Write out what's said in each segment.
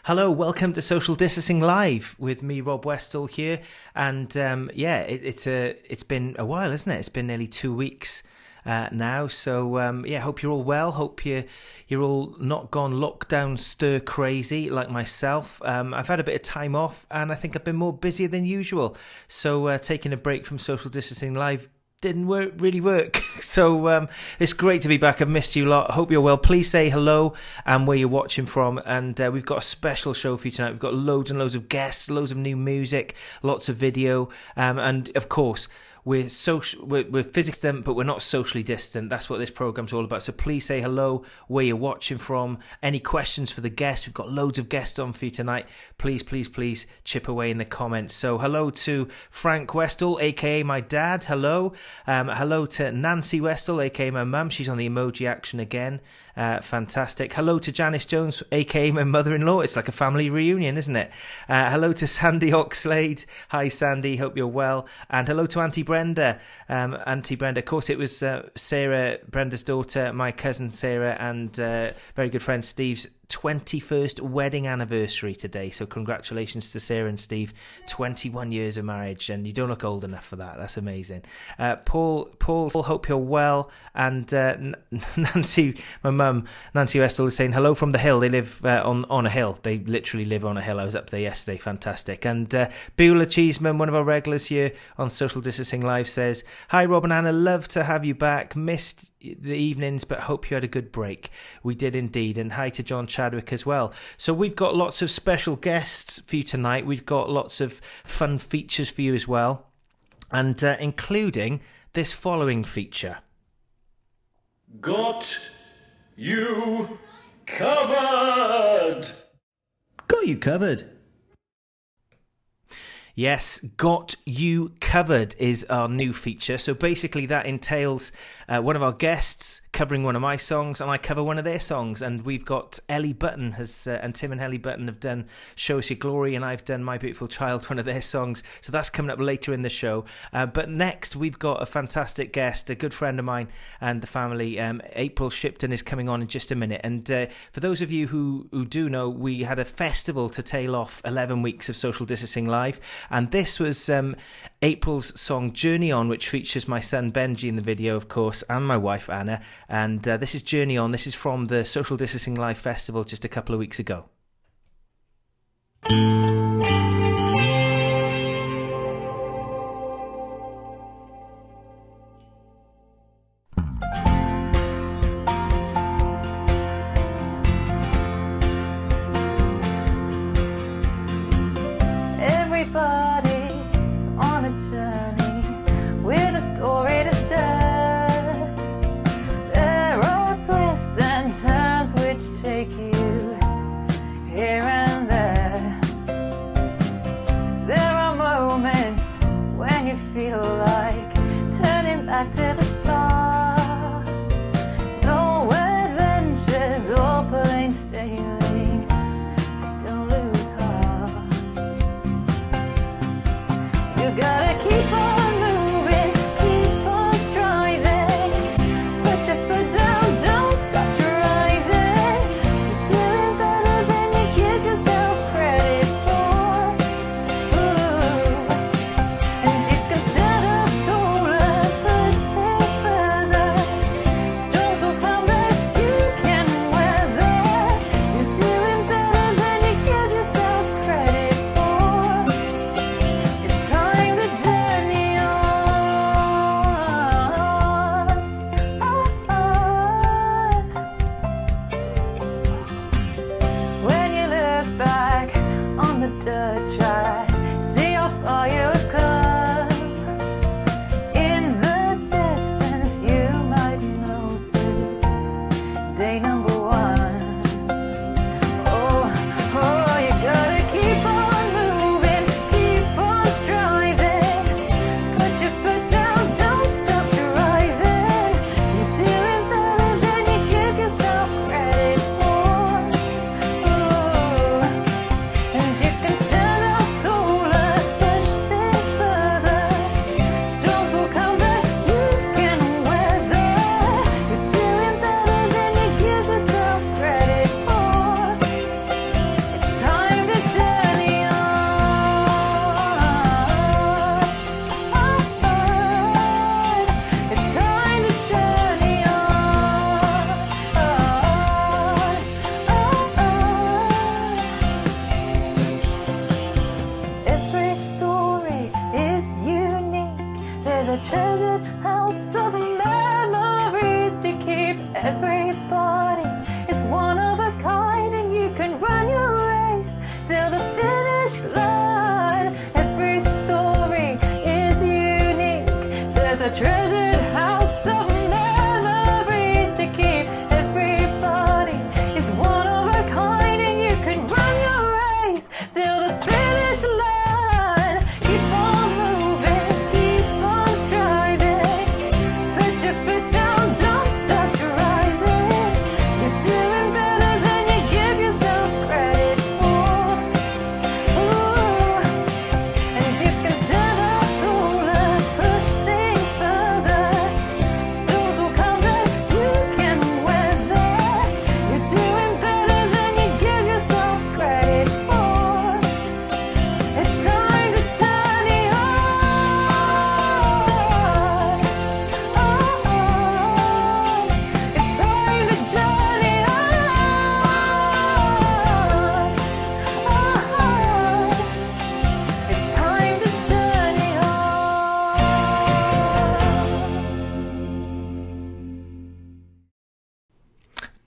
Hello, welcome to Social Distancing Live with me, Rob Westall here, and it's been a while, isn't it? It's been nearly 2 weeks now, so hope you're all well. Hope you're all not gone lockdown stir crazy like myself. I've had a bit of time off, and I think I've been more busy than usual. So taking a break from Social Distancing Live didn't really work. So it's great to be back. I've missed you a lot. Hope you're well. Please say hello and where you're watching from. And we've got a special show for you tonight. We've got loads and loads of guests, loads of new music, lots of video, and of course we're physically distant, but we're not socially distant. That's what this program's all about. So please say hello, where you're watching from. Any questions for the guests? We've got loads of guests on for you tonight. Please chip away in the comments. So hello to Frank Westall, aka my dad. Hello. Hello to Nancy Westall, aka my mum. She's on the emoji action again. Fantastic. Hello to Janice Jones, aka my mother-in-law. It's like a family reunion, isn't it? Hello to Sandy Oxlade. Hi Sandy, hope you're well. And hello to Auntie Brenda. Auntie Brenda, of course it was Sarah, Brenda's daughter, my cousin Sarah, and very good friend Steve's 21st wedding anniversary today. So congratulations to Sarah and Steve. 21 years of marriage, and you don't look old enough for that. That's amazing. Paul, hope you're well. And Nancy, my mum, Nancy Westall, is saying hello from the hill. They live on a hill. They literally live on a hill. I was up there yesterday. Fantastic. And Beulah Cheeseman, one of our regulars here on Social Distancing Live, says, hi Rob and Anna, love to have you back. Missed the evenings, but hope you had a good break. We did indeed. And hi to John Chadwick as well. So we've got lots of special guests for you tonight. We've got lots of fun features for you as well, and including this following feature. Got you covered. Got you covered. Yes, Got You Covered is our new feature. So basically that entails one of our guests covering one of my songs, and I cover one of their songs. And we've got Ellie Button and Tim and Ellie Button have done Show Us Your Glory, and I've done My Beautiful Child, one of their songs. So that's coming up later in the show. But next we've got a fantastic guest, a good friend of mine and the family. April Shipton is coming on in just a minute. And for those of you who do know, we had a festival to tail off 11 weeks of Social Distancing Live. And this was April's song Journey On, which features my son Benji in the video, of course, and my wife Anna. And this is Journey On. This is from the Social Distancing Live Festival just a couple of weeks ago.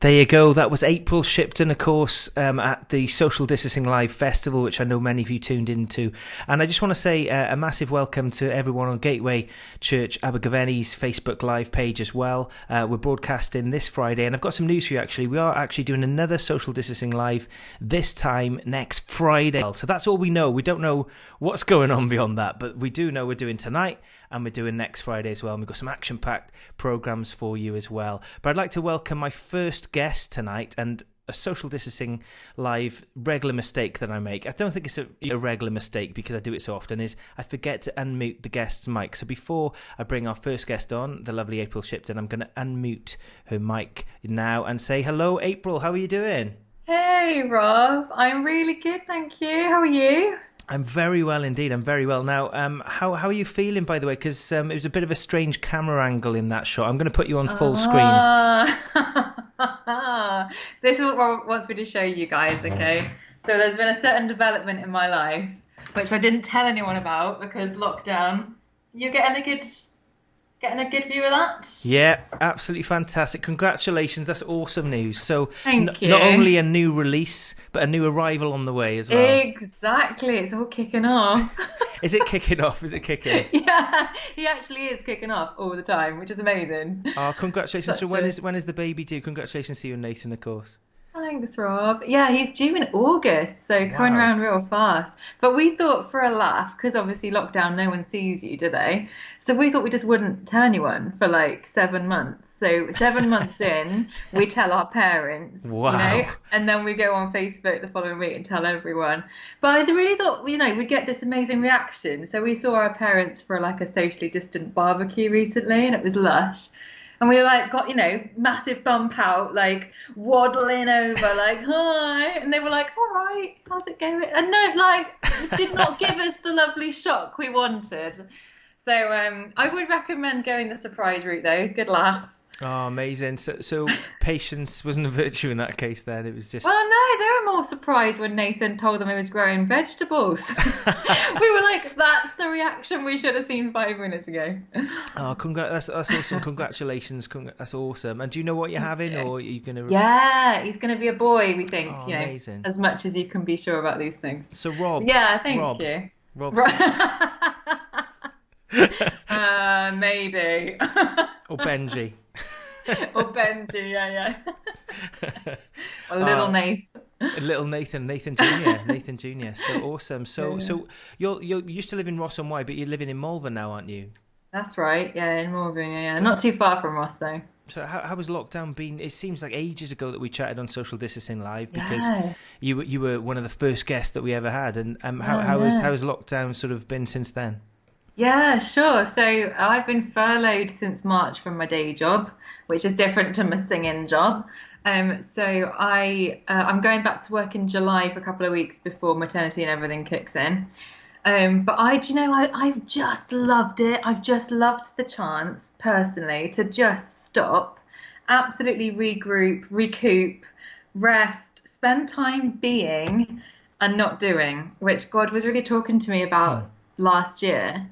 There you go. That was April Shipton, of course, at the Social Distancing Live Festival, which I know many of you tuned into. And I just want to say a massive welcome to everyone on Gateway Church Abergavenny's Facebook Live page as well. We're broadcasting this Friday, and I've got some news for you, actually. We are actually doing another Social Distancing Live this time next Friday. So that's all we know. We don't know what's going on beyond that, but we do know we're doing tonight and we're doing next Friday as well. And we've got some action-packed programs for you as well. But I'd like to welcome my first guest tonight, and a Social Distancing Live regular mistake that I make. I don't think it's a regular mistake because I do it so often, is I forget to unmute the guest's mic. So before I bring our first guest on, the lovely April Shipton, I'm going to unmute her mic now and say, hello, April, how are you doing? Hey, Rob. I'm really good, thank you. How are you? I'm very well indeed. I'm very well. Now, how are you feeling, by the way? Because it was a bit of a strange camera angle in that shot. I'm going to put you on full screen. This is what Rob wants me to show you guys, okay? So there's been a certain development in my life, which I didn't tell anyone about because lockdown. You're getting a good view of that? Yeah, absolutely fantastic. Congratulations. That's awesome news. So Thank you. Not only a new release, but a new arrival on the way as well. Exactly. It's all kicking off. Is it kicking off? Is it kicking? Yeah, he actually is kicking off all the time, which is amazing. Oh, congratulations. So when is the baby due? Congratulations to you and Nathan, of course. Thanks, Rob. Yeah, he's due in August, so coming around real fast. But we thought for a laugh, because obviously lockdown, no one sees you, do they? So we thought we just wouldn't tell anyone for like 7 months. So 7 months in, we tell our parents, and then we go on Facebook the following week and tell everyone. But I really thought, we'd get this amazing reaction. So we saw our parents for like a socially distant barbecue recently, and it was lush. And we like got, massive bump out, like waddling over, like, hi. And they were like, all right, how's it going? And no, like, it did not give us the lovely shock we wanted. So I would recommend going the surprise route, though. It's a good laugh. Oh, amazing. So patience wasn't a virtue in that case then. It was just... Well, no, they were more surprised when Nathan told them he was growing vegetables. We were like, that's the reaction we should have seen 5 minutes ago. Oh, that's awesome. Congratulations. That's awesome. And do you know what you're having, or are you going to... Yeah, he's going to be a boy, we think. Amazing. As much as you can be sure about these things. So Rob... Yeah, thank you. Rob... Maybe. Or Benji. Or Benji, yeah. Or little Nathan. Nathan Jr. So awesome. So you're you used to live in Ross on Wye, but you're living in Malvern now, aren't you? That's right. Yeah, in Malvern. Yeah, not too far from Ross though. So how has lockdown been? It seems like ages ago that we chatted on Social Distancing Live, because you were one of the first guests that we ever had. And how has lockdown sort of been since then? Yeah, sure. So I've been furloughed since March from my day job, which is different to my singing job. So I'm going back to work in July for a couple of weeks before maternity and everything kicks in. But I've just loved it. I've just loved the chance personally to just stop, absolutely regroup, recoup, rest, spend time being and not doing, which God was really talking to me about last year.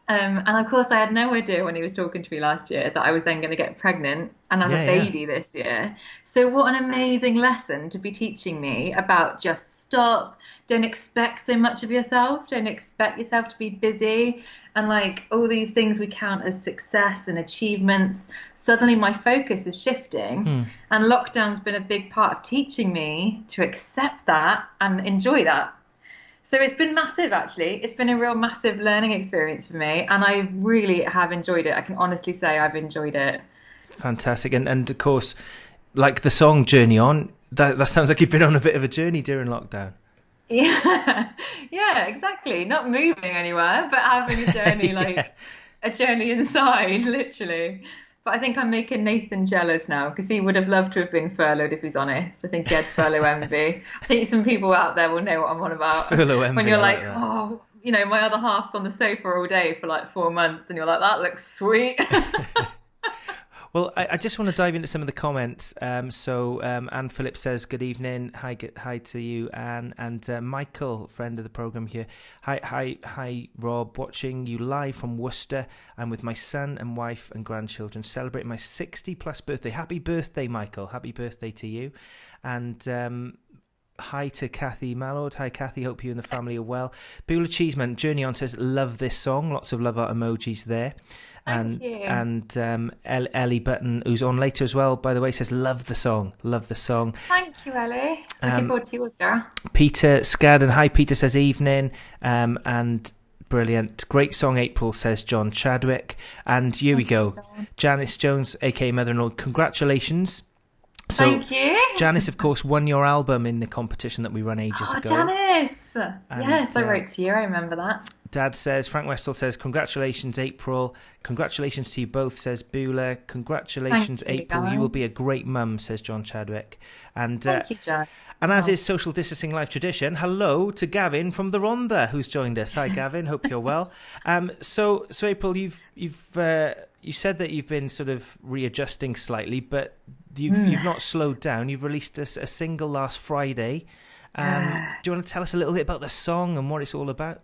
And of course, I had no idea when he was talking to me last year that I was then going to get pregnant and have a baby this year. So what an amazing lesson to be teaching me about just stop. Don't expect so much of yourself. Don't expect yourself to be busy. And like all these things we count as success and achievements. Suddenly my focus is shifting. And lockdown's been a big part of teaching me to accept that and enjoy that. So it's been massive, actually. It's been a real massive learning experience for me, and I really have enjoyed it. I can honestly say I've enjoyed it. Fantastic. And of course, like the song Journey On, that sounds like you've been on a bit of a journey during lockdown. Yeah, exactly. Not moving anywhere, but having a journey, a journey inside, literally. But I think I'm making Nathan jealous now, because he would have loved to have been furloughed, if he's honest. I think he had furlough envy. I think some people out there will know what I'm on about. Furlough envy. When you're like, my other half's on the sofa all day for like 4 months, and you're like, that looks sweet. Well, I just want to dive into some of the comments. Anne Phillips says, good evening. Hi to you, Anne. And Michael, friend of the programme here. Hi, Rob. Watching you live from Worcester. I'm with my son and wife and grandchildren celebrating my 60-plus birthday. Happy birthday, Michael. Happy birthday to you. And hi to Kathy Mallord. Hi, Kathy. Hope you and the family are well. Beulah Cheeseman, Journey On says, love this song. Lots of love art emojis there. Thank you. And Ellie Button, who's on later as well, by the way, says, love the song. Love the song. Thank you, Ellie. Looking forward to yours, girl. Peter Scadden. Hi, Peter says, evening. And brilliant. Great song, April, says John Chadwick. And here we go. Janice Jones, a.k.a. mother-in-law. Congratulations. So, thank you. Janice, of course, won your album in the competition that we ran ages ago. Janice! Yes, I wrote to you. I remember that. Dad says, Frank Westall says, congratulations, April. Congratulations to you both, says Beulah. Congratulations, April. You will be a great mum, says John Chadwick. And thank you, John. And as is social distancing life tradition, hello to Gavin from the Rhondda, who's joined us. Hi, Gavin. Hope you're well. So April, you said that you've been sort of readjusting slightly, but you've not slowed down. You've released a single last Friday. Do you want to tell us a little bit about the song and what it's all about?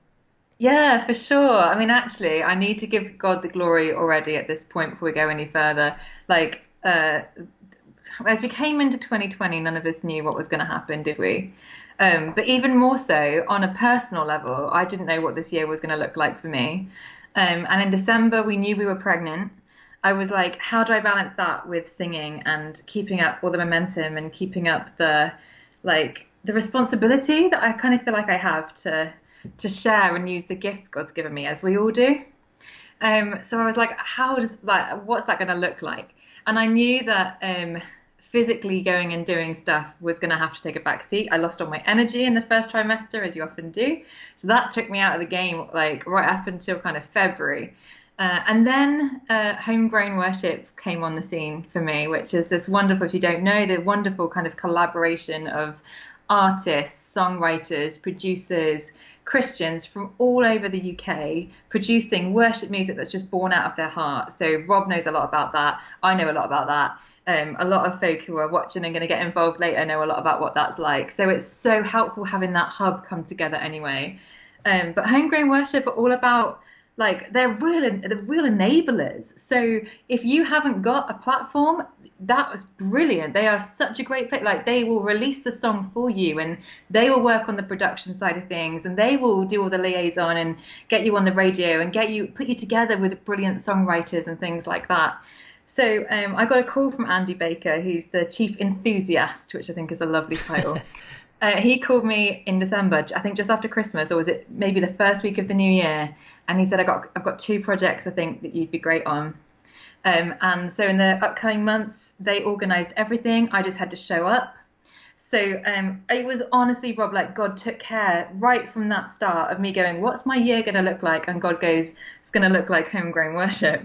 Yeah, for sure. I mean, actually, I need to give God the glory already at this point before we go any further. Like, as we came into 2020, none of us knew what was going to happen, did we? But even more so, on a personal level, I didn't know what this year was going to look like for me. And in December, we knew we were pregnant. I was like, how do I balance that with singing and keeping up all the momentum and keeping up the responsibility that I kind of feel like I have to share and use the gifts God's given me, as we all do. So I was like, what's that going to look like? And I knew that physically going and doing stuff was going to have to take a back seat. I lost all my energy in the first trimester, as you often do. So that took me out of the game, like right up until kind of February. And then homegrown worship came on the scene for me, which is this wonderful, if you don't know, the wonderful kind of collaboration of artists, songwriters, producers, Christians from all over the UK producing worship music that's just born out of their heart. So Rob knows a lot about that. I know a lot about that. A lot of folk who are watching and going to get involved later know a lot about what that's like. So it's so helpful having that hub come together anyway. But homegrown worship are all about, like, they're real enablers. So if you haven't got a platform, that was brilliant. They are such a great place. Like, they will release the song for you, and they will work on the production side of things, and they will do all the liaison and get you on the radio and put you together with brilliant songwriters and things like that. So I got a call from Andy Baker, who's the chief enthusiast, which I think is a lovely title. He called me in December, I think just after Christmas, or was it maybe the first week of the new year? And he said, I've got 2 projects I think that you'd be great on. And so in the upcoming months, they organised everything. I just had to show up. So it was honestly, Rob, like God took care right from that start of me going, what's my year going to look like? And God goes, it's going to look like homegrown worship.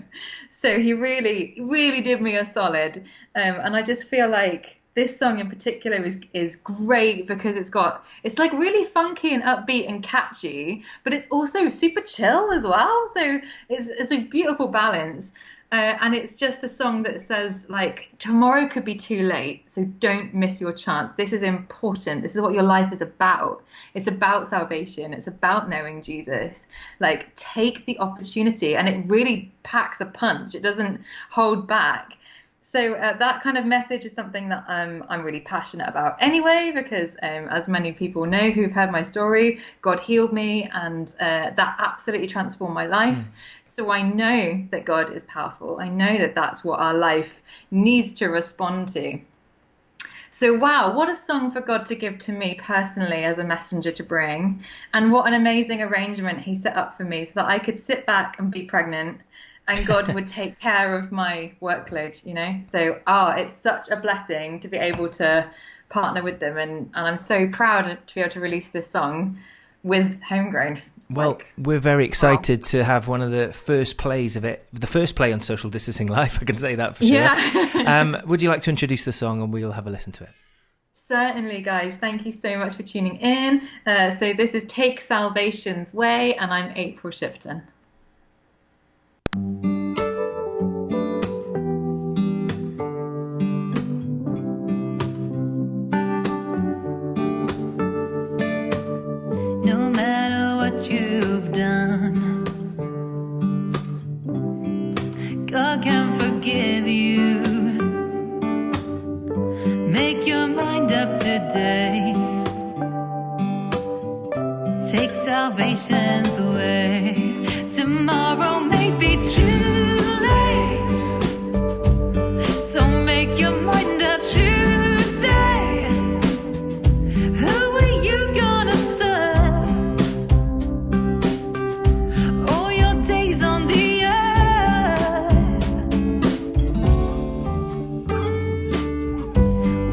So he really, really did me a solid. And I just feel like this song in particular is great because it's like really funky and upbeat and catchy, but it's also super chill as well. So it's a beautiful balance. And it's just a song that says, like, tomorrow could be too late, so don't miss your chance. This is important. This is what your life is about. It's about salvation. It's about knowing Jesus. Like, take the opportunity. And it really packs a punch. It doesn't hold back. So that kind of message is something that I'm really passionate about anyway, because as many people know who've heard my story, God healed me, and that absolutely transformed my life. So I know that God is powerful. I know that that's what our life needs to respond to. So wow, what a song for God to give to me personally as a messenger to bring. And what an amazing arrangement he set up for me so that I could sit back and be pregnant and God would take care of my workload, you know. So it's such a blessing to be able to partner with them. And I'm so proud to be able to release this song with Homegrown. Well, we're very excited to have one of the first plays of it, the first play on Social Distancing Live, I can say that for sure. Yeah. Would you like to introduce the song and we'll have a listen to it? Certainly, guys. Thank you so much for tuning in. So this is Take Salvation's Way, and I'm April Shipton. no matter what you've done. God can forgive you. Make your mind up today. Take salvation's way. Tomorrow may be too late, so make your mind up today. Who are you gonna serve all your days on the earth?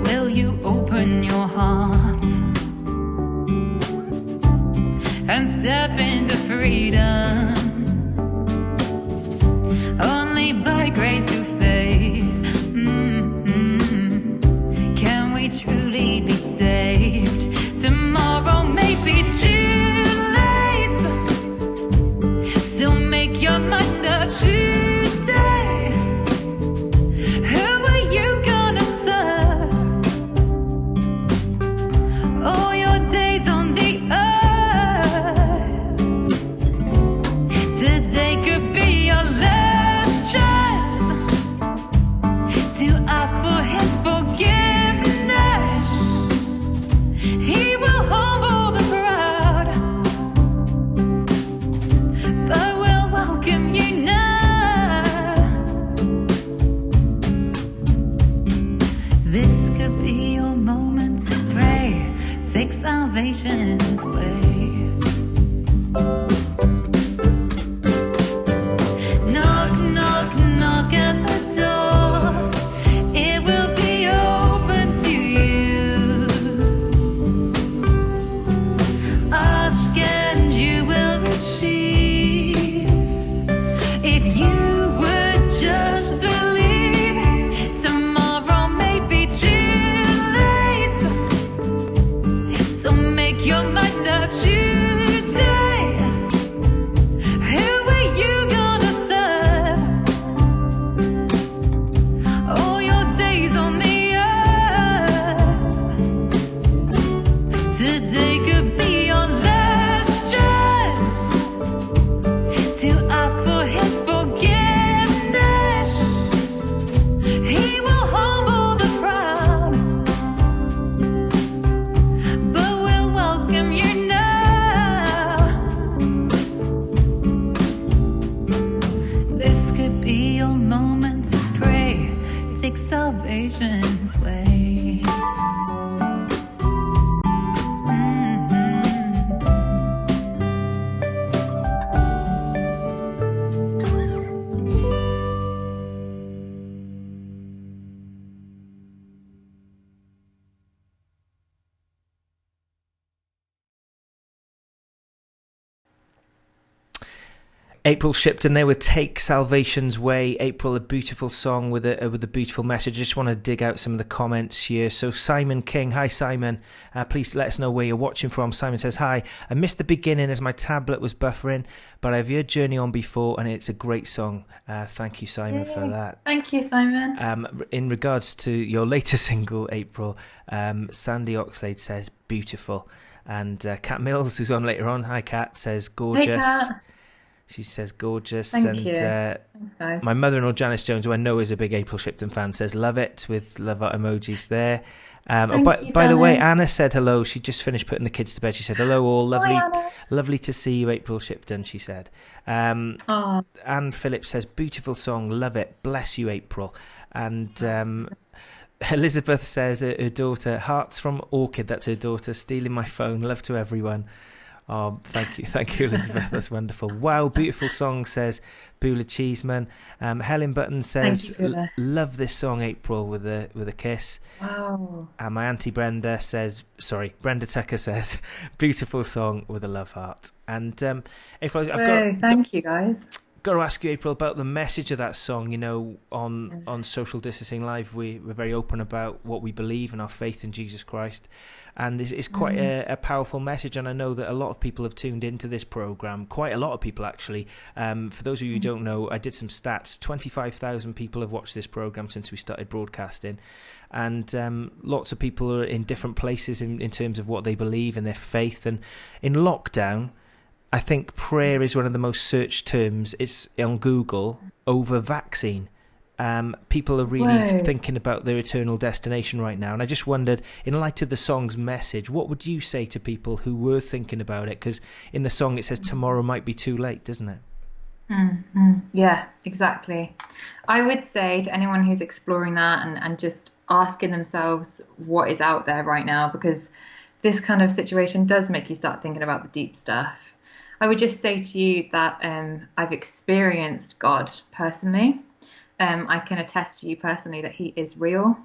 Will you open your heart and step into freedom? Only by grace through faith can we truly be saved. Tomorrow may be too late, so make your mind up today. Who are you gonna serve all your days on the earth? Today could be your last chance to ask for his forgiveness. He will humble the proud, but will welcome you now. This could be your moment to pray. Take salvation's way. Knock, knock, knock at the door. It will be open to you. Ask and you will receive. If you would just believe. Tomorrow may be too late, so make your mind up today. Who are you gonna serve all your days on the earth? Today could be your last chance to ask for his forgiveness. He will humble the proud, but will welcome you now. This could be your moment to pray. Take salvation's way. April Shipton, they would Take Salvation's Way. April, a beautiful song with a beautiful message. I just want to dig out some of the comments here. So Simon King, hi Simon, please let us know where you're watching from. Simon says, hi, I missed the beginning as my tablet was buffering, but I've heard Journey On before and it's a great song. Thank you, Simon, for that. Thank you, Simon. In regards to your latest single, April, Sandy Oxlade says beautiful, and Kat Mills, who's on later on, hi Kat, says gorgeous. Hey, Kat. She says gorgeous. Thank you. Thanks, guys. My mother-in-law Janice Jones, who I know is a big April Shipton fan, says love it, with love art emojis there. By the way, Anna said hello. She just finished putting the kids to bed. She said hello all, lovely to see you, April Shipton, she said. Anne Phillips says beautiful song, love it, bless you, April. And Elizabeth says her daughter, hearts from Orchid, that's her daughter, stealing my phone, love to everyone. Oh, thank you, Elizabeth. That's wonderful. Wow, beautiful song, says Beulah Cheeseman. Helen Button says, love this song, April, with a kiss. Wow. And my auntie Brenda Tucker says, beautiful song with a love heart. And April, thank you, guys. got to ask you, April, about the message of that song. You know, on Social Distancing Live, we're very open about what we believe and our faith in Jesus Christ. And it's quite a powerful message. And I know that a lot of people have tuned into this program, quite a lot of people, actually. For those of you who don't know, I did some stats. 25,000 people have watched this program since we started broadcasting. And lots of people are in different places in terms of what they believe and their faith. And in lockdown, I think prayer is one of the most searched terms. It's on Google over vaccine. People are really thinking about their eternal destination right now. And I just wondered, in light of the song's message, what would you say to people who were thinking about it? Because in the song it says tomorrow might be too late, doesn't it? Yeah, exactly. I would say to anyone who's exploring that and just asking themselves what is out there right now, because this kind of situation does make you start thinking about the deep stuff. I would just say to you that I've experienced God personally. I can attest to you personally that he is real.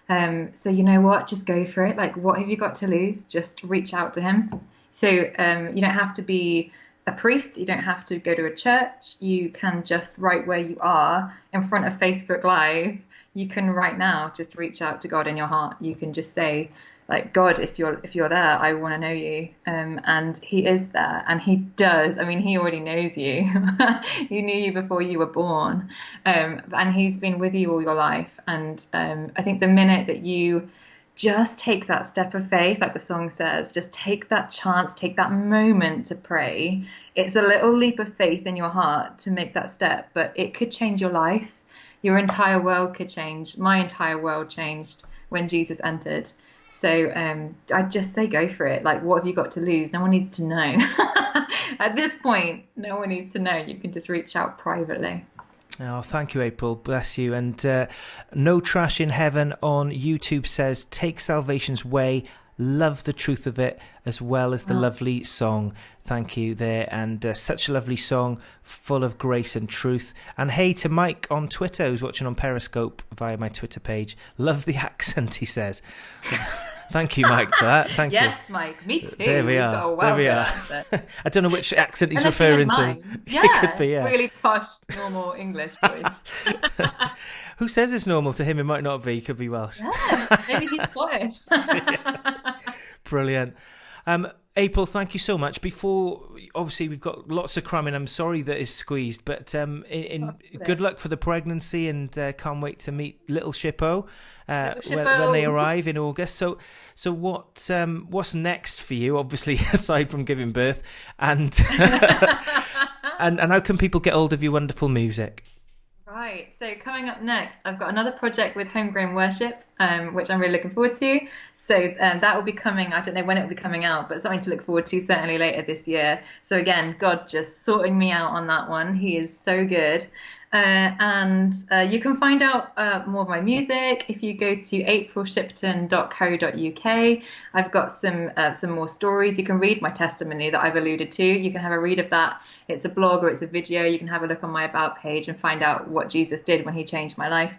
So you know what? Just go for it. Like, what have you got to lose? Just reach out to him. So you don't have to be a priest. You don't have to go to a church. You can just right where you are in front of Facebook Live. You can right now just reach out to God in your heart. You can just say, like, God, if you're there, I want to know you. And he is there, and he does. I mean, he already knows you. He knew you before you were born. And he's been with you all your life. And I think the minute that you just take that step of faith, like the song says, just take that chance, take that moment to pray. It's a little leap of faith in your heart to make that step, but it could change your life. Your entire world could change. My entire world changed when Jesus entered. So I'd just say go for it. Like, what have you got to lose? No one needs to know. At this point, no one needs to know. You can just reach out privately. Oh, thank you, April. Bless you. And No Trash in Heaven on YouTube says, take salvation's way. Love the truth of it, as well as the lovely song. Thank you there. And such a lovely song, full of grace and truth. And hey to Mike on Twitter, who's watching on Periscope via my Twitter page. Love the accent, he says. Thank you, Mike, for that. Thank you. Yes, Mike, me too. There we are. There we are. I don't know which accent he's Unless referring to. Yeah, it could be, yeah. Really posh, normal English voice. Who says it's normal? To him, it might not be. He could be Welsh. Yeah, maybe he's Scottish. Brilliant. April, thank you so much. Before, obviously, we've got lots of cramming. I'm sorry that it's squeezed, but good luck for the pregnancy, and can't wait to meet little Shippo, when they arrive in August. So what's next for you? Obviously, aside from giving birth, and and how can people get hold of your wonderful music? Right, so coming up next, I've got another project with Homegrown Worship, which I'm really looking forward to. So that will be coming, I don't know when it will be coming out, but something to look forward to certainly later this year. So again, God just sorting me out on that one. He is so good. And you can find out more of my music if you go to aprilshipton.co.uk. I've got some more stories. You can read my testimony that I've alluded to. You can have a read of that. It's a blog or it's a video. You can have a look on my About page and find out what Jesus did when he changed my life.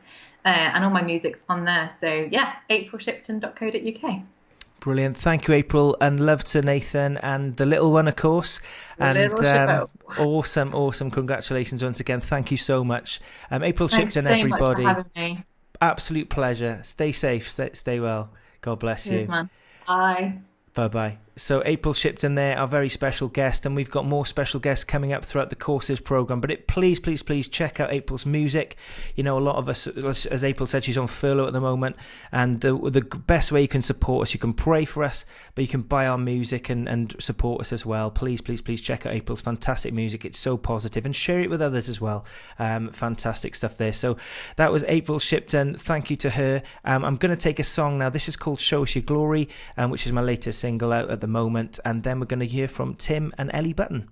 And all my music's on there. So yeah, aprilshipton.co.uk. Brilliant. Thank you, April, and love to Nathan and the little one, of course. And awesome. Congratulations once again. Thank you so much. April Shipton, everybody. Much for having me. Absolute pleasure. Stay safe. Stay well. God bless you. Cheers, man. Bye. Bye-bye. So April Shipton there, our very special guest, and we've got more special guests coming up throughout the course of this programme. But please check out April's music. You know, a lot of us, as April said, she's on furlough at the moment, and the best way you can support us, you can pray for us, but you can buy our music and support us as well. Please check out April's fantastic music. It's so positive, and share it with others as well. Fantastic stuff there. So that was April Shipton. Thank you to her. I'm going to take a song now. This is called Show Us Your Glory, which is my latest single out at the moment, and then we're going to hear from Tim and Ellie Button.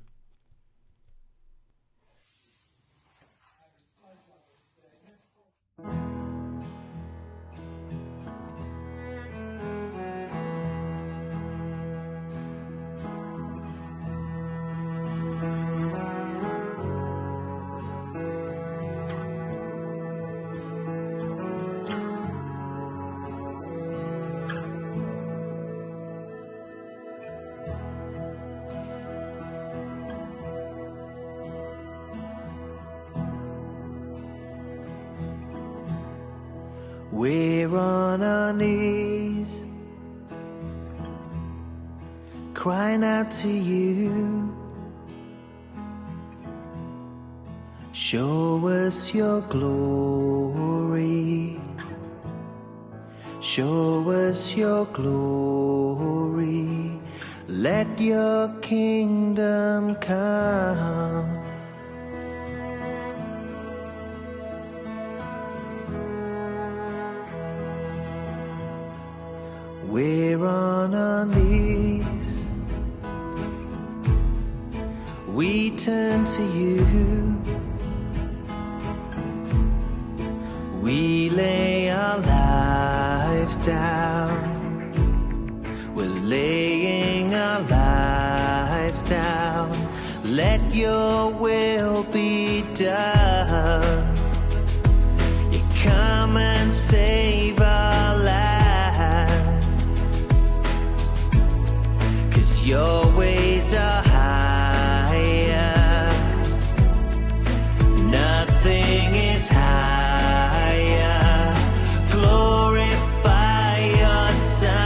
We're on our knees, crying out to you. Show us your glory. Show us your glory. Let your kingdom come. We're on our knees, we turn to you. We lay our lives down, we're laying our lives down. Let your will be done. You come and save our land, 'cause your ways are higher, nothing is higher. Glorify your Son.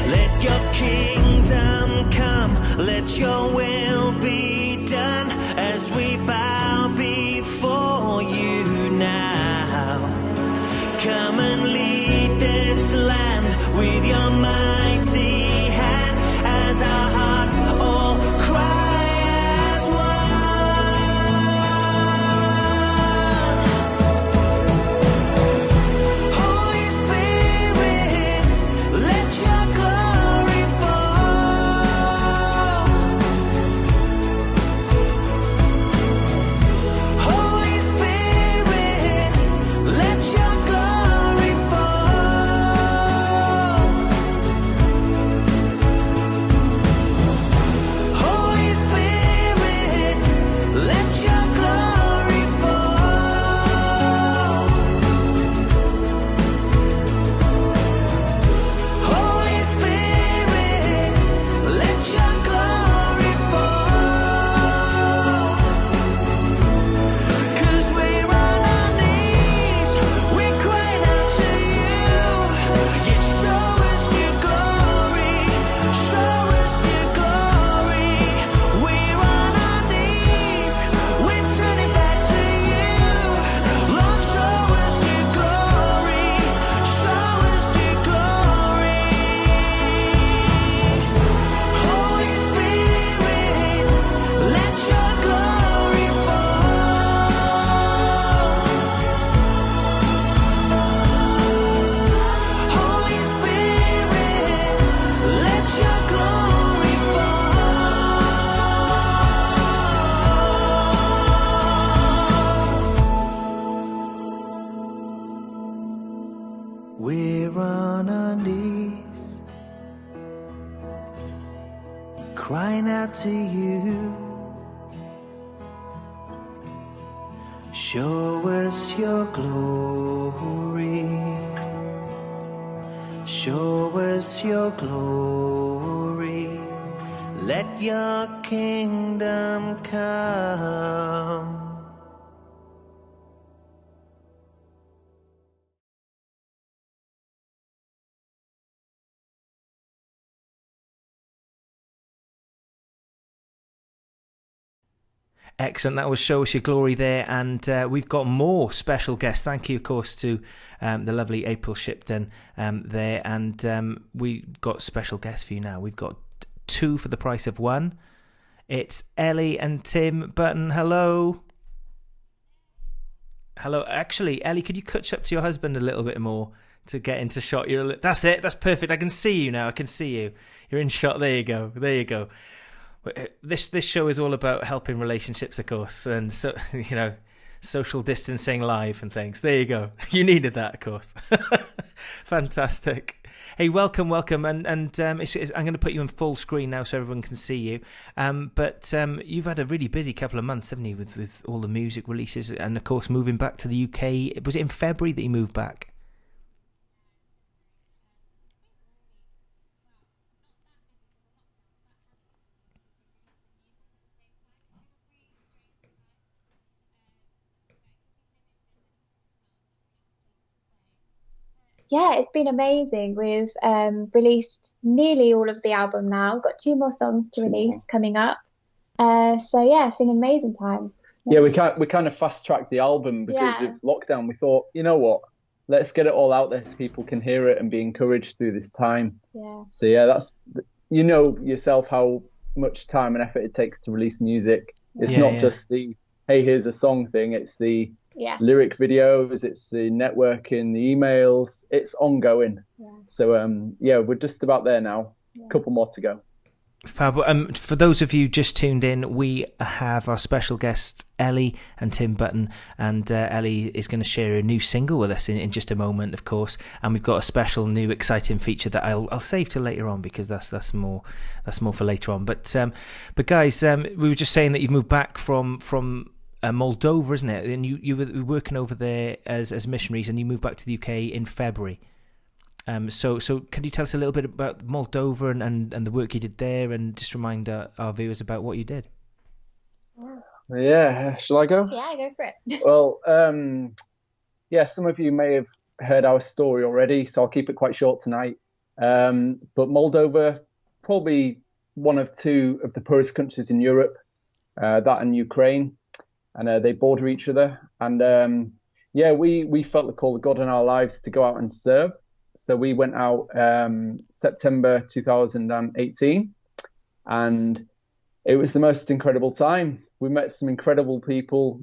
Let your kingdom come, let your will be done, as we bow before you now. Come and lead this land with your mighty hand, as our hearts all cry as one. Holy Spirit, let your glory fall. Holy Spirit, let your glory fall. Holy Spirit, let your glory fall. Holy Spirit, let your glory fall. 'Cause we're on our knees, we're crying out to you. You show us your glory, show us your glory. We're on our knees, we're turning back to you. Lord, show us your glory, show us your glory. Holy Spirit, let your glory fall. Holy Spirit, let your glory fall. We're on our knees, crying out to you. Show us your glory. Show us your glory. Let your kingdom come. Excellent. That was Show Us Your Glory there. And we've got more special guests. Thank you, of course, to the lovely April Shipton there. And we've got special guests for you now. We've got two for the price of one. It's Ellie and Tim Button. Hello. Hello. Actually, Ellie, could you catch up to your husband a little bit more to get into shot? That's it. That's perfect. I can see you now. I can see you. You're in shot. There you go. There you go. This show is all about helping relationships, of course, and so social distancing live and things. There you go. You needed that, of course. Fantastic. Hey, welcome, and I'm going to put you in full screen now so everyone can see you. But you've had a really busy couple of months, haven't you, with all the music releases and, of course, moving back to the UK. Was it in February that you moved back? Yeah, it's been amazing. We've released nearly all of the album now. Got 2 more songs to release coming up. So yeah, it's been an amazing time. Yeah, we kind of fast tracked the album because of lockdown. We thought, you know what, let's get it all out there so people can hear it and be encouraged through this time. Yeah. So yeah, that's, you know yourself how much time and effort it takes to release music. It's not just the, hey, here's a song thing. It's the lyric videos, it's the networking, the emails. It's ongoing. Yeah. So yeah, we're just about there now. A couple more to go. Fab. For those of you just tuned in, we have our special guests Ellie and Tim Button, and Ellie is going to share a new single with us in just a moment, of course, and we've got a special new exciting feature that I'll save till later on, because that's more for later on. But guys, we were just saying that you've moved back from Moldova, isn't it? And you were working over there as missionaries, and you moved back to the UK in February. So can you tell us a little bit about Moldova and the work you did there, and just remind our viewers about what you did? Yeah, shall I go? Yeah, go for it. Well, yeah, some of you may have heard our story already, so I'll keep it quite short tonight. But Moldova, probably one of two of the poorest countries in Europe, that and Ukraine, and they border each other. And yeah, we felt the call of God in our lives to go out and serve. So we went out September 2018, and it was the most incredible time. We met some incredible people,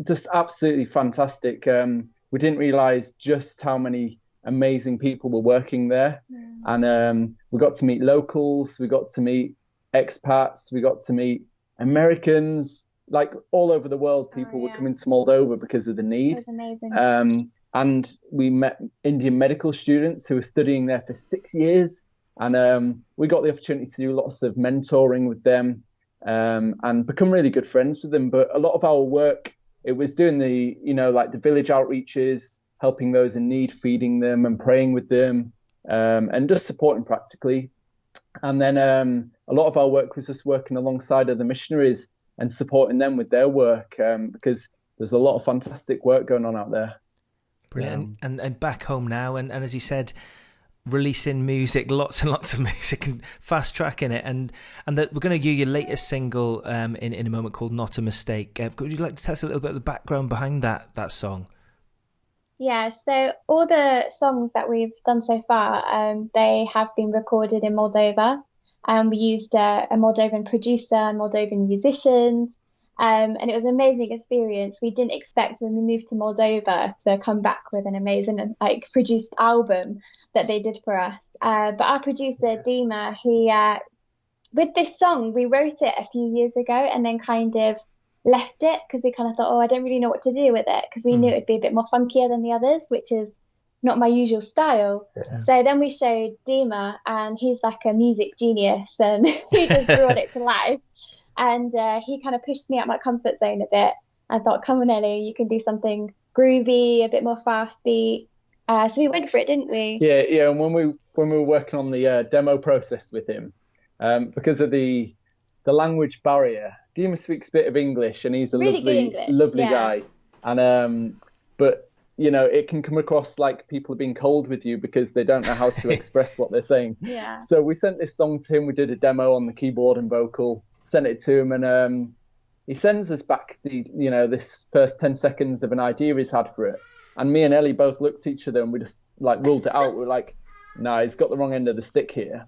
just absolutely fantastic. We didn't realize just how many amazing people were working there. And we got to meet locals, we got to meet expats, we got to meet Americans, like all over the world. People were coming to Moldova because of the need. It was amazing. And we met Indian medical students who were studying there for 6 years. And we got the opportunity to do lots of mentoring with them and become really good friends with them. But a lot of our work, it was doing the, like the village outreaches, helping those in need, feeding them and praying with them, and just supporting practically. And then a lot of our work was just working alongside of the missionaries and supporting them with their work, because there's a lot of fantastic work going on out there. Brilliant. And back home now, and as you said, releasing music, lots and lots of music, and fast tracking it, and that we're going to hear your latest single in a moment, called Not a Mistake. Would you like to tell us a little bit of the background behind that song? Yeah, so all the songs that we've done so far, they have been recorded in Moldova, and we used a Moldovan producer and Moldovan musicians. And it was an amazing experience. We didn't expect when we moved to Moldova to come back with an amazing produced album that they did for us. But our producer Dima, he with this song, we wrote it a few years ago and then kind of left it because we kind of thought, I don't really know what to do with it, because we knew it'd be a bit more funkier than the others, which is not my usual style. Yeah. So then we showed Dima, and he's like a music genius, and he just brought it to life. And he kind of pushed me out my comfort zone a bit. I thought, come on, Ellie, you can do something groovy, a bit more fast beat. So we went for it, didn't we? Yeah. And when we were working on the demo process with him, because of the language barrier, Dima speaks a bit of English, and he's a really lovely guy. And but it can come across like people are being cold with you because they don't know how to express what they're saying. Yeah. So we sent this song to him. We did a demo on the keyboard and vocal. Sent it to him, and he sends us back this first 10 seconds of an idea he's had for it. And me and Ellie both looked at each other, and we just ruled it out. We're like, no, he's got the wrong end of the stick here.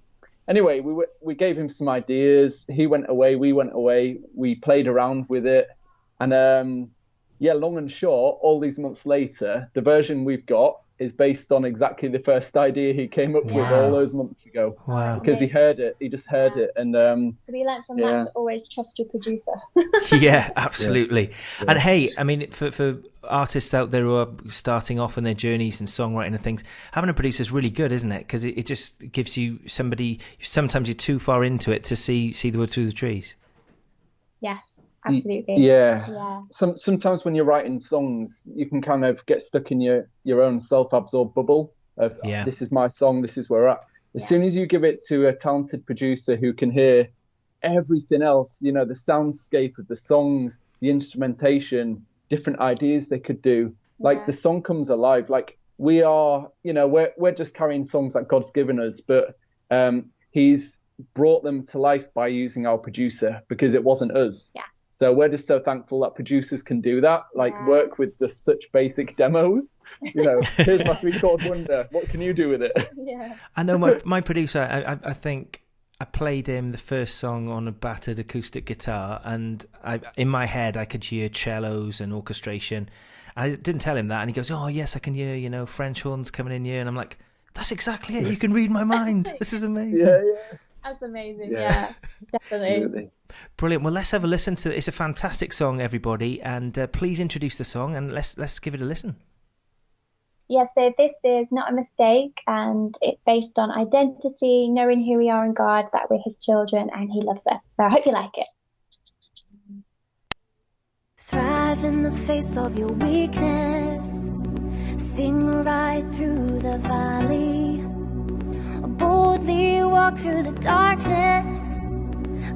Anyway, we gave him some ideas. He went away, we went away. We played around with it, and long and short, all these months later, the version we've got is based on exactly the first idea he came up with all those months ago. Wow. Because he heard it, he just heard it. And so we learned from that to always trust your producer. Yeah, absolutely. Yeah. And hey, I mean, for artists out there who are starting off on their journeys and songwriting and things, having a producer is really good, isn't it? Because it just gives you somebody, sometimes you're too far into it to see the wood through the trees. Yes. Absolutely. Yeah. Sometimes when you're writing songs, you can kind of get stuck in your own self-absorbed bubble of this is my song, this is where we're at. As soon as you give it to a talented producer who can hear everything else, the soundscape of the songs, the instrumentation, different ideas they could do, the song comes alive. Like we are, we're just carrying songs that God's given us, but He's brought them to life by using our producer, because it wasn't us. Yeah. So we're just so thankful that producers can do that, work with just such basic demos. Here's my 3-chord wonder. What can you do with it? Yeah. I know my producer, I think I played him the first song on a battered acoustic guitar, and in my head I could hear cellos and orchestration. I didn't tell him that, and he goes, "Oh yes, I can hear, French horns coming in here," and I'm like, "That's exactly it. You can read my mind. This is amazing." Yeah. That's amazing. Yeah, definitely. Absolutely. Brilliant. Well, let's have a listen to it. It's a fantastic song, everybody, and please introduce the song, and let's give it a listen. Yeah, so this is Not a Mistake, and it's based on identity, knowing who we are in God, that we're His children, and He loves us. So I hope you like it. Thrive in the face of your weakness. Sing right through the valley. Boldly walk through the darkness.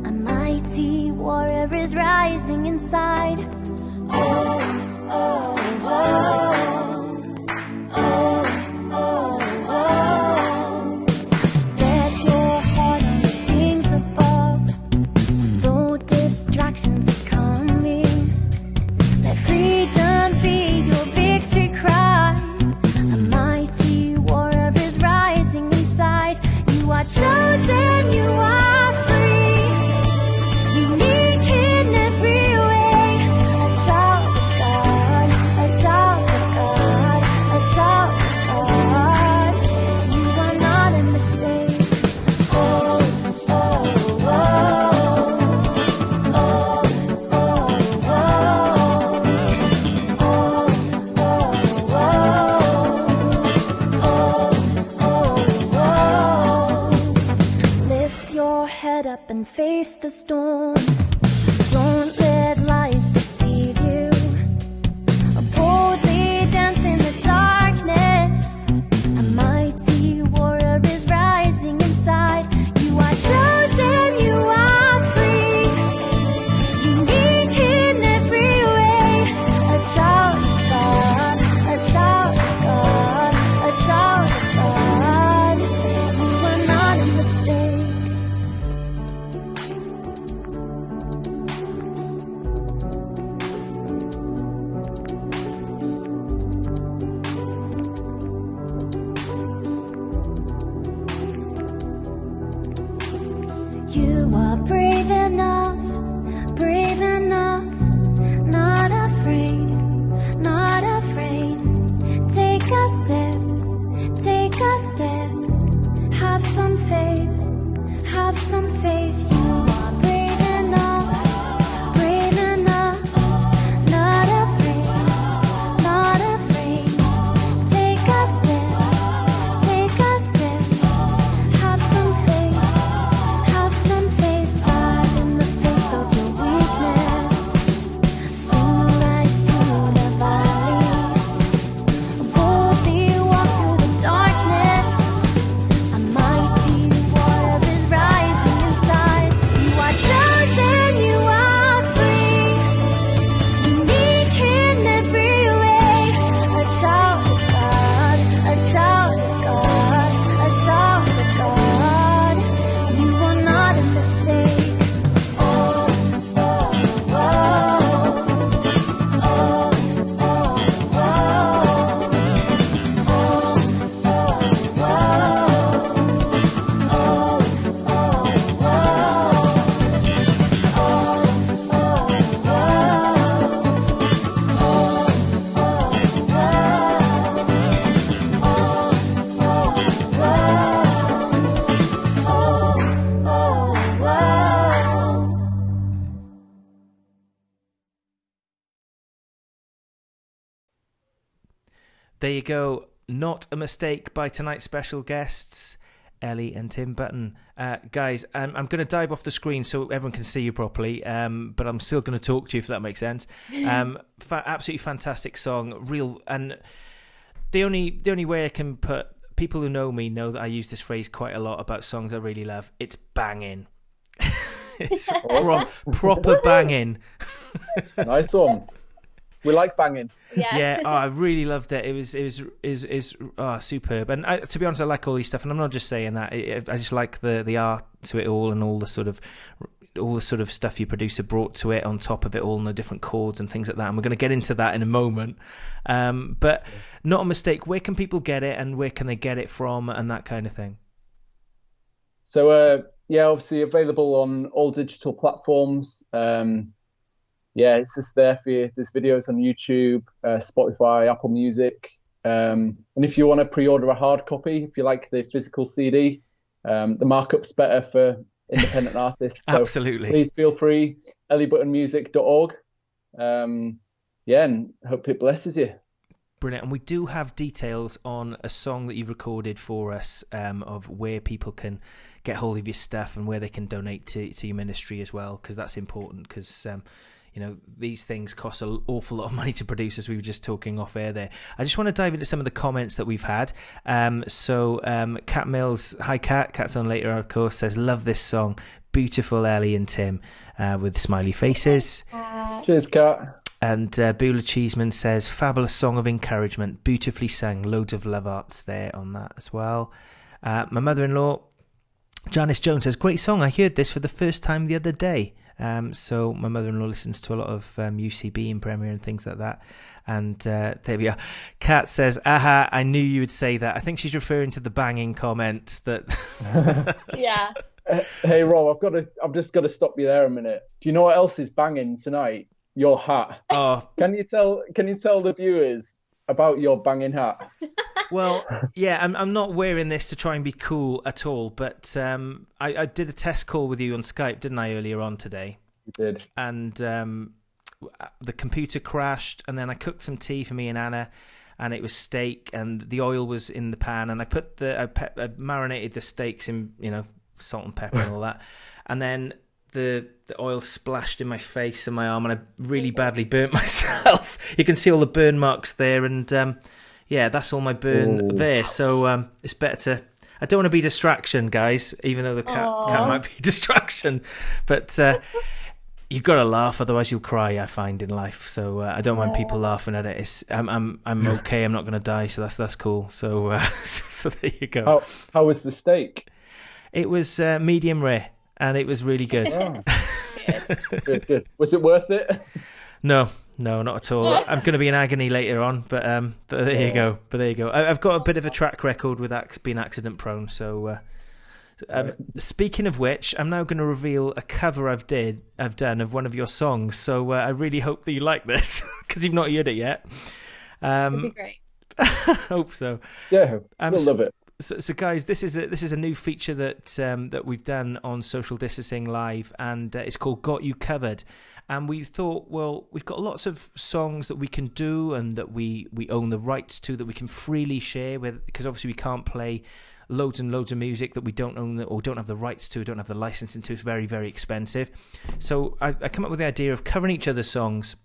A mighty warrior is rising inside. Oh, oh, oh. Oh, oh, oh. Set your heart on the things above. No distractions are coming. Let freedom be your victory cry. A mighty warrior is rising inside. You are chosen, you are free. Unique in every way. A child of God, a child of God, a child of God. You are not a mistake. Oh, oh, oh. Oh, oh, oh. Lift your head up and face the storm. Don't let lies deceive you. Boldly dance in the darkness. A mighty warrior is rising inside. You are chosen, you are free. Unique in every way. A child of God, a child of God, a child of God. You are not a mistake. You are brave enough, not afraid, not afraid. Take a step, have some faith, have some faith. You are brave enough, not afraid, not afraid. Take a step, have some faith, have some faith. Thrive in the face of your weakness. Sing right through the valley. Boldly walk through the darkness. A mighty warrior is rising inside. You are chosen, you are free. Unique in every way. A child of God, a child of God, a child of God. You are not a mistake. Oh, oh, oh. Oh, oh, oh. There you go. Not a Mistake by tonight's special guests, Ellie and Tim Button. Guys, I'm going to dive off the screen so everyone can see you properly, but I'm still going to talk to you if that makes sense. Absolutely fantastic song. Real, and the only way I can put, people who know me know that I use this phrase quite a lot about songs I really love. It's banging. It's proper banging. Nice one. We like banging. Yeah, I really loved it. It was superb. And to be honest, I like all these stuff, and I'm not just saying that. I just like the art to it all, and all the sort of stuff your producer brought to it on top of it all, and the different chords and things like that. And we're going to get into that in a moment. But not a mistake. Where can people get it, and where can they get it from, and that kind of thing? So obviously available on all digital platforms. It's just there for you. There's videos on YouTube, Spotify, Apple Music. And if you want to pre-order a hard copy, if you like the physical CD, the markup's better for independent artists. So Absolutely. Please feel free, elliebuttonmusic.org. And hope it blesses you. Brilliant. And we do have details on a song that you've recorded for us, of where people can get hold of your stuff and where they can donate to your ministry as well, because that's important, because these things cost an awful lot of money to produce, as we were just talking off air there. I just want to dive into some of the comments that we've had. Kat Mills, hi Kat, Kat's on later of course, says, love this song, beautiful Ellie and Tim, with smiley faces. Cheers, Kat. And Beulah Cheeseman says, fabulous song of encouragement, beautifully sung, loads of love arts there on that as well. My mother-in-law, Janice Jones, says, great song, I heard this for the first time the other day. So my mother-in-law listens to a lot of UCB and Premier and things like that. And there we are. Kat says, aha, I knew you would say that. I think she's referring to the banging comment that... Yeah. Hey Rob, I've just got to stop you there a minute. Do you know what else is banging tonight? Your hat. Oh. Can you tell the viewers about your banging hat? Well, yeah, I'm not wearing this to try and be cool at all, but I did a test call with you on Skype, didn't I, earlier on today? You did. And the computer crashed, and then I cooked some tea for me and Anna, and it was steak, and the oil was in the pan, and I marinated the steaks in, salt and pepper and all that, and then the oil splashed in my face and my arm, and I really badly burnt myself. You can see all the burn marks there, and that's all my burn there. So it's better to... I don't want to be distraction, guys, even though the cat might be distraction. But you've got to laugh, otherwise you'll cry, I find, in life. So I don't mind people laughing at it. I'm okay, I'm not going to die, so that's cool. So so there you go. How was the steak? It was medium rare, and it was really good. Oh. Good. Was it worth it? No, not at all. I'm going to be in agony later on, but there you go. I've got a bit of a track record with being accident prone. So, speaking of which, I'm now going to reveal a cover I've done of one of your songs. So I really hope that you like this, because you've not heard it yet. It'd be great. Hope so. Yeah, we'll love it. So guys, this is a new feature that we've done on Social Distancing Live, and it's called Got You Covered. And we thought, well, we've got lots of songs that we can do and that we own the rights to, that we can freely share with, because obviously we can't play loads and loads of music that we don't own or don't have the rights to, don't have the licensing to. It's very, very expensive. So I come up with the idea of covering each other's songs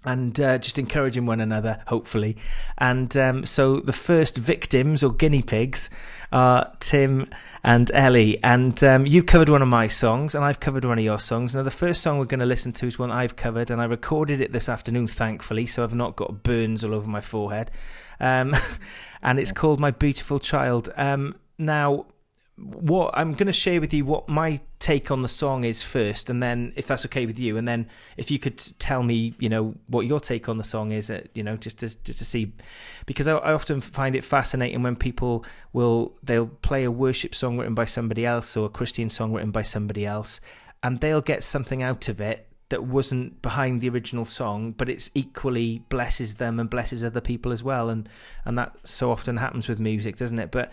and just encouraging one another, hopefully. And so the first victims, or guinea pigs, are Tim and Ellie. And you've covered one of my songs, and I've covered one of your songs. Now, the first song we're going to listen to is one I've covered, and I recorded it this afternoon, thankfully, so I've not got burns all over my forehead. And it's called My Beautiful Child. Now, what I'm going to share with you what my take on the song is first, and then if that's okay with you, and then if you could tell me, what your take on the song is, just to see, because I often find it fascinating when people they'll play a worship song written by somebody else or a Christian song written by somebody else, and they'll get something out of it that wasn't behind the original song, but it's equally blesses them and blesses other people as well, and that so often happens with music, doesn't it? But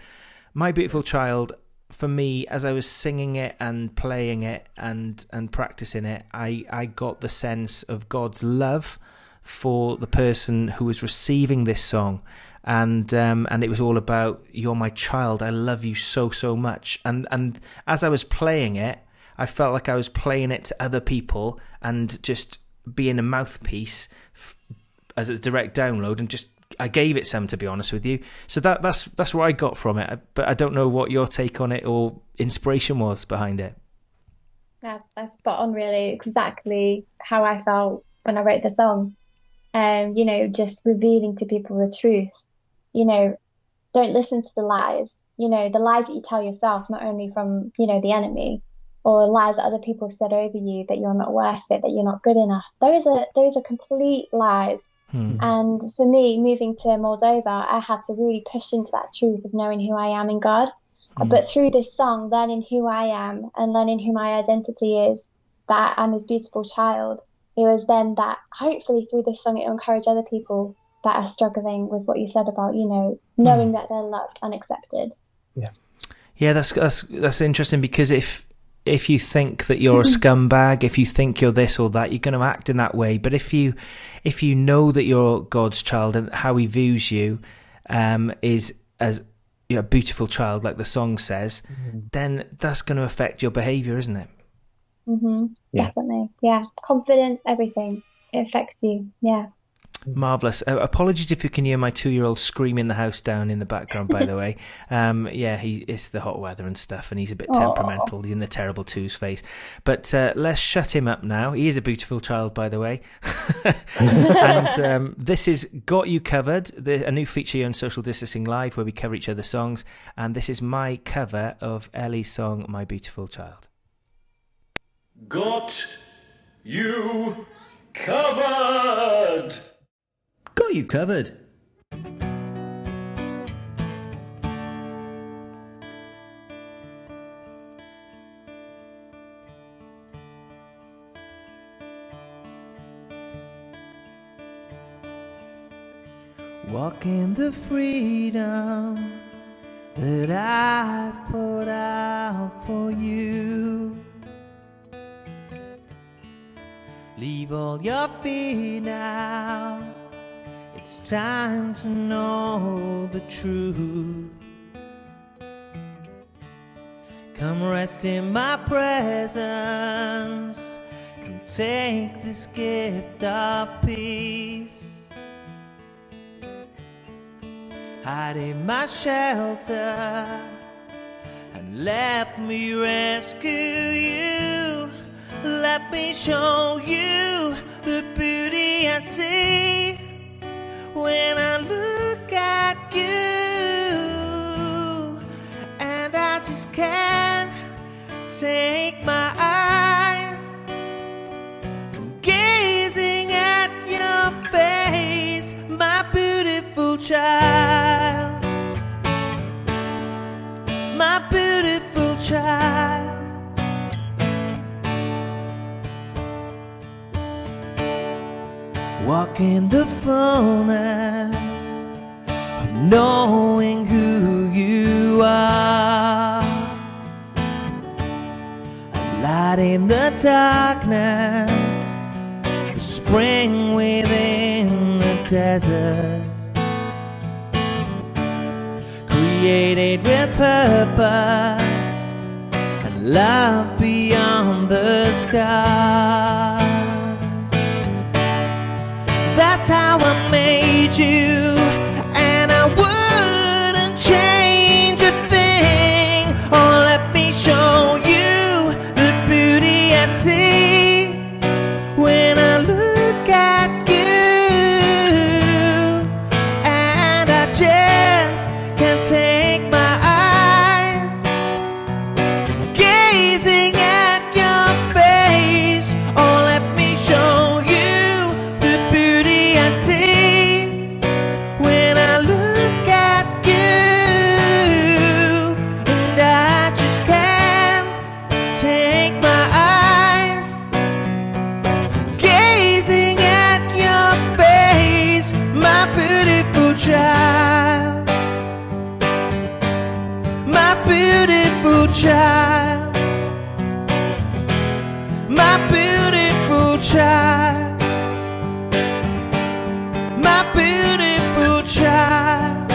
My Beautiful Child, for me, as I was singing it and playing it and practicing it, I got the sense of God's love for the person who was receiving this song, and it was all about, you're my child, I love you so much, and as I was playing it, I felt like I was playing it to other people and just being a mouthpiece as a direct download, and just I gave it some, to be honest with you. So that's what I got from it. But I don't know what your take on it or inspiration was behind it. That's spot on, really. Exactly how I felt when I wrote the song. just revealing to people the truth. You know, don't listen to the lies. The lies that you tell yourself, not only from, the enemy or lies that other people have said over you that you're not worth it, that you're not good enough. Those are complete lies. And for me, moving to Moldova, I had to really push into that truth of knowing who I am in God. But through this song, learning who I am and learning who my identity is, that I'm His beautiful child, it was then that hopefully through this song, it will encourage other people that are struggling with what you said about, knowing that they're loved and accepted. Yeah, that's interesting, because if you think that you're a scumbag, if you think you're this or that, you're going to act in that way. But if you know that you're God's child and how He views you is as a beautiful child, like the song says, then that's going to affect your behaviour, isn't it? Definitely. Yeah. Confidence, everything. It affects you. Yeah. Marvellous. Apologies if you can hear my 2-year-old screaming the house down in the background, by the way. It's the hot weather and stuff, and he's a bit temperamental. He's in the terrible twos phase. But let's shut him up now. He is a beautiful child, by the way. And this is Got You Covered, a new feature on Social Distancing Live where we cover each other's songs. And this is my cover of Ellie's song, My Beautiful Child. Got you covered. Got you covered. Walk in the freedom that I've put out for you. Leave all your fear now. It's time to know the truth. Come rest in my presence. Come take this gift of peace. Hide in my shelter and let me rescue you. Let me show you the beauty I see when I look at you, and I just can't take my eyes from gazing at your face, my beautiful child, my beautiful child. Walk in the fullness of knowing who you are. A light in the darkness, a spring within the desert. Created with purpose and love beyond the sky. That's how I made you, and I wouldn't change a thing. Oh, let me show you the beauty I see when I look at you, and I just can't take my eyes from gazing at your face. Oh, let me show you I see when I look at you, and I just can't take my eyes from gazing at your face, my beautiful child, my beautiful child, my beautiful child. My beautiful child.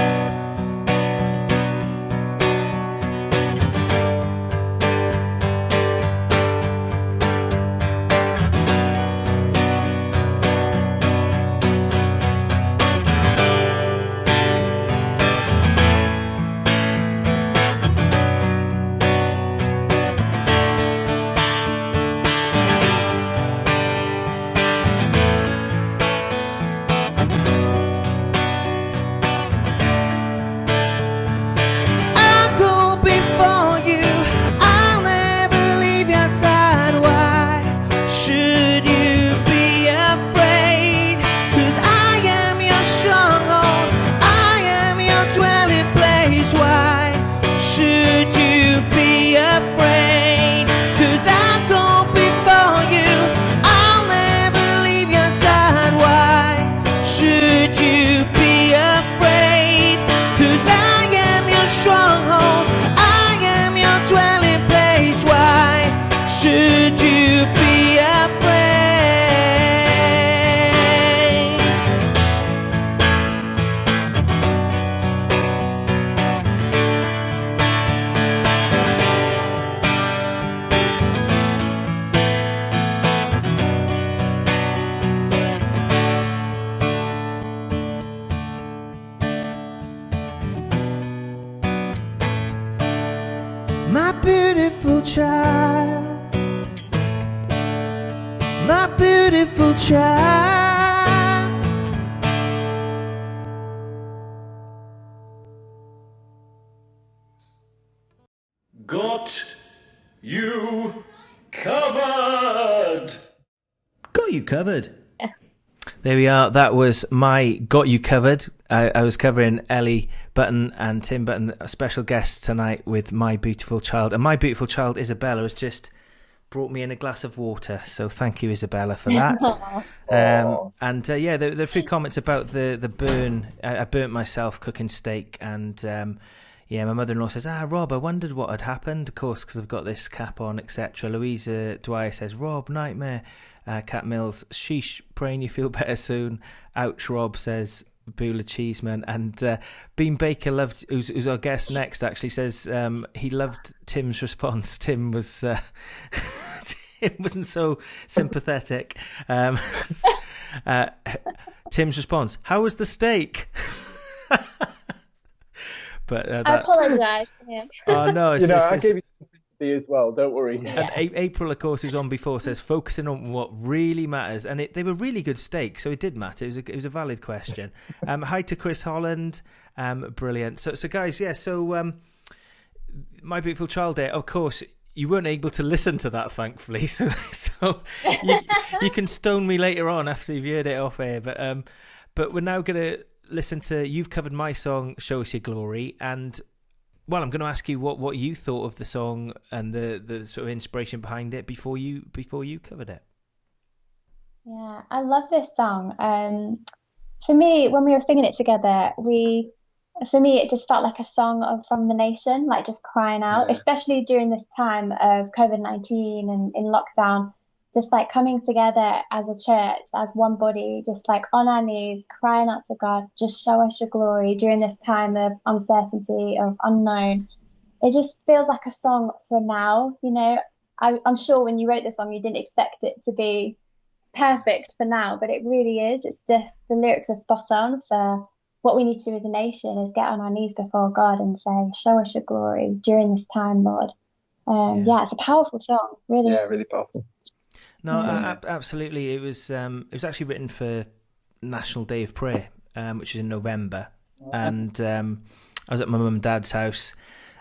my beautiful child, my beautiful child. Got you covered. Got you covered. There we are. That was my Got You Covered. I was covering Ellie Button and Tim Button, a special guest tonight with My Beautiful Child. And My Beautiful Child, Isabella, has just brought me in a glass of water. So thank you, Isabella, for that. Yeah, there are a few comments about the burn. I burnt myself cooking steak. And yeah, my mother-in-law says, Rob, I wondered what had happened. Of course, because I've got this cap on, etc. Louisa Dwyer says, Rob, nightmare. Cat Mills, sheesh, praying you feel better soon. Ouch, Rob, says Beulah Cheeseman. And Bean Baker loved, who's our guest next, actually says he loved Tim's response. Tim was Tim wasn't so sympathetic. Tim's response: how was the steak? But I apologise to him. Oh no, I gave you some sympathy as well. Don't worry. And April, of course, who's on before, says focusing on what really matters, and they were really good steaks, so it did matter. It was a valid question. Hi to Chris Holland, brilliant. So guys, yeah. So My Beautiful Child Day, of course. You weren't able to listen to that, thankfully. So you can stone me later on after you've heard it off air. But we're now going to listen to, you've covered my song Show Us Your Glory, and I'm going to ask you what you thought of the song and the sort of inspiration behind it before you covered it. Yeah, I love this song. For me, when we were singing it together, for me, it just felt like a song from the nation, like just crying out, especially during this time of COVID-19 and in lockdown. Just like coming together as a church, as one body, just like on our knees, crying out to God, just show us your glory during this time of uncertainty, of unknown. It just feels like a song for now, I'm sure when you wrote this song, you didn't expect it to be perfect for now, but it really is. It's just, the lyrics are spot on for what we need to do as a nation is get on our knees before God and say, show us your glory during this time, Lord. It's a powerful song, really. Yeah, really powerful. No, absolutely. It was actually written for National Day of Prayer, which is in November. And I was at my mum and dad's house,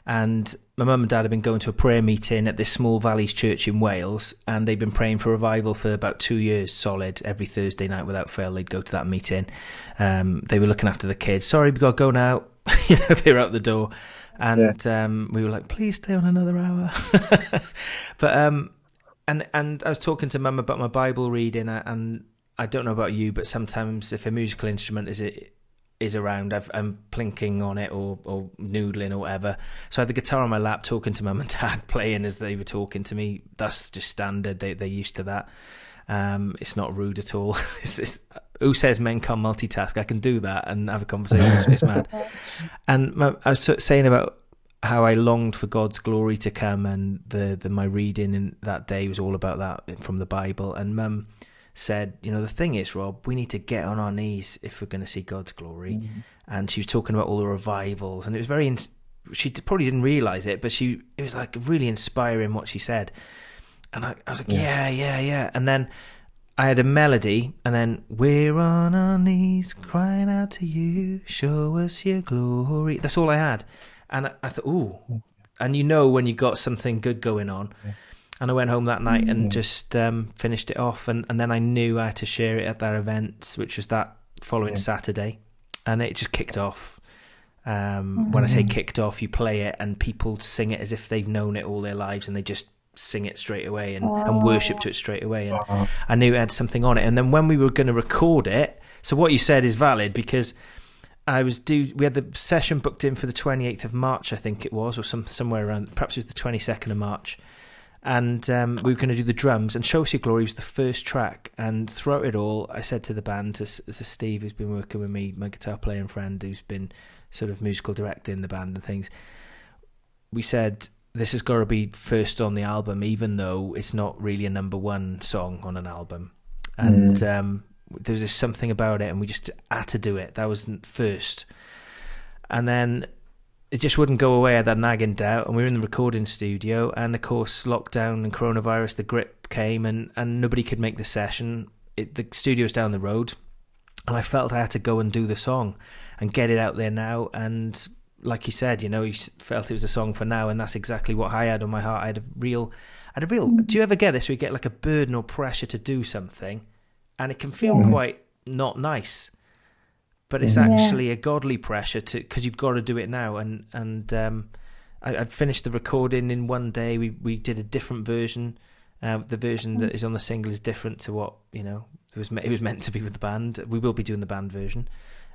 and my mum and dad had been going to a prayer meeting at this small Valleys church in Wales, and they'd been praying for revival for about 2 years solid. Every Thursday night without fail, they'd go to that meeting. They were looking after the kids. Sorry, we got to go now. They were out the door. And we were like, please stay on another hour. But And I was talking to Mum about my Bible reading, and I don't know about you, but sometimes if a musical instrument is around, I'm plinking on it or noodling or whatever. So I had the guitar on my lap, talking to Mum and Dad, playing as they were talking to me. That's just standard. They're used to that. It's not rude at all. Who says men can't multitask? I can do that and have a conversation. It's mad. And I was saying about how I longed for God's glory to come, and my reading in that day was all about that from the Bible. And Mum said, the thing is, Rob, we need to get on our knees if we're going to see God's glory. Mm-hmm. And she was talking about all the revivals, and it was very. She probably didn't realize it, but it was like really inspiring what she said. And I was like, yeah. And then I had a melody, and then we're on our knees crying out to you, show us your glory. That's all I had. And I thought, ooh, and when you got something good going on. Yeah. And I went home that night and just finished it off. And then I knew I had to share it at that event, which was that following Saturday. And it just kicked off. When I say kicked off, you play it and people sing it as if they've known it all their lives, and they just sing it straight away and worship to it straight away. And I knew it had something on it. And then when we were going to record it, so what you said is valid, because we had the session booked in for the 28th of March, I think it was, or somewhere around, perhaps it was the 22nd of March. And we were going to do the drums, and Show Us Your Glory was the first track. And throughout it all, I said to the band, to Steve, who's been working with me, my guitar player and friend, who's been sort of musical director in the band and things, we said, this has got to be first on the album, even though it's not really a number one song on an album. And there was just something about it, and we just had to do it. That was first. And then it just wouldn't go away. I had that nagging doubt, and we were in the recording studio, and of course lockdown and coronavirus, the grip came, and nobody could make the session. The studio's down the road, and I felt I had to go and do the song and get it out there now. And like you said, you felt it was a song for now, and that's exactly what I had on my heart. I had a real. Do you ever get this where you get like a burden or pressure to do something, and it can feel quite not nice, but it's actually a godly pressure because you've got to do it now. And I finished the recording in one day. We did a different version. The version that is on the single is different to what it was meant to be with the band. We will be doing the band version.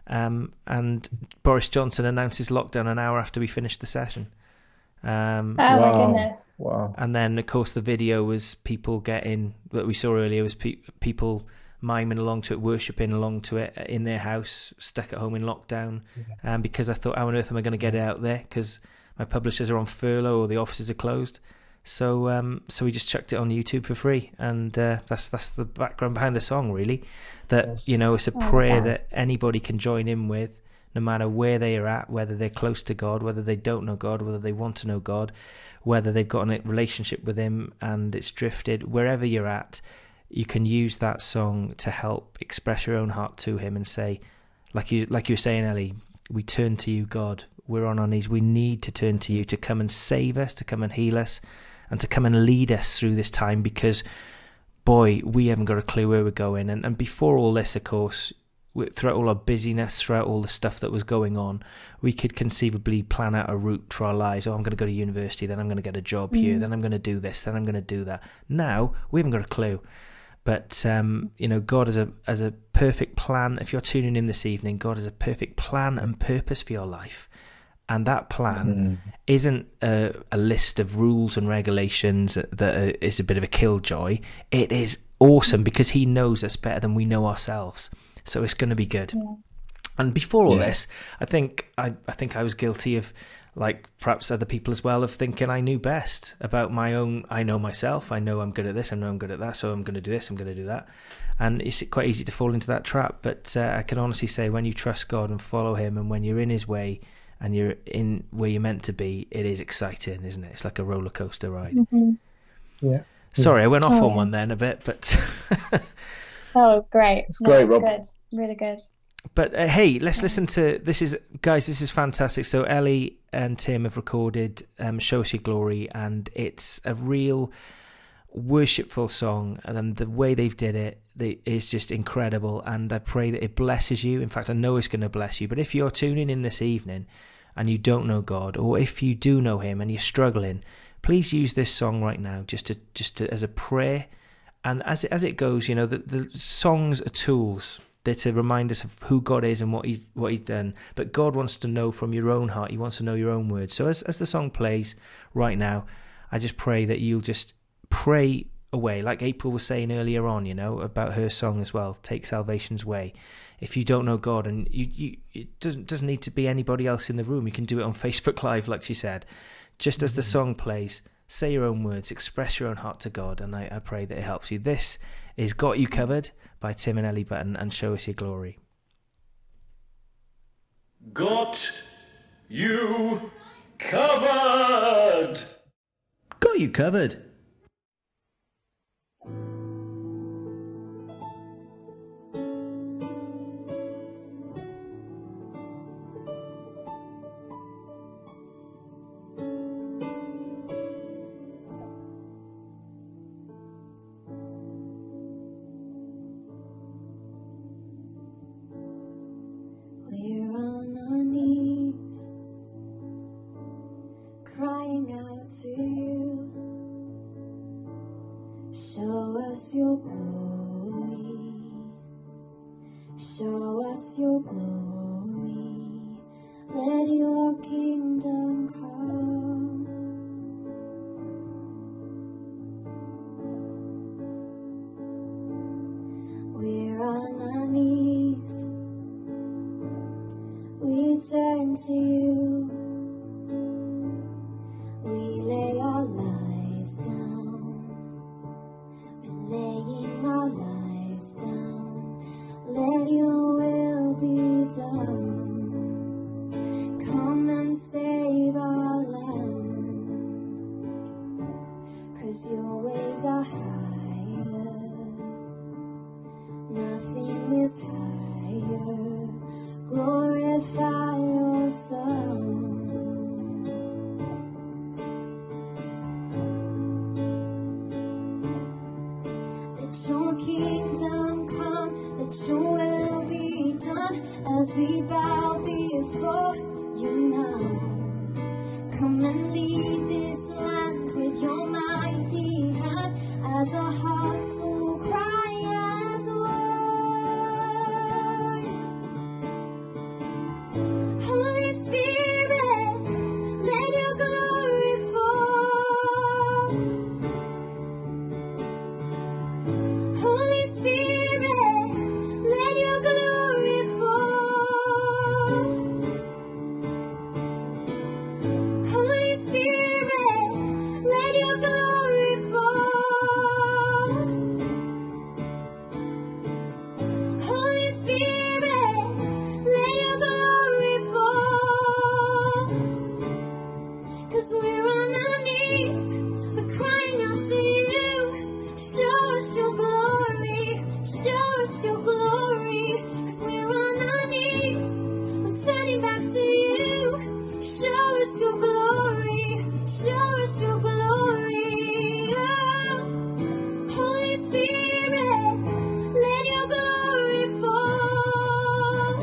And Boris Johnson announced his lockdown an hour after we finished the session. Oh my goodness! Wow. And then of course the video was people what we saw earlier was people miming along to it, worshipping along to it in their house, stuck at home in lockdown. Because I thought, how on earth am I going to get it out there? Because my publishers are on furlough or the offices are closed. So we just chucked it on YouTube for free, and that's the background behind the song, really. That it's a prayer that anybody can join in with, no matter where they are at, whether they're close to God, whether they don't know God, whether they want to know God, whether they've got a relationship with Him and it's drifted. Wherever you're at, you can use that song to help express your own heart to Him and say, like you were saying, Ellie, we turn to you, God. We're on our knees. We need to turn to you to come and save us, to come and heal us, and to come and lead us through this time, because, boy, we haven't got a clue where we're going. And before all this, of course, throughout all our busyness, throughout all the stuff that was going on, we could conceivably plan out a route for our lives. Oh, I'm going to go to university, then I'm going to get a job here, then I'm going to do this, then I'm going to do that. Now, we haven't got a clue. But, God has a perfect plan. If you're tuning in this evening, God has a perfect plan and purpose for your life. And that plan isn't a list of rules and regulations that is a bit of a killjoy. It is awesome because He knows us better than we know ourselves. So it's going to be good. Yeah. And before all this, I think I was guilty of, like perhaps other people as well, of thinking I knew best about my own. I know myself. I know I'm good at this. I know I'm good at that. So I'm going to do this. I'm going to do that. And it's quite easy to fall into that trap. But I can honestly say, when you trust God and follow Him, and when you're in His way and you're in where you're meant to be, it is exciting, isn't it? It's like a roller coaster ride. Mm-hmm. Yeah. Sorry, I went off on one then a bit, but. Oh, great! It's great, Rob. Good, really good. But hey, let's listen to this. This is fantastic. So Ellie and Tim have recorded "Show Us Your Glory," and it's a real worshipful song. And then the way they've did it is just incredible. And I pray that it blesses you. In fact, I know it's going to bless you. But if you're tuning in this evening and you don't know God, or if you do know Him and you're struggling, please use this song right now, just to as a prayer. And as it goes, the songs are tools. They're to remind us of who God is and what He's done. But God wants to know from your own heart. He wants to know your own words. So as the song plays right now, I just pray that you'll just pray away, like April was saying earlier on, about her song as well, Take Salvation's Way. If you don't know God, and it doesn't need to be anybody else in the room. You can do it on Facebook Live, like she said. Just as the song plays, say your own words, express your own heart to God, and I pray that it helps you. This is Got You Covered by Tim and Ellie Button, and Show Us Your Glory. Got you covered. Got you covered. We're on our knees, crying out to you. Show us your glory. Show us your glory. Let your kingdom come. We're on our knees. We turn to you. We lay our lives down. We're laying our lives down. Let your will be done. Come and save bow before you now. Come and lead this land with your mighty hand as our hearts will cry as one. Holy Spirit, let your glory fall. Holy Spirit, let your glory fall. Holy Spirit, let your glory fall. Holy Spirit, let your glory fall. 'Cause we're on our knees, we're crying out to you. Show us your glory, show us your glory. 'Cause we're on our knees, we're turning back to you. Show us your glory, show us your glory. Oh, Holy Spirit, let your glory fall.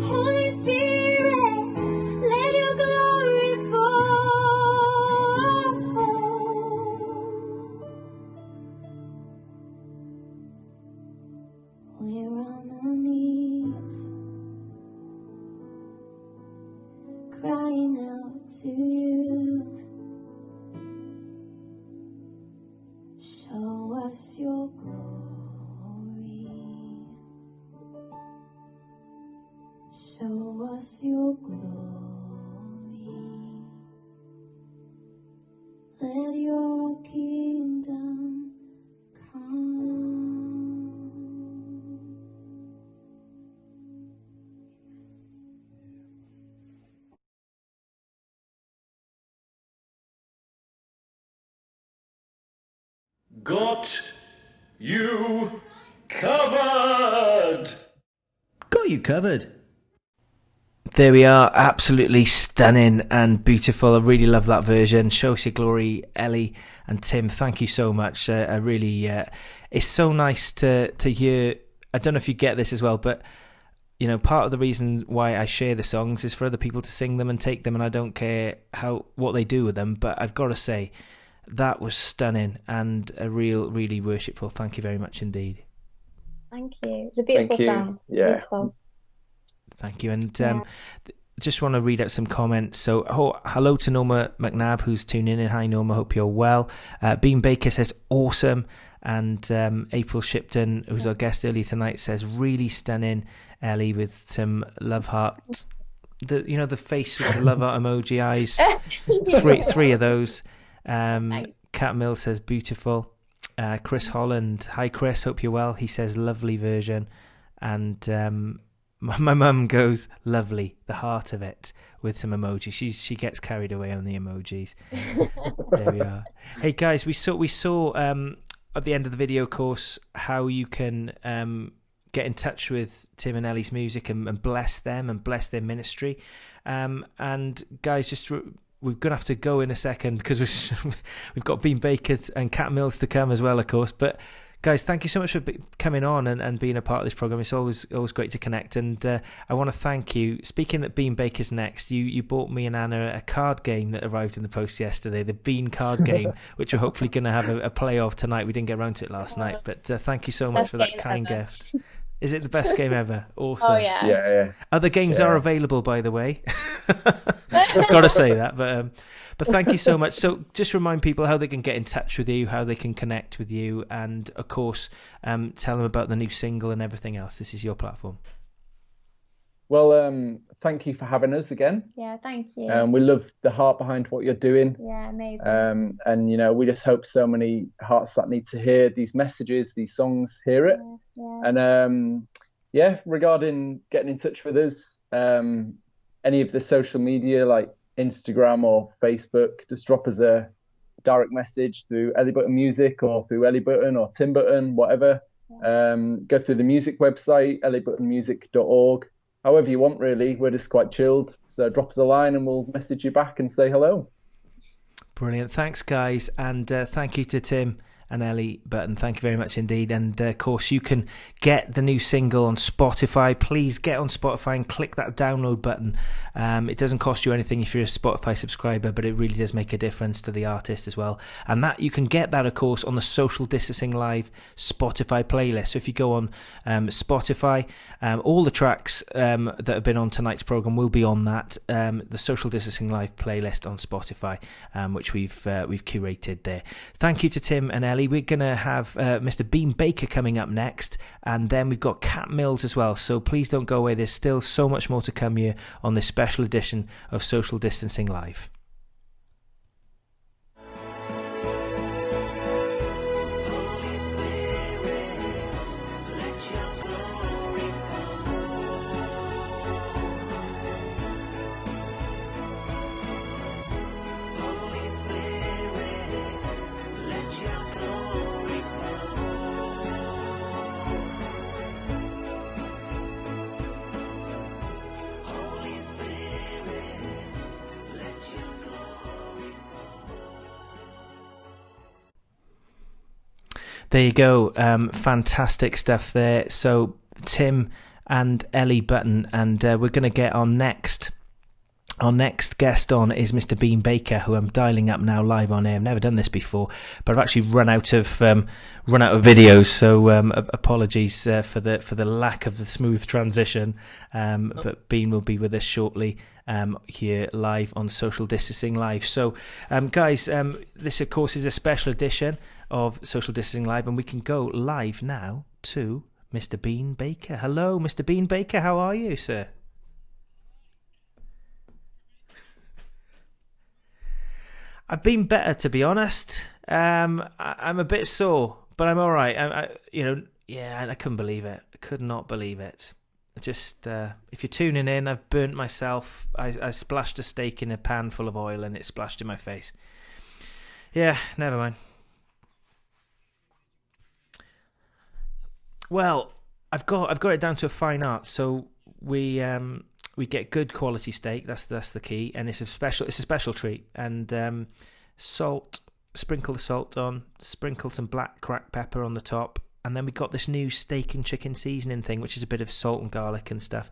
Holy Spirit, let your glory fall. We're on our knees, crying out to you. Show us your glory. Show us your glory. Let your kingdom come. Got you covered. Got you covered. There we are, absolutely stunning and beautiful. I really love that version. Show us your glory, Ellie and Tim. Thank you so much. I really, it's so nice to hear. I don't know if you get this as well, but you know, part of the reason why I share the songs is for other people to sing them and take them, and I don't care what they do with them. But I've got to say, that was stunning and a really worshipful. Thank you very much indeed. Thank you. It's a beautiful Thank you. song. Yeah. Beautiful. Thank you. And just want to read out some comments. So, hello to Norma McNabb, who's tuning in. Hi, Norma. Hope you're well. Bean Baker says, awesome. And April Shipton, who's our guest earlier tonight, says, really stunning, Ellie, with some love hearts. The face with the love heart emoji eyes. Three of those. Cat Mill says, beautiful. Chris Holland. Hi, Chris. Hope you're well. He says, lovely version. And my mum goes, lovely, the heart of it, with some emojis. She gets carried away on the emojis. There we are. Hey guys, we saw at the end of the video course how you can get in touch with Tim and Ellie's music and bless them and bless their ministry. And guys, we're going to have to go in a second because we've got Bean Baker and Cat Mills to come as well, of course. But guys, thank you so much for coming on and being a part of this program. It's always great to connect, and I want to thank you. Speaking that Bean Baker's next, you bought me and Anna a card game that arrived in the post yesterday, the Bean card game, which we're hopefully going to have a play of tonight. We didn't get around to it last night, but thank you so much for that kind gift. Is it the best game ever? Awesome. Oh yeah. Yeah. Other games are available, by the way. I've got to say that, but thank you so much. So just remind people how they can get in touch with you, how they can connect with you, and of course, tell them about the new single and everything else. This is your platform. Well, thank you for having us again. Yeah, thank you. We love the heart behind what you're doing. Yeah, amazing. And we just hope so many hearts that need to hear these messages, these songs, hear it. Yeah. And regarding getting in touch with us, any of the social media like Instagram or Facebook, just drop us a direct message through Ellie Button Music or through Ellie Button or Tim Button, whatever. Go through the music website, elliebuttonmusic.org. However you want, really. We're just quite chilled. So drop us a line and we'll message you back and say hello. Brilliant. Thanks, guys. And thank you to Tim and Ellie Button, thank you very much indeed. And of course, you can get the new single on Spotify. Please get on Spotify and click that download button. It doesn't cost you anything if you're a Spotify subscriber, but it really does make a difference to the artist as well. And that you can get that, of course, on the Social Distancing Live Spotify playlist. So if you go on Spotify, all the tracks that have been on tonight's program will be on that, the Social Distancing Live playlist on Spotify, which we've curated there. Thank you to Tim and Ellie. We're going to have Mr. Bean Baker coming up next, and then we've got Cat Mills as well. So please don't go away. There's still so much more to come here on this special edition of Social Distancing Live. There you go. Fantastic stuff there. So Tim and Ellie Button, and we're going to get on next. Our next guest on is Mr. Bean Baker, who I'm dialing up now live on air. I've never done this before, but I've actually run out of videos. So apologies for the lack of the smooth transition. But Bean will be with us shortly here live on Social Distancing Live. So guys, this of course is a special edition of Social Distancing Live, and we can go live now to Mr. Bean Baker. Hello, Mr. Bean Baker. How are you, sir? I've been better, to be honest. I'm a bit sore, but I'm all right. I couldn't believe it. I could not believe it. Just if you're tuning in, I've burnt myself. I splashed a steak in a pan full of oil, and it splashed in my face. Yeah, never mind. Well, I've got it down to a fine art. So we get good quality steak. That's the key, and it's a special treat. And salt, sprinkle the salt on, sprinkle some black cracked pepper on the top, and then we got this new steak and chicken seasoning thing, which is a bit of salt and garlic and stuff.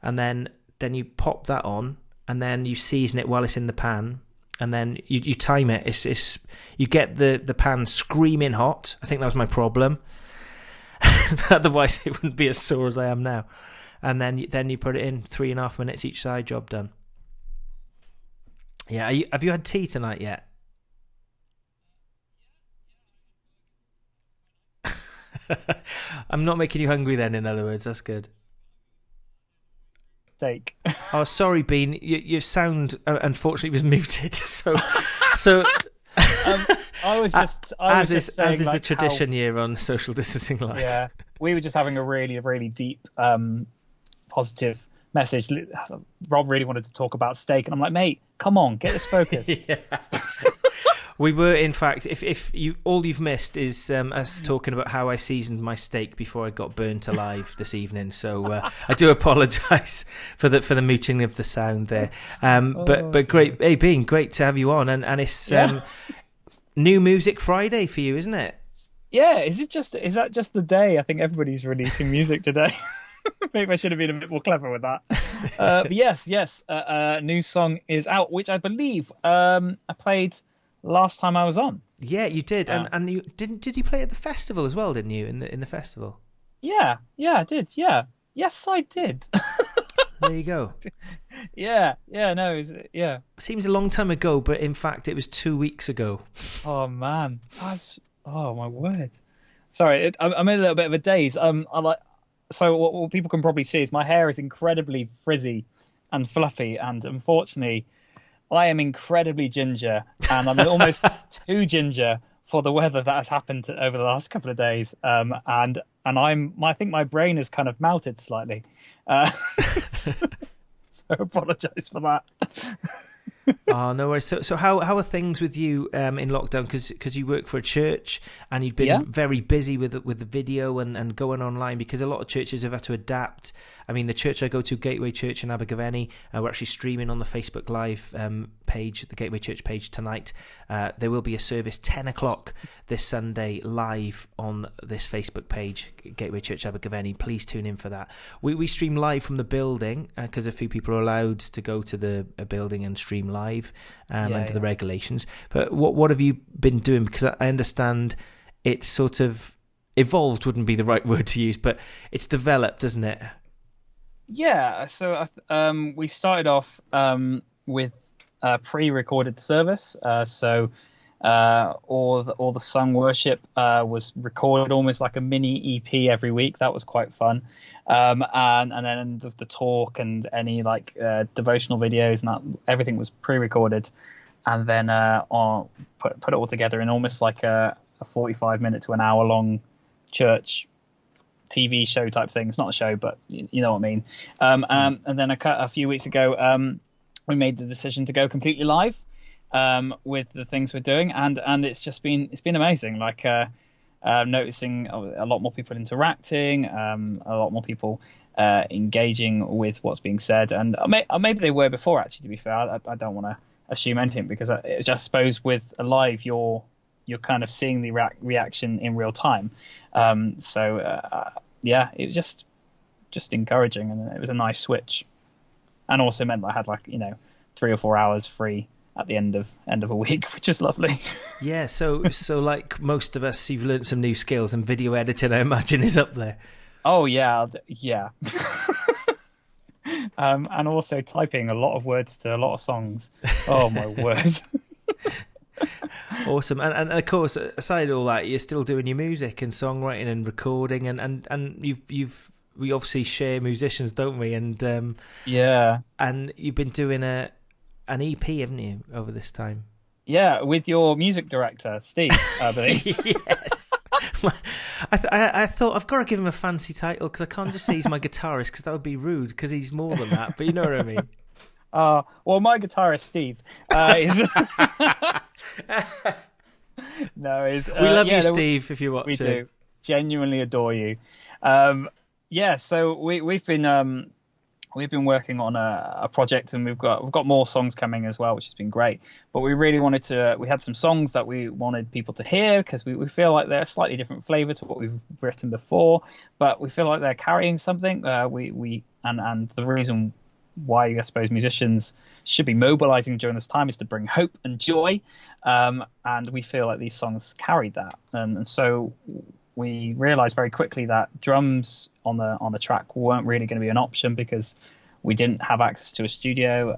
And then you pop that on, and then you season it while it's in the pan, and then you time it. It's you get the pan screaming hot. I think that was my problem. Otherwise, it wouldn't be as sore as I am now. And then you put it in 3.5 minutes each side. Job done. Yeah. Have you had tea tonight yet? I'm not making you hungry then. In other words, that's good. Steak. Oh, sorry, Bean. Your sound unfortunately was muted. So. As is a tradition here on Social Distancing Live. Yeah, we were just having a really, really deep, positive message. Rob really wanted to talk about steak, and I'm like, mate, come on, get this focused. Yeah. We were, in fact, if you all you've missed is us talking about how I seasoned my steak before I got burnt alive this evening. So I do apologise for the muting of the sound there. But great, hey, Bean, great to have you on, and it's New Music Friday for you, isn't it? Yeah, is that just the day? I think everybody's releasing music today. Maybe I should have been a bit more clever with that. But yes, new song is out, which I believe I played last time I was on. Yeah, you did, and you did you play at the festival as well? Didn't you in the festival? Yeah, I did. Yeah, yes, I did. There you go. Yeah. Seems a long time ago, but in fact, it was 2 weeks ago. Oh man, oh my word. Sorry, I'm in a little bit of a daze. So what people can probably see is my hair is incredibly frizzy and fluffy, and unfortunately, I am incredibly ginger, and I'm almost too ginger for the weather that has happened over the last couple of days. And I think my brain has kind of melted slightly. So apologise for that. Oh, no worries. So how are things with you in lockdown? Because you work for a church and you've been very busy with the video and going online, because a lot of churches have had to adapt. I mean, the church I go to, Gateway Church in Abergavenny, we're actually streaming on the Facebook Live page, the Gateway Church page tonight. There will be a service 10 o'clock this Sunday live on this Facebook page, Gateway Church Abergavenny. Please tune in for that. We stream live from the building because a few people are allowed to go to the building and stream live under the regulations. But what have you been doing? Because I understand it's sort of evolved, wouldn't be the right word to use, but it's developed, isn't it? Yeah, so we started off with a pre-recorded service. So all the sung worship was recorded almost like a mini EP every week. That was quite fun. And then the talk and any like devotional videos and that, everything was pre-recorded, and then put it all together in almost like a 45-minute to an hour long church TV show type thing. It's not a show, but you know what I mean. And then a few weeks ago, we made the decision to go completely live with the things we're doing, and it's been amazing. Like noticing a lot more people interacting, a lot more people engaging with what's being said, and maybe they were before. Actually, to be fair, I don't want to assume anything, because I just suppose with a live you're kind of seeing the reaction in real time. Yeah, it was just encouraging, and it was a nice switch, and also meant that I had 3 or 4 hours free at the end of a week, which is lovely. Yeah, so like most of us, you've learned some new skills, and video editing, I imagine, is up there. Oh yeah. And also typing a lot of words to a lot of songs. Oh my word. Awesome. And of course, aside all that, you're still doing your music and songwriting and recording, and we obviously share musicians, don't we? And yeah. And you've been doing an EP, haven't you, over this time? Yeah, with your music director, Steve, I believe. Yes. I thought I've got to give him a fancy title, because I can't just say he's my guitarist, because that would be rude, because he's more than that. But you know what I mean. Well, my guitarist Steve is. We love you, Steve. If you're watching, we do genuinely adore you. So we've been working on a project, and we've got more songs coming as well, which has been great. But we really we had some songs that we wanted people to hear, because we feel like they're a slightly different flavour to what we've written before, but we feel like they're carrying something. And the reason why I suppose musicians should be mobilizing during this time is to bring hope and joy, and we feel like these songs carried that, and so we realized very quickly that drums on the track weren't really going to be an option, because we didn't have access to a studio,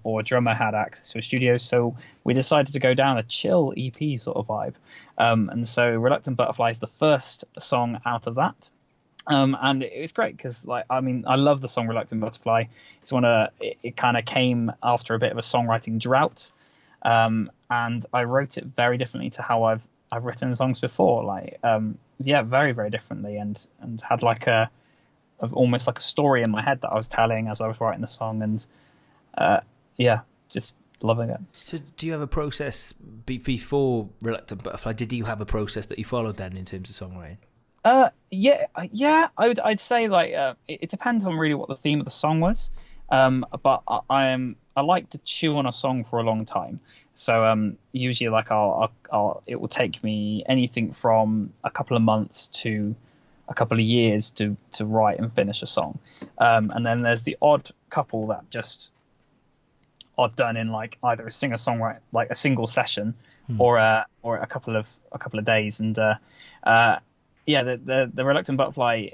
or a drummer had access to a studio. So we decided to go down a chill EP sort of vibe, and so Reluctant Butterfly is the first song out of that. And it was great, because I love the song Reluctant Butterfly. It's it kind of came after a bit of a songwriting drought, and I wrote it very differently to how I've written songs before, very, very differently, and had almost like a story in my head that I was telling as I was writing the song, and just loving it. So do you have a process before Reluctant Butterfly? Did you have a process that you followed then in terms of songwriting? I'd say it depends on really what the theme of the song was, but I like to chew on a song for a long time. So usually it will take me anything from a couple of months to a couple of years to write and finish a song, and then there's the odd couple that just are done in either a singer-songwriter, a single session, or a couple of days, and the Reluctant Butterfly,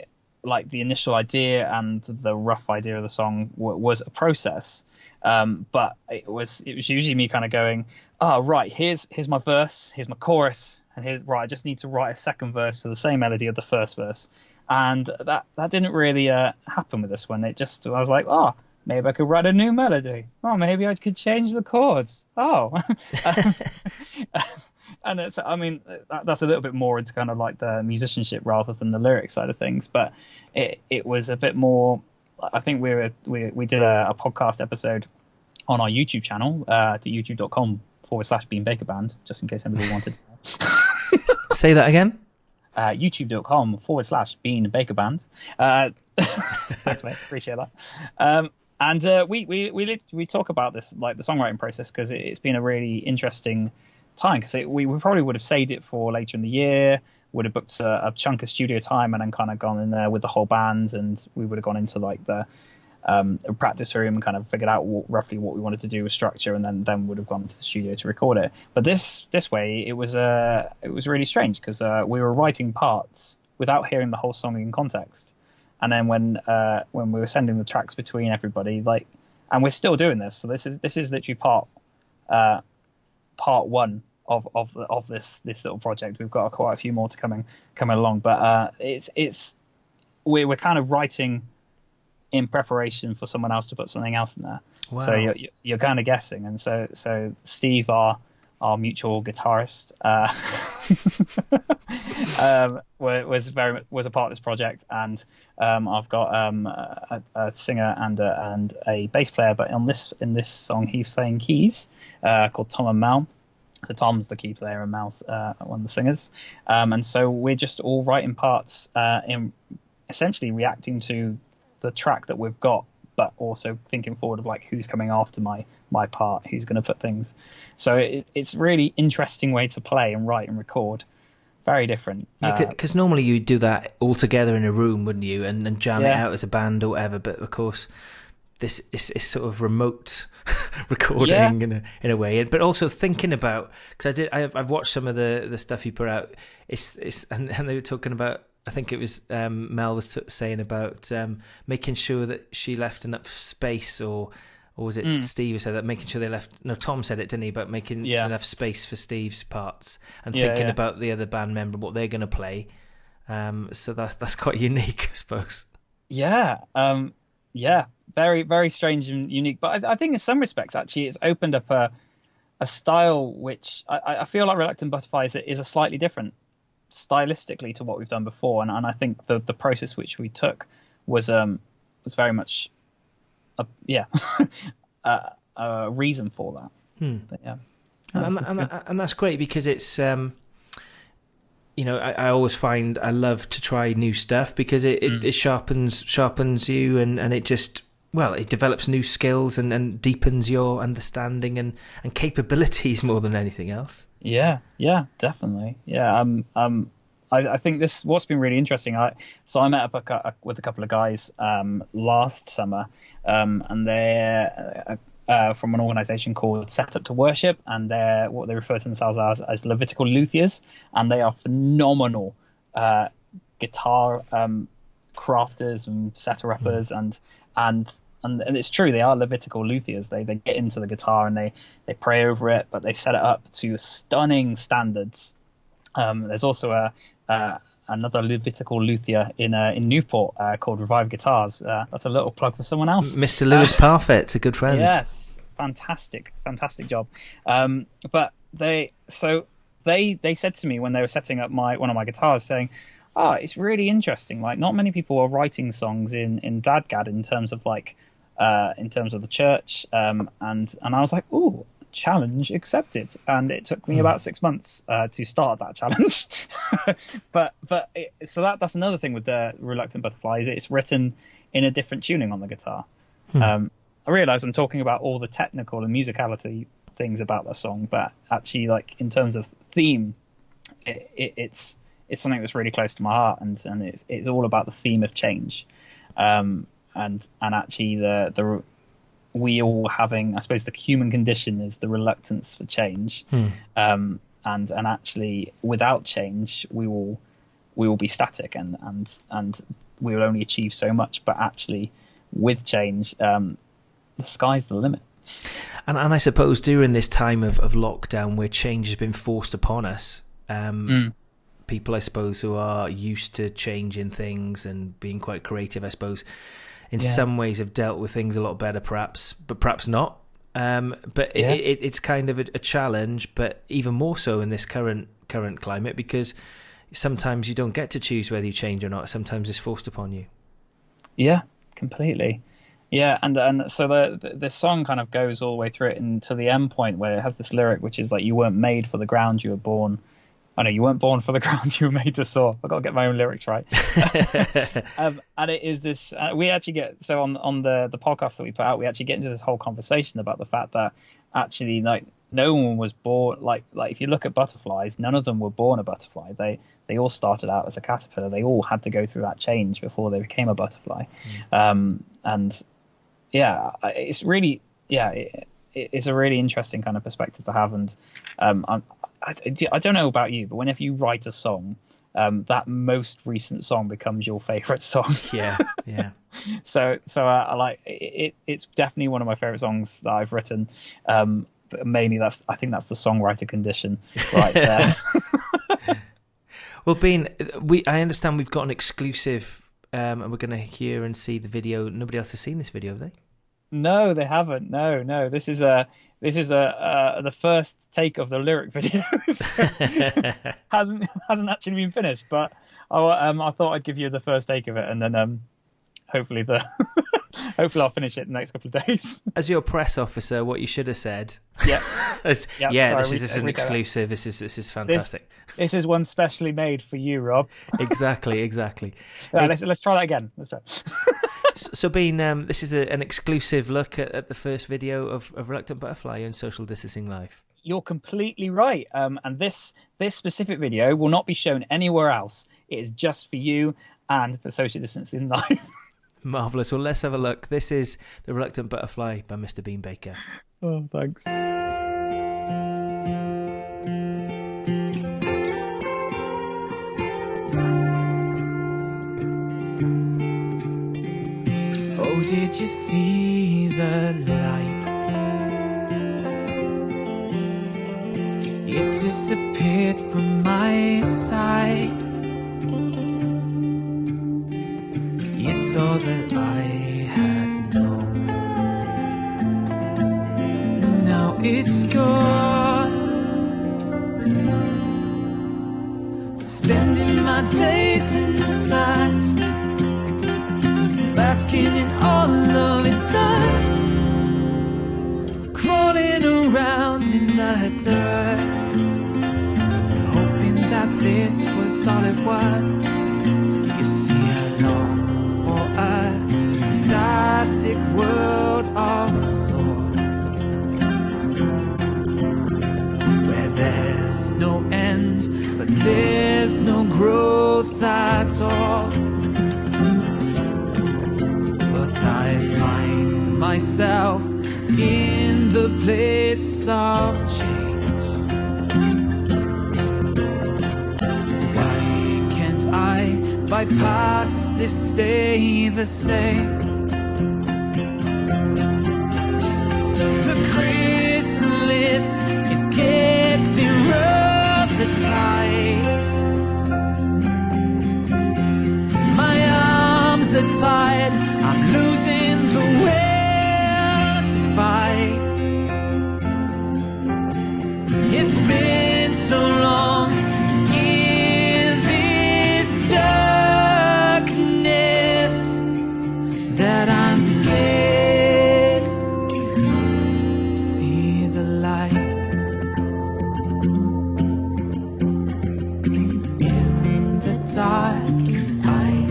the initial idea and the rough idea of the song was a process, but it was usually me kind of going, right, here's my verse, here's my chorus, and I just need to write a second verse to the same melody of the first verse, and that didn't really happen with this one. I was like, maybe I could write a new melody. Maybe I could change the chords. And that's a little bit more into kind of the musicianship rather than the lyric side of things. But it was a bit more. I think we did a podcast episode on our YouTube channel, to youtube.com/beanbakerband, just in case anybody wanted. Say that again. youtube.com/beanbakerband. Thanks, mate. Appreciate that. And we talk about this, like the songwriting process, because it's been a really interesting time. Because we probably would have saved it for later in the year, would have booked a chunk of studio time, and then kind of gone in there with the whole band, and we would have gone into like the practice room and kind of figured out roughly what we wanted to do with structure, and then would have gone to the studio to record it. But this way, it was really strange, because we were writing parts without hearing the whole song in context. And then when we were sending the tracks between everybody, like, and we're still doing this, so this is literally part one of this little project. We've got quite a few more to coming along, but we're kind of writing in preparation for someone else to put something else in there. Wow. So you're kind of guessing, and so Steve, our mutual guitarist, was a part of this project, and I've got a singer and a bass player, but in this song he's playing keys, called Tom and Mel. So Tom's the key player and Mel's one of the singers, and so we're just all writing parts in essentially reacting to the track that we've got, but also thinking forward of like who's coming after my part, who's going to put things. So it's really interesting way to play and write and record. Very different. Because normally you'd do that all together in a room, wouldn't you, and jam it out as a band or whatever. But of course, this is sort of remote recording in a way, but also thinking about, because I've watched some of the stuff you put out. And they were talking about, I think it was Mel was saying about making sure that she left enough space, or was it Steve who said that, making sure they left, no, Tom said it, didn't he, about making enough space for Steve's parts, and thinking about the other band member, what they're going to play. So that's quite unique, I suppose. Very, very strange and unique. But I think in some respects, actually, it's opened up a style which I feel like Reluctant Butterflies is a slightly different stylistically to what we've done before, and I think the process which we took was very much a reason for that. But and that's great, because it's I always find I love to try new stuff, because it sharpens you, and it just, well, it develops new skills and deepens your understanding and capabilities more than anything else. Yeah, definitely. I think what's been really interesting. I met up with a couple of guys last summer, and they're from an organisation called Set Up to Worship, and they're what they refer to themselves as Levitical luthiers, and they are phenomenal guitar crafters and setter-uppers, and it's true, they are Levitical luthiers. They get into the guitar and they pray over it, but they set it up to stunning standards. There's also another Levitical luthier in Newport called Revive Guitars. That's a little plug for someone else. Mr. Lewis Parfit's a good friend. Yes, fantastic job. But they said to me when they were setting up one of my guitars, saying, "Oh, it's really interesting. Like, not many people are writing songs in Dadgad in terms of like in terms of the church." And I was like, "Ooh, challenge accepted." And it took me about 6 months to start that challenge. So that's another thing with the Reluctant Butterflies. It's written in a different tuning on the guitar. I realise I'm talking about all the technical and musicality things about the song, but actually, like, in terms of theme, it's something that's really close to my heart, and it's all about the theme of change, and actually the we all having, I suppose, the human condition is the reluctance for change, and actually without change we will be static, and we will only achieve so much, but actually with change the sky's the limit. And I suppose during this time of lockdown where change has been forced upon us, people, I suppose, who are used to changing things and being quite creative, I suppose, in some ways have dealt with things a lot better, perhaps, but perhaps not. It's kind of a challenge, but even more so in this current climate, because sometimes you don't get to choose whether you change or not. Sometimes it's forced upon you. Yeah, completely. Yeah, and so the song kind of goes all the way through it into the end point where it has this lyric which is like, you weren't made for the ground you were born. I know you weren't born for the ground you were made to soar. I've got to get my own lyrics right. And it is this. We actually get so on the podcast that we put out, we actually get into this whole conversation about the fact that actually like no one was born like if you look at butterflies, none of them were born a butterfly. They all started out as a caterpillar. They all had to go through that change before they became a butterfly. And yeah, it's really it's a really interesting kind of perspective to have. And I don't know about you, but whenever you write a song, that most recent song becomes your favorite song. Yeah. So I like it. It's definitely one of my favorite songs that I've written. But mainly I think that's the songwriter condition right there. Well, Bean, I understand we've got an exclusive, and we're going to hear and see the video. Nobody else has seen this video, have they? No, they haven't. No. This is the first take of the lyric video. So hasn't actually been finished, but I thought I'd give you the first take of it, and then hopefully I'll finish it in the next couple of days. As your press officer, what you should have said. Yeah. This is an exclusive. This is fantastic. This is one specially made for you, Rob. Exactly. Let's try that again. Let's try. So, Bean, this is an exclusive look at the first video of Reluctant Butterfly on Social Distancing Live. You're completely right. And this specific video will not be shown anywhere else. It is just for you and for Social Distancing Live. Marvellous. Well, let's have a look. This is The Reluctant Butterfly by Mr. Bean Baker. Oh, thanks. Oh, did you see the light? It disappeared from my sight. It's all that I had known, and now it's gone. Spending my days in the sun, basking in all of its love, crawling around in the dirt, hoping that this was all it was. You see, I long for a static world of sorts, where there's no end, but there's no growth at all. But I find myself in the place of change. Why can't I bypass this, stay the same? The chrysalis is getting rather tight. My arms are tired, I'm losing the will to fight. It's been so long in this darkness that I'm scared to see the light. In the darkness I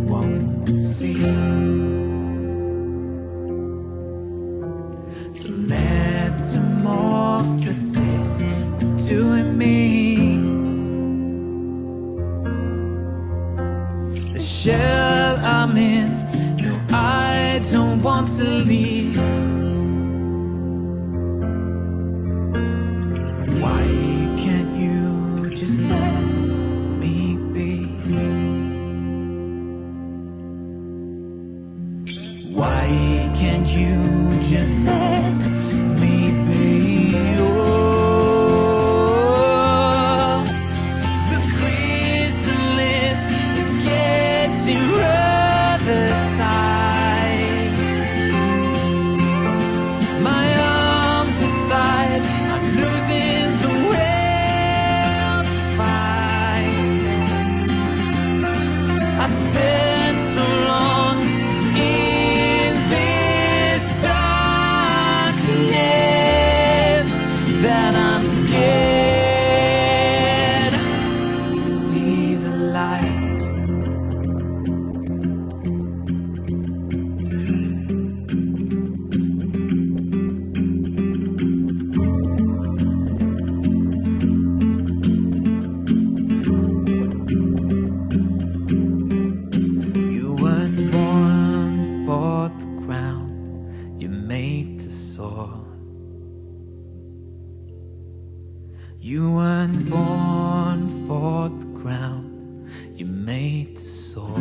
won't see the metamorphosis doing me. The shell I'm in, no, I don't want to leave. Why can't you just let me be? Why can't you just let me be? Oh, the chrysalis is getting rather tight. My arms are tired, I'm losing the will to fight. I spent so long in this You weren't born for the ground, you made to soar.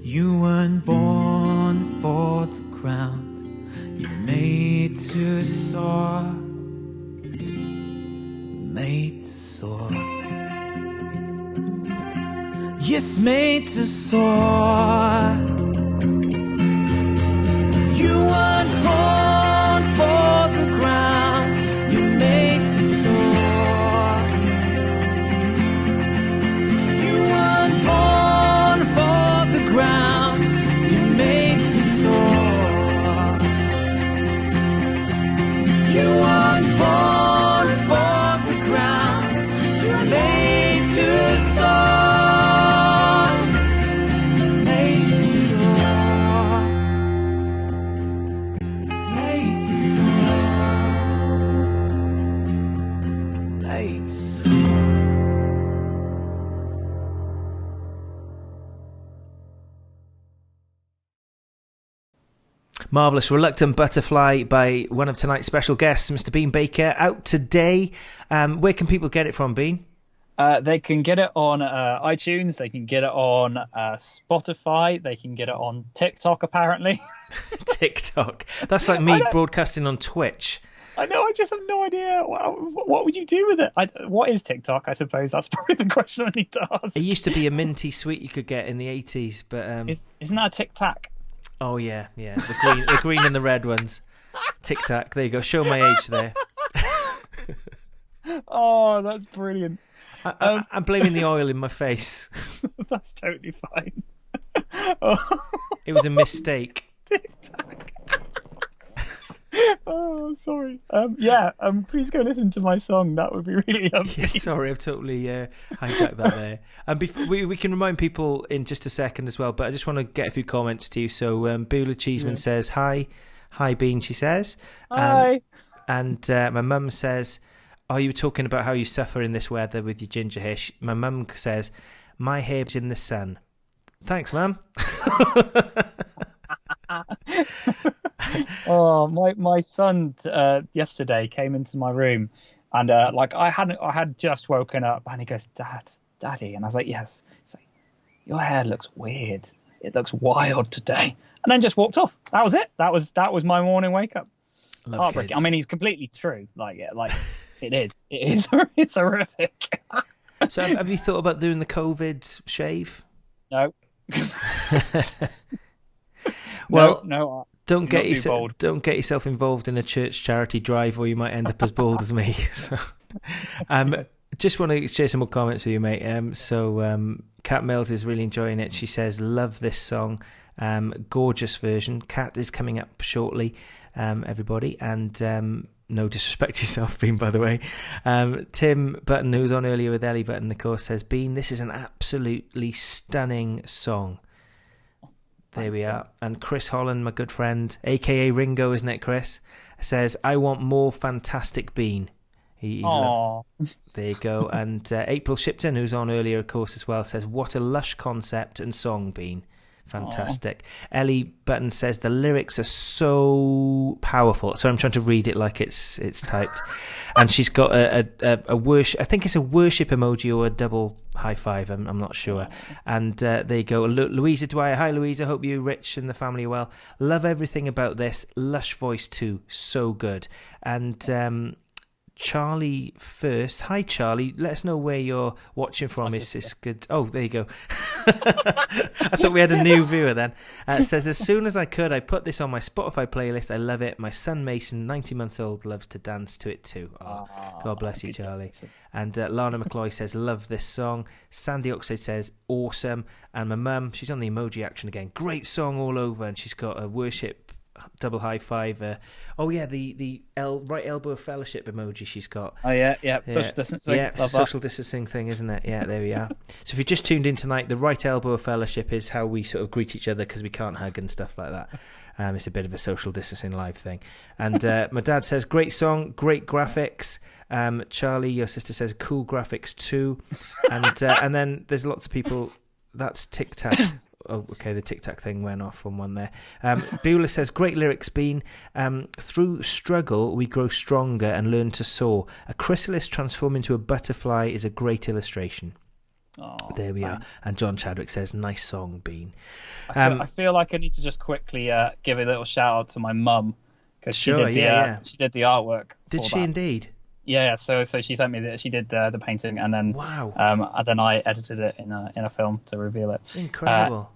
You weren't born for the ground, you made to soar. Made to soar. Yes, made to soar. You weren't born for the ground, you made to soar. You weren't born for the ground, you made to soar. You weren't born for the ground, you made to soar. Made to soar. Made to soar. Made to soar. Marvellous. Reluctant Butterfly by one of tonight's special guests, Mr. Bean Baker, out today. Where can people get it from, Bean? They can get it on iTunes. They can get it on Spotify. They can get it on TikTok, apparently. TikTok. That's like me broadcasting on Twitch. I know. I just have no idea. What would you do with it? What is TikTok? I suppose that's probably the question I need to ask. It used to be a minty sweet you could get in the 80s, but Isn't that a Tic Tac? oh yeah, the green and the red ones. Tic Tac. There you go. Show my age there. Oh, that's brilliant. I'm blaming the oil in my face. That's totally fine. Oh. It was a mistake. Tic Tac. Oh, sorry. Please go listen to my song. That would be really lovely. Yeah, sorry, I've totally hijacked that there. And before we can remind people in just a second as well, but I just want to get a few comments to you. So Beulah Cheeseman says hi Bean. She says hi, and my mum says, "Are you talking about how you suffer in this weather with your ginger hair?" My mum says, "My hair's in the sun." Thanks, mum. Oh, my son yesterday came into my room, and I had just woken up, and he goes, Daddy, and I was like, yes. He's like, your hair looks weird. It looks wild today, and then just walked off. That was it. That was my morning wake up. Heartbreaking. I mean, he's completely true. It is. It's horrific. So, have you thought about doing the COVID shave? No. Well, no. Don't get yourself involved in a church charity drive, or you might end up as bald as me. So, just want to share some more comments with you, mate. Kat Mills is really enjoying it. She says, "Love this song, gorgeous version." Kat is coming up shortly, everybody, and no disrespect to yourself, Bean, by the way. Tim Button, who was on earlier with Ellie Button, of course, says, "Bean, this is an absolutely stunning song." There we are. And Chris Holland, my good friend, a.k.a. Ringo, isn't it, Chris, says, "I want more fantastic Bean." There you go. And April Shipton, who's on earlier, of course, as well, says, "What a lush concept and song, Bean. Fantastic." Ellie Button says, "The lyrics are so powerful." So I'm trying to read it like it's typed. And she's got a worship, I think it's a worship emoji or a double high five, I'm not sure. And there you go. Louisa Dwyer. Hi, Louisa. Hope you, Rich, and the family are well. Love everything about this. Lush voice too. So good. And Charlie first. Hi, Charlie. Let us know where you're watching from. It's good. Oh, there you go. I thought we had a new viewer then. It says, "As soon as I could, I put this on my Spotify playlist. I love it. My son Mason, 90 months old, loves to dance to it too." Oh, God bless you, Charlie. And Lana McCloy says, "Love this song." Sandy Oxide says, "Awesome." And my mum, she's on the emoji action again. "Great song all over." And she's got a worship double high five. The right elbow fellowship emoji she's got. Oh yeah. Social distancing. Yeah, it's a social distancing thing, isn't it? Yeah, there we are. So if you just tuned in tonight, the right elbow fellowship is how we sort of greet each other because we can't hug and stuff like that. It's a bit of a social distancing live thing. And my dad says, "Great song, great graphics." Charlie, your sister, says, "Cool graphics too." And then there's lots of people. That's Tic Tac. Oh, okay, the tic-tac thing went off on one there. Beulah says, great lyrics, Bean. Through struggle, we grow stronger and learn to soar. A chrysalis transformed into a butterfly is a great illustration. Oh, there we thanks. are. And John Chadwick says, nice song, Bean. I feel like I need to just quickly give a little shout out to my mum, because she did the artwork. Did she indeed? Yeah. So she sent me she did the painting, and then wow. And then I edited it in a film to reveal it. Incredible.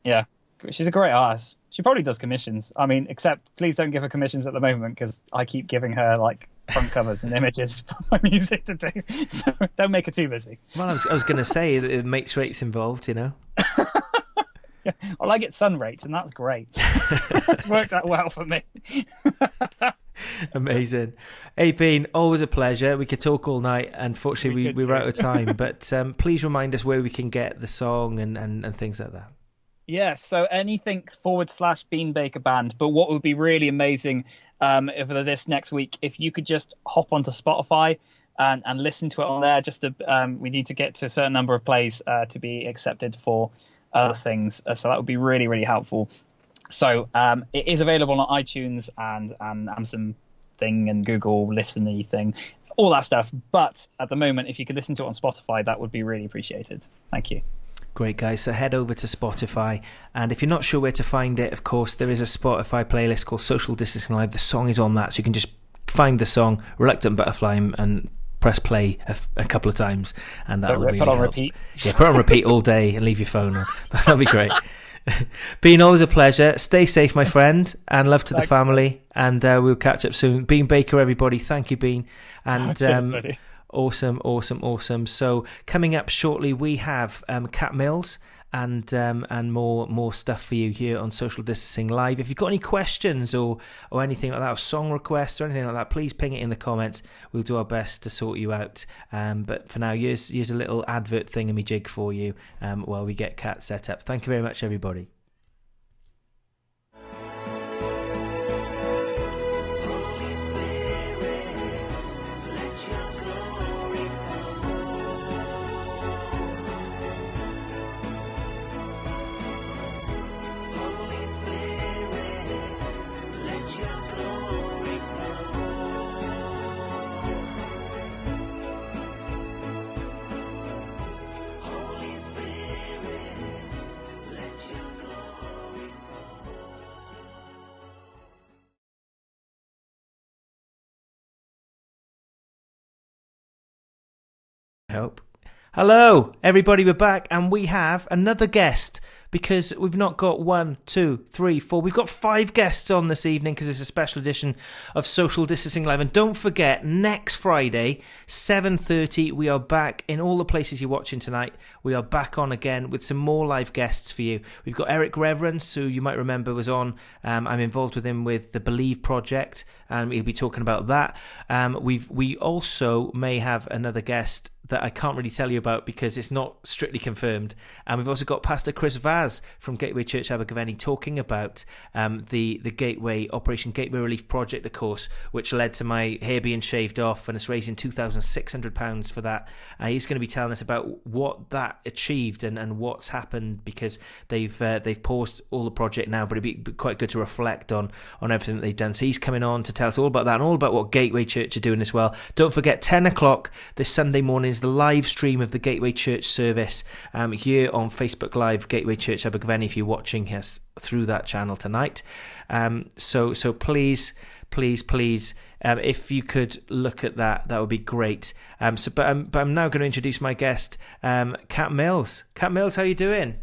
Yeah, she's a great artist. She probably does commissions. I mean, except please don't give her commissions at the moment, because I keep giving her like front covers and images for my music to do. So don't make her too busy. Well, I was going to say it makes rates involved, you know. Yeah, well, I get sun rates, and that's great. It's worked out well for me. Amazing. Hey, Bean, always a pleasure. We could talk all night. Unfortunately, we're out of time. But please remind us where we can get the song and things like that. Yeah, so anything /Bean Baker Band. But what would be really amazing for this next week, if you could just hop onto Spotify and listen to it on there. We need to get to a certain number of plays to be accepted for other things. So that would be really, really helpful. So it is available on iTunes and Amazon thing and Google Listen-y thing, all that stuff. But at the moment, if you could listen to it on Spotify, that would be really appreciated. Thank you. Great, guys. So head over to Spotify, and if you're not sure where to find it, of course, there is a Spotify playlist called Social Distancing Live. The song is on that, so you can just find the song Reluctant Butterfly and press play a couple of times, and that'll really put on help. repeat. Yeah, put on repeat all day and leave your phone on. That'll be great. Bean, always a pleasure. Stay safe, my friend, and love to the family. And we'll catch up soon. Bean Baker, everybody. Thank you, Bean. And awesome. So coming up shortly, we have Cat Mills and more stuff for you here on Social Distancing Live. If you've got any questions or anything like that, or song requests or anything like that, please ping it in the comments. We'll do our best to sort you out. But for now, here's a little advert thingamajig for you while we get Cat set up. Thank you very much, everybody. Hello, everybody, we're back, and we have another guest, because we've not got 1, 2, 3, 4. We've got 5 guests on this evening because it's a special edition of Social Distancing Live. And don't forget, next Friday, 7:30, we are back in all the places you're watching tonight. We are back on again with some more live guests for you. We've got Eric Reverence, who you might remember was on. I'm involved with him with the Believe project, and he'll be talking about that. We also may have another guest that I can't really tell you about because it's not strictly confirmed. And we've also got Pastor Chris Vaz from Gateway Church Abergavenny talking about the Gateway Operation Gateway Relief Project, of course, which led to my hair being shaved off, and it's raising £2,600 for that. He's going to be telling us about what that achieved and what's happened, because they've paused all the project now, but it'd be quite good to reflect on everything that they've done. So he's coming on to tell us all about that and all about what Gateway Church are doing as well. Don't forget, 10 o'clock this Sunday morning is the live stream of the Gateway Church service here on Facebook Live, Gateway Church Abergavenny, if you're watching us through that channel tonight. So please, if you could look at that would be great. But I'm now going to introduce my guest, Cat Mills. Cat Mills, how you doing?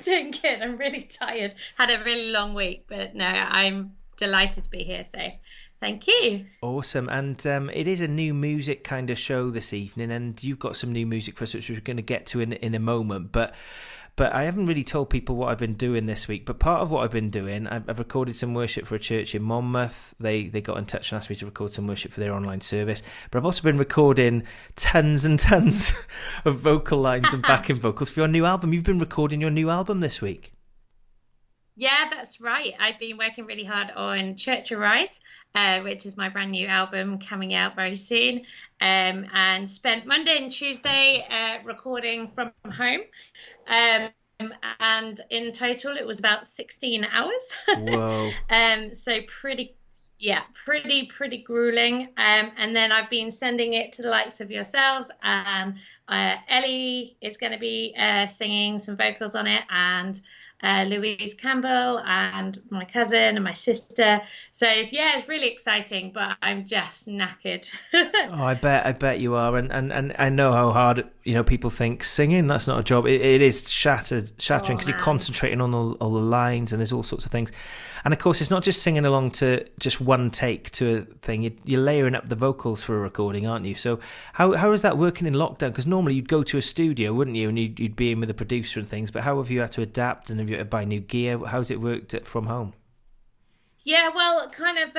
Doing good. I'm really tired. Had a really long week, but no, I'm delighted to be here. So thank you. Awesome. And it is a new music kind of show this evening, and you've got some new music for us, which we're going to get to in a moment. But I haven't really told people what I've been doing this week. But part of what I've been doing, I've recorded some worship for a church in Monmouth. They got in touch and asked me to record some worship for their online service. But I've also been recording tons and tons of vocal lines and backing vocals for your new album. You've been recording your new album this week. Yeah, that's right. I've been working really hard on Church Arise, which is my brand new album coming out very soon, and spent Monday and Tuesday recording from home. Um, and in total, it was about 16 hours. Whoa. So pretty grueling. And then I've been sending it to the likes of yourselves, and Ellie is going to be singing some vocals on it, and Louise Campbell and my cousin and my sister. So it's really exciting, but I'm just knackered. Oh, I bet you are, and I know how hard people think singing. That's not a job. It is shattering because you're concentrating on all the lines, and there's all sorts of things. And of course, it's not just singing along to just one take to a thing. You're layering up the vocals for a recording, aren't you? So how is that working in lockdown? Because normally you'd go to a studio, wouldn't you, and you'd be in with a producer and things. But how have you had to adapt, and have you had to buy new gear? How's it worked from home? Yeah, well, kind of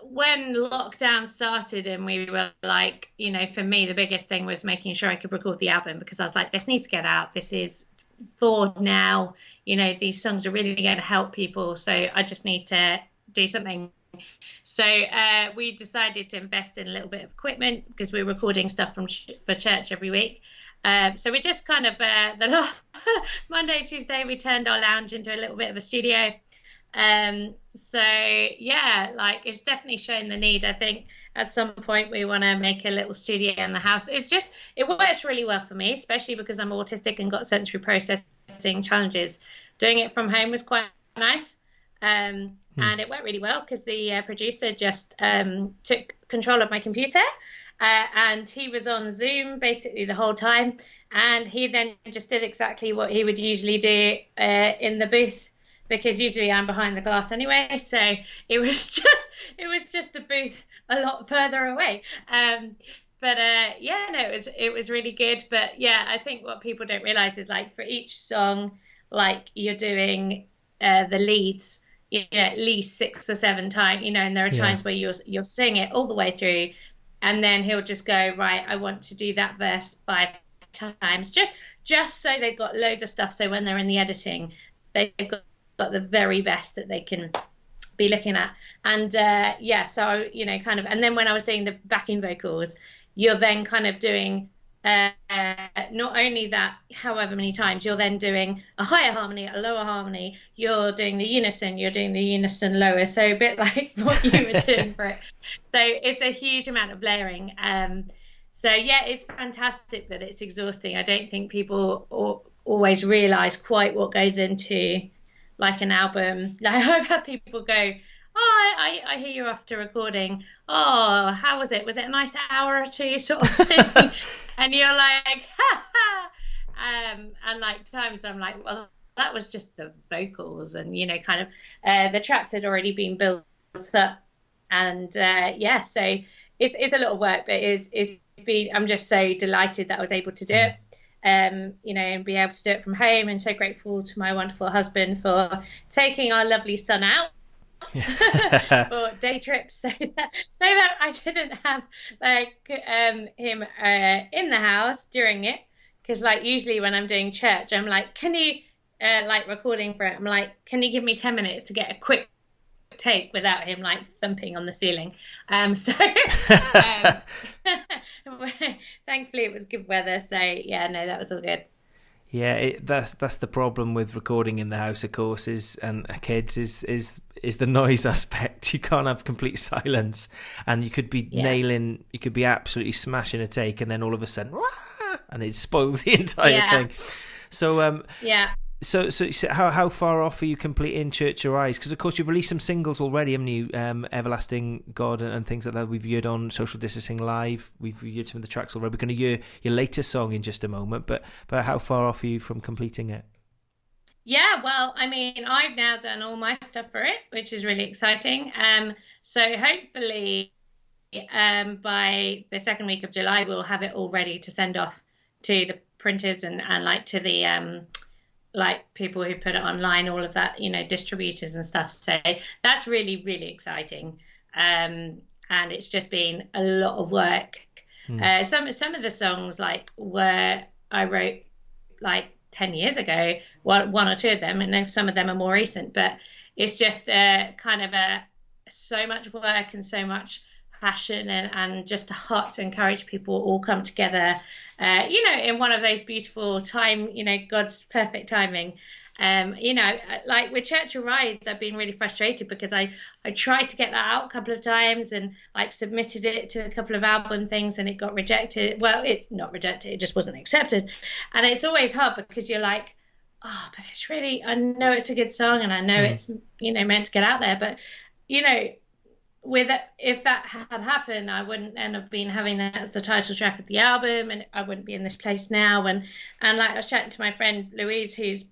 when lockdown started and we were like, for me, the biggest thing was making sure I could record the album, because I was like, this needs to get out. This is for now. These songs are really going to help people. So I just need to do something. So we decided to invest in a little bit of equipment, because we're recording stuff for church every week. So we just kind of, the Monday, Tuesday, we turned our lounge into a little bit of a studio. So yeah, like it's definitely shown the need. I think at some point we want to make a little studio in the house. It works really well for me, especially because I'm autistic and got sensory processing challenges. Doing it from home was quite nice. And it went really well because the producer just took control of my computer, and he was on Zoom basically the whole time, and he then just did exactly what he would usually do in the booth, because usually I'm behind the glass anyway. So it was just a booth a lot further away. It was really good. But yeah, I think what people don't realize is, like, for each song, like, you're doing the leads, at least 6 or 7 times, and there are times where you'll sing it all the way through, and then he'll just go, right, I want to do that verse 5 times, just so they've got loads of stuff. So when they're in the editing, they've got the very best that they can be looking at. And so kind of, and then when I was doing the backing vocals, you're then kind of doing not only that, however many times, you're then doing a higher harmony, a lower harmony, you're doing the unison lower, so a bit like what you were doing for it. So it's a huge amount of layering. So yeah, it's fantastic, but it's exhausting. I don't think people always realize quite what goes into like an album. Like, I've had people go, oh, I hear you after recording. Oh, how was it? Was it a nice hour or two sort of thing? And you're like, ha ha. And like times I'm like, well, that was just the vocals, and kind of the tracks had already been built up, and so it's a lot of work, but I'm just so delighted that I was able to do it. And be able to do it from home, and so grateful to my wonderful husband for taking our lovely son out for day trips, so that I didn't have him in the house during it, because like usually when I'm doing church, I'm like, can you recording for it, I'm like, can you give me 10 minutes to get a quick take without him like thumping on the ceiling? Thankfully it was good weather, so yeah, no, that was all good. Yeah, that's the problem with recording in the house, of course, and kids is the noise aspect. You can't have complete silence, and you could be you could be absolutely smashing a take, and then all of a sudden, and it spoils the entire thing. So So how far off are you completing Church Arise? Because of course you've released some singles already, haven't you? Everlasting God and things like that. We've heard on Social Distancing Live. We've heard some of the tracks already. We're going to hear your latest song in just a moment. But how far off are you from completing it? Yeah, well, I mean, I've now done all my stuff for it, which is really exciting. So hopefully by the second week of July, we'll have it all ready to send off to the printers and like to the like people who put it online, all of that, distributors and stuff. So that's really, really exciting. And it's just been a lot of work. Some of the songs like I wrote like 10 years ago, well, one or two of them, and then some of them are more recent, but it's just kind of so much work and so much passion and just a heart to encourage people all come together, in one of those beautiful time, God's perfect timing. Like with Church Arise, I've been really frustrated because I tried to get that out a couple of times and like submitted it to a couple of album things and it got rejected. Well, it's not rejected, it just wasn't accepted. And it's always hard because you're like, oh, but it's really, I know it's a good song and I know it's, meant to get out there. But, if that had happened, I wouldn't end up having that as the title track of the album, and I wouldn't be in this place now. And like I was chatting to my friend Louise, who's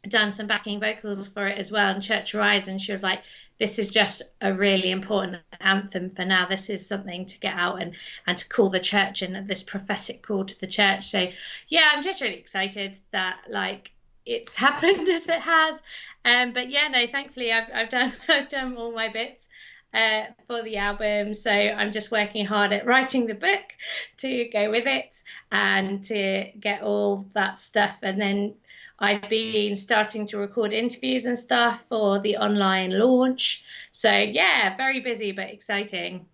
done some backing vocals for it as well in Church Arise, and she was like, this is just a really important anthem for now. This is something to get out and to call the church and this prophetic call to the church. So yeah, I'm just really excited that like it's happened as it has. But yeah, no, thankfully I've done all my bits for the album, so I'm just working hard at writing the book to go with it and to get all that stuff. And then I've been starting to record interviews and stuff for the online launch. So yeah, very busy but exciting.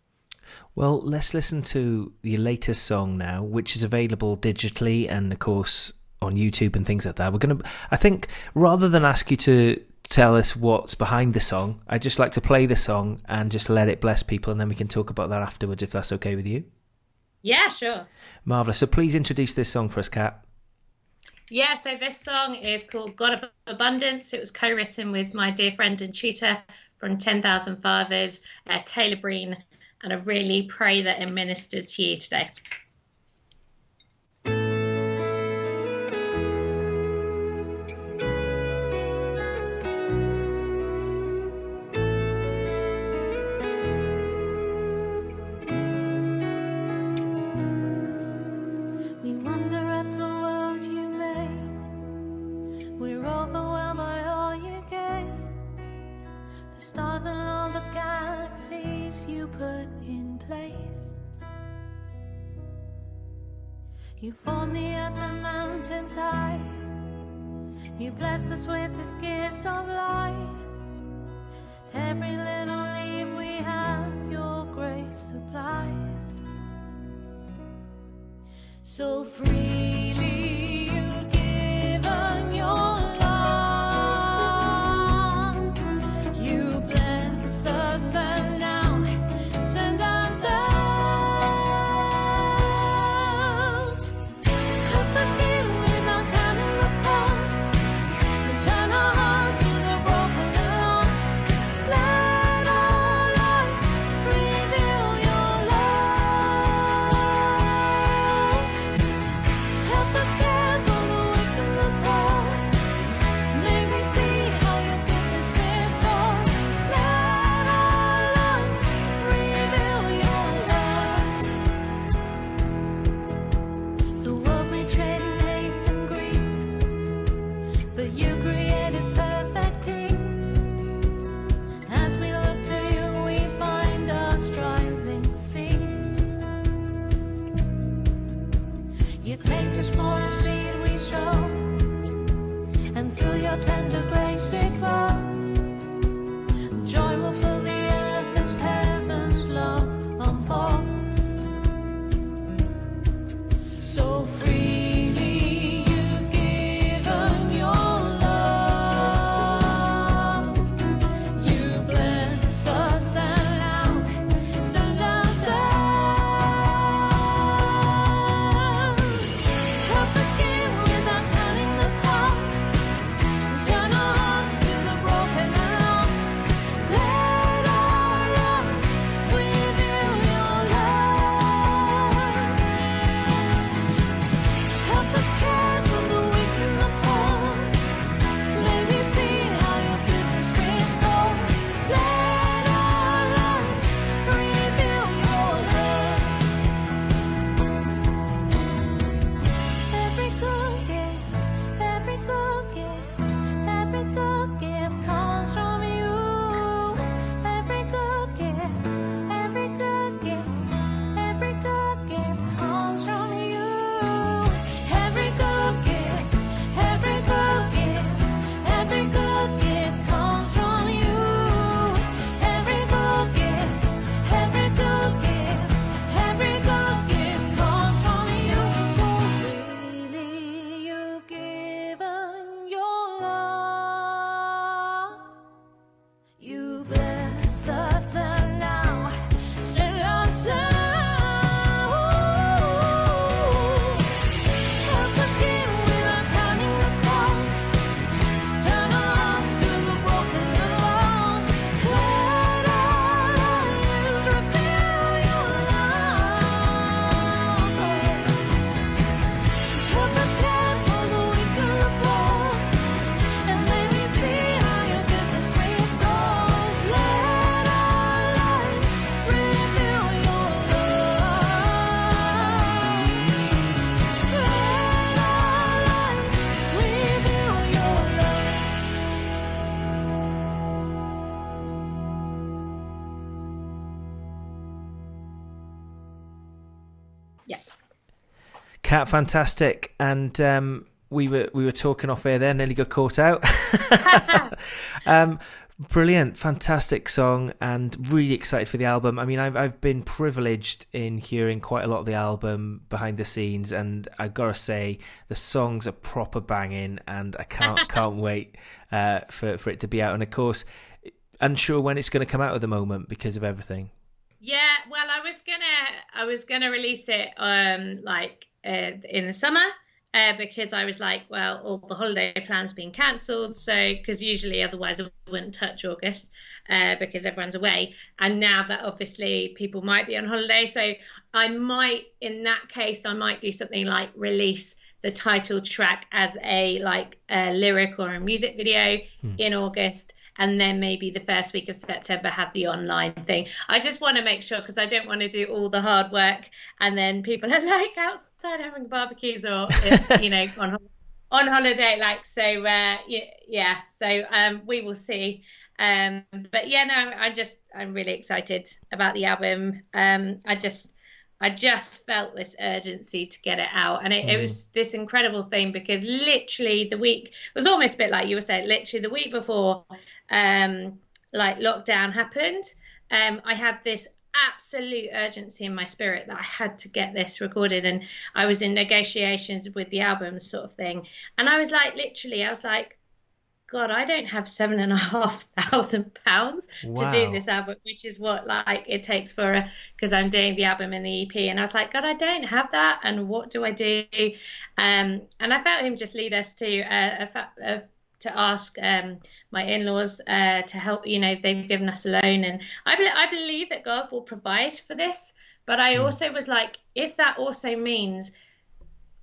Well, let's listen to your latest song now, which is available digitally and of course on YouTube and things like that. I think rather than ask you to tell us what's behind the song, I'd just like to play the song and just let it bless people, and then we can talk about that afterwards if that's okay with you. Yeah, sure. Marvellous. So please introduce this song for us, Kat. Yeah, so this song is called God of Abundance. It was co-written with my dear friend and tutor from 10,000 Fathers, Taylor Breen, and I really pray that it ministers to you today. You formed me at the mountain's high. You bless us with this gift of life. Every little need we have, your grace supplies. So freely you've given your love. You bless us and now send us out. Tender grace it grows. Joy will fill the earth as heaven's love unfolds. So freely you've given your love. You bless us and now send us out. Help us give without counting the cost. Turn our hearts to the broken. Kat, fantastic. And we were talking off air there, nearly got caught out. Brilliant, fantastic song, and really excited for the album. I mean, I've been privileged in hearing quite a lot of the album behind the scenes, and I've got to say the songs are proper banging, and I can't wait for it to be out. And of course, unsure when it's going to come out at the moment because of everything. Yeah, well, I was gonna release it in the summer. Because I was like, well, all the holiday plans being cancelled, so because usually otherwise I wouldn't touch August because everyone's away, and now that obviously people might be on holiday, so I might, in that case, I might do something like release the title track as a lyric or a music video in August, and then maybe the first week of September have the online thing. I just want to make sure, because I don't want to do all the hard work and then people are like outside having barbecues or on holiday, so we will see. But yeah, no, I'm really excited about the album. I just felt this urgency to get it out, and it was this incredible thing, because literally the week, it was almost a bit like you were saying, literally the week before lockdown happened, I had this absolute urgency in my spirit that I had to get this recorded, and I was in negotiations with the album sort of thing, and I was like, God, I don't have £7,500 to do this album, which is what it takes because I'm doing the album and the EP. And I was like, God, I don't have that. And what do I do? And I felt him just lead us to ask my in-laws to help. They've given us a loan, and I believe that God will provide for this. But I also was like, if that also means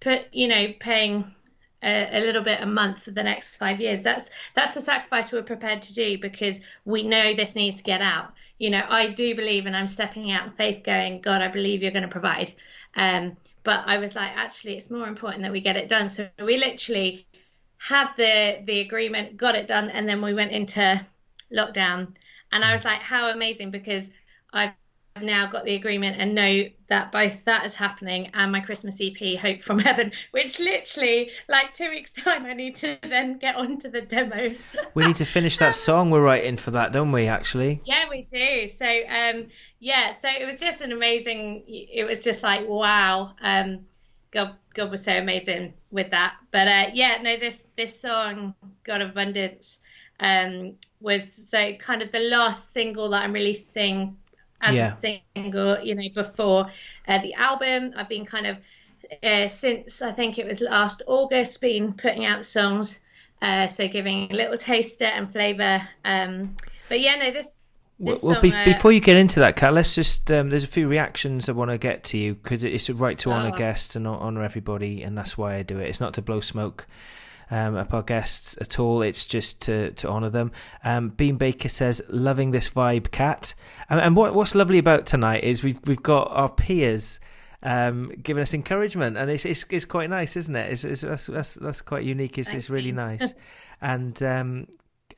paying a little bit a month for the next 5 years, that's the sacrifice we're prepared to do, because we know this needs to get out. I do believe, and I'm stepping out in faith going, God, I believe you're going to provide. But I was like, actually, it's more important that we get it done. So we literally had the agreement, got it done, and then we went into lockdown. And I was like, how amazing, because I've now got the agreement and know that both that is happening and my Christmas EP, Hope from Heaven, which literally 2 weeks time I need to then get onto the demos. We need to finish that song we're writing for that, don't we, actually? Yeah, we do. So so it was just it was just like, wow, God was so amazing with that. But this song, God of Abundance, was so kind of the last single that I'm releasing as a single, before the album. I've been kind of since I think it was last August been putting out songs, so giving a little taster and flavour. But yeah, no, this song, before you get into that, Kat, let's just there's a few reactions I want to get to you, because it's a right to honour guests and honour everybody, and that's why I do it. It's not to blow smoke up our guests at all, it's just to honour them. Bean Baker says, loving this vibe, Kat. And what's lovely about tonight is we've got our peers giving us encouragement, and it's quite nice, isn't it? That's quite unique. It's really nice. And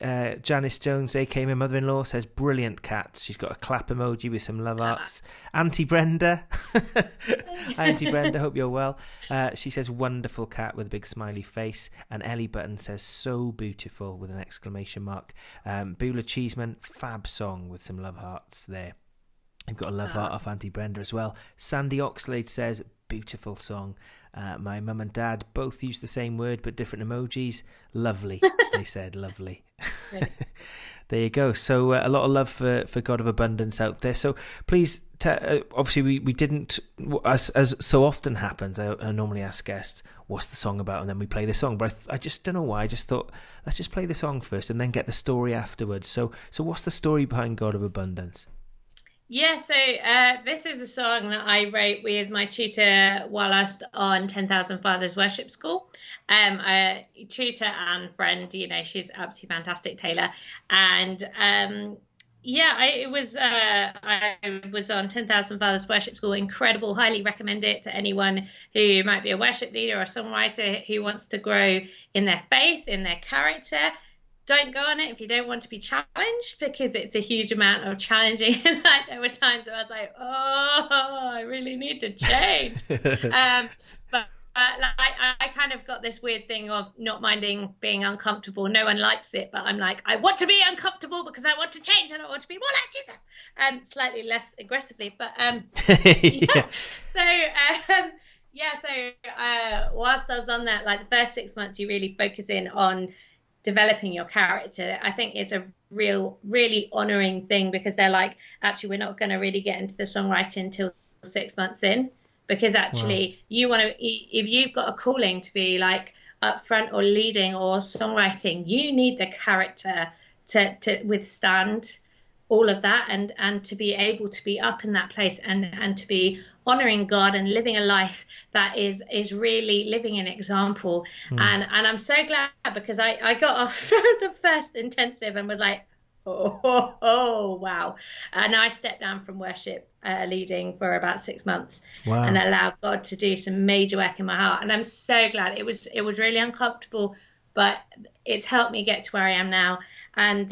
Janice Jones, aka my mother-in-law, says, brilliant, Kat. She's got a clap emoji with some love hearts. Auntie Brenda, Auntie Brenda, hope you're well. She says, wonderful, Kat, with a big smiley face. And Ellie Button says, so beautiful, with an exclamation mark. Beulah Cheeseman, fab song, with some love hearts there. I've got a love heart off Auntie Brenda as well. Sandy Oxlade says, beautiful song. My mum and dad both use the same word but different emojis. Lovely, they said, lovely. There you go. So a lot of love for God of Abundance out there. So please, obviously we didn't, as so often happens, I normally ask guests, what's the song about? And then we play the song. But I just don't know why. I just thought, let's just play the song first and then get the story afterwards. So what's the story behind God of Abundance? Yeah, so this is a song that I wrote with my tutor while I was on 10,000 Fathers Worship School. A tutor and friend, she's absolutely fantastic, Taylor. And I was on 10,000 Fathers Worship School. Incredible, highly recommend it to anyone who might be a worship leader or a songwriter who wants to grow in their faith, in their character. Don't go on it if you don't want to be challenged, because it's a huge amount of challenging. There were times where I was like, oh, I really need to change. But I kind of got this weird thing of not minding being uncomfortable. No one likes it, but I'm like, I want to be uncomfortable because I want to change and I want to be more like Jesus. Slightly less aggressively, but Yeah. So whilst I was on that, like the first 6 months, you really focus in on developing your character. I think it's a really honouring thing, because they're like, actually, we're not going to really get into the songwriting until 6 months in, because actually you want to, if you've got a calling to be like up front or leading or songwriting, you need the character to withstand all of that, and to be able to be up in that place and to be honoring God and living a life that is really living an example. And I'm so glad, because I got off the first intensive and was like, oh wow. And I stepped down from worship leading for about 6 months. Wow. And allowed God to do some major work in my heart. And I'm so glad. It was really uncomfortable, but it's helped me get to where I am now. And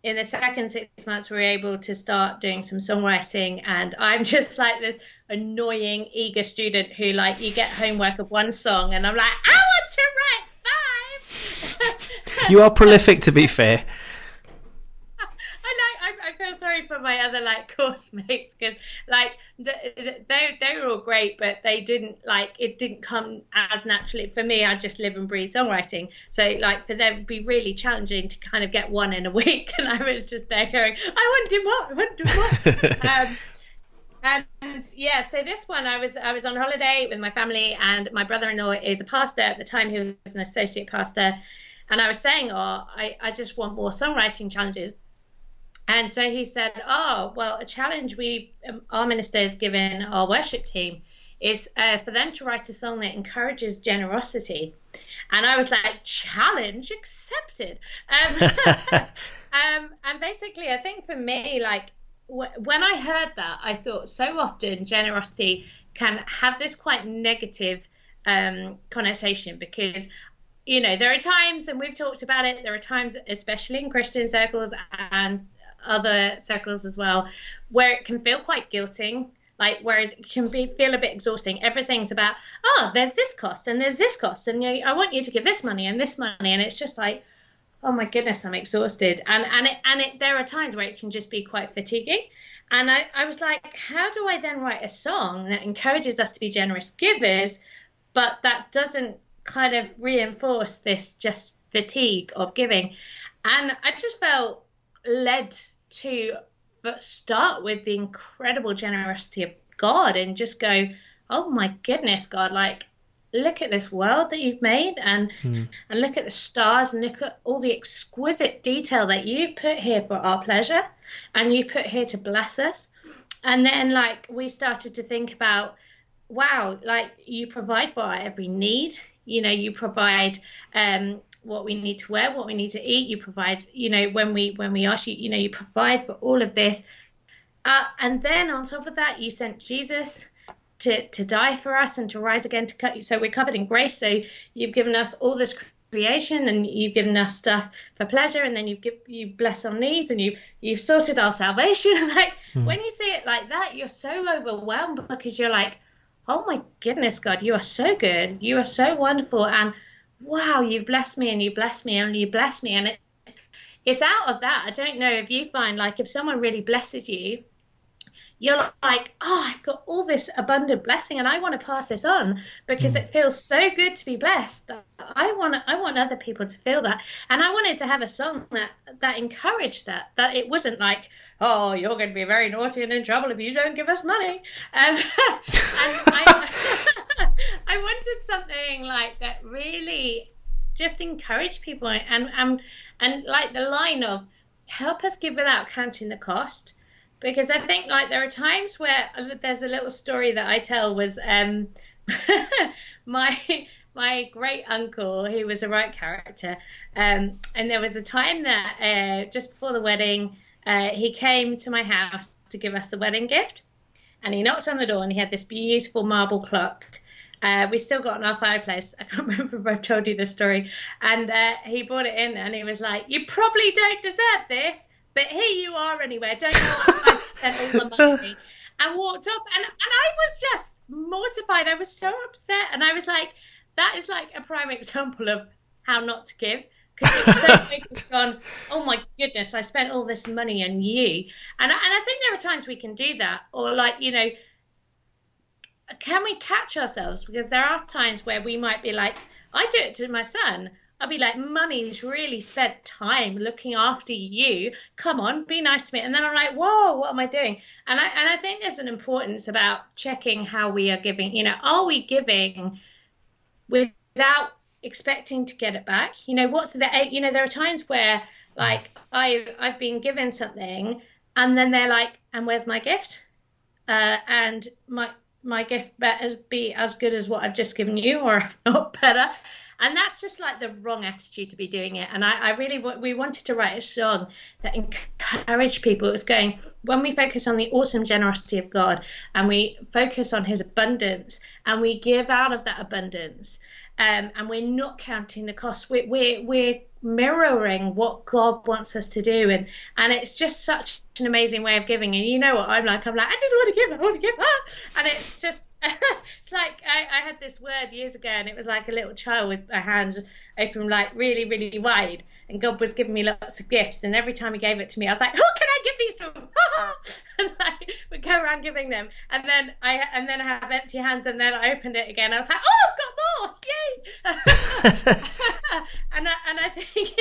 in the second 6 months, we were able to start doing some songwriting, and I'm just like this annoying, eager student who, like, you get homework of one song and I'm like, I want to write 5. You are prolific, to be fair. I feel sorry for my other like course mates, because like they were all great, but they didn't, like, it didn't come as naturally for me. I just live and breathe songwriting, so like for them it'd be really challenging to kind of get one in a week, and I was just there going, I want to do more. And yeah, so this one I was on holiday with my family, and my brother-in-law is a pastor. At the time he was an associate pastor, and I was saying, I just want more songwriting challenges. And so he said, oh, well, a challenge our minister has given our worship team is for them to write a song that encourages generosity. And I was like, challenge accepted. And basically, I think for me, like, when I heard that, I thought so often generosity can have this quite negative connotation, because, you know, there are times, and we've talked about it, there are times, especially in Christian circles and other circles as well, where it can feel quite guilting, like, whereas it can feel a bit exhausting. Everything's about, oh, there's this cost and there's this cost, and I want you to give this money and this money, and it's just like, oh my goodness, I'm exhausted. And there are times where it can just be quite fatiguing. And I was like, how do I then write a song that encourages us to be generous givers, but that doesn't kind of reinforce this just fatigue of giving? And I just felt led to start with the incredible generosity of God, and just go, oh my goodness, God, like, look at this world that you've made, and look at the stars, and look at all the exquisite detail that you put here for our pleasure, and you put here to bless us. And then, like, we started to think about, wow, like, you provide for our every need. You know, you provide what we need to wear, what we need to eat. You provide, you know, when we ask you, you know, you provide for all of this. And then on top of that, you sent Jesus to die for us and to rise again, so we're covered in grace. So you've given us all this creation, and you've given us stuff for pleasure, and then you bless our needs, and you've sorted our salvation. Like, when you see it like that, you're so overwhelmed, because you're like, oh my goodness, God, you are so good, you are so wonderful, and wow, you've blessed me, and you bless me, and you bless me. And it's out of that. I don't know if you find, like, if someone really blesses you, you're like, oh, I've got all this abundant blessing, and I want to pass this on, because it feels so good to be blessed. I want other people to feel that. And I wanted to have a song that encouraged that it wasn't like, oh, you're going to be very naughty and in trouble if you don't give us money. And I wanted something like that really just encouraged people, and like the line of, help us give without counting the cost. Because I think, like, there are times where there's a little story that I tell, was my great uncle, who was a right character, and there was a time that just before the wedding, he came to my house to give us a wedding gift, and he knocked on the door, and he had this beautiful marble clock. We still got in our fireplace. I can't remember if I've told you this story. And he brought it in, and he was like, you probably don't deserve this, but here you are anyway. Don't know what I spent all the money. and walked off. And I was just mortified. I was so upset. And I was like, that is like a prime example of how not to give. Because it was so focused on, oh my goodness, I spent all this money on you. And I think there are times we can do that. Or like, you know, can we catch ourselves? Because there are times where we might be like, I do it to my son. I'll be like, Mummy's really spent time looking after you. Come on, be nice to me. And then I'm like, whoa, what am I doing? And I think there's an importance about checking how we are giving. You know, are we giving without expecting to get it back? You know, there are times where like I've been given something and then they're like, and where's my gift? And my gift better be as good as what I've just given you, or if not better. And that's just like the wrong attitude to be doing it. And we wanted to write a song that encouraged people. It was going, when we focus on the awesome generosity of God and we focus on his abundance and we give out of that abundance, and we're not counting the cost, we're mirroring what God wants us to do. And it's just such an amazing way of giving. And you know what I'm like, I just want to give. And it's just, it's like I had this word years ago, and it was like a little child with her hands open like really, really wide, and God was giving me lots of gifts, and every time he gave it to me I was like, who can I give these to? And I would go around giving them, and then I have empty hands, and then I opened it again. I was like, oh, I've got more, yay. and I think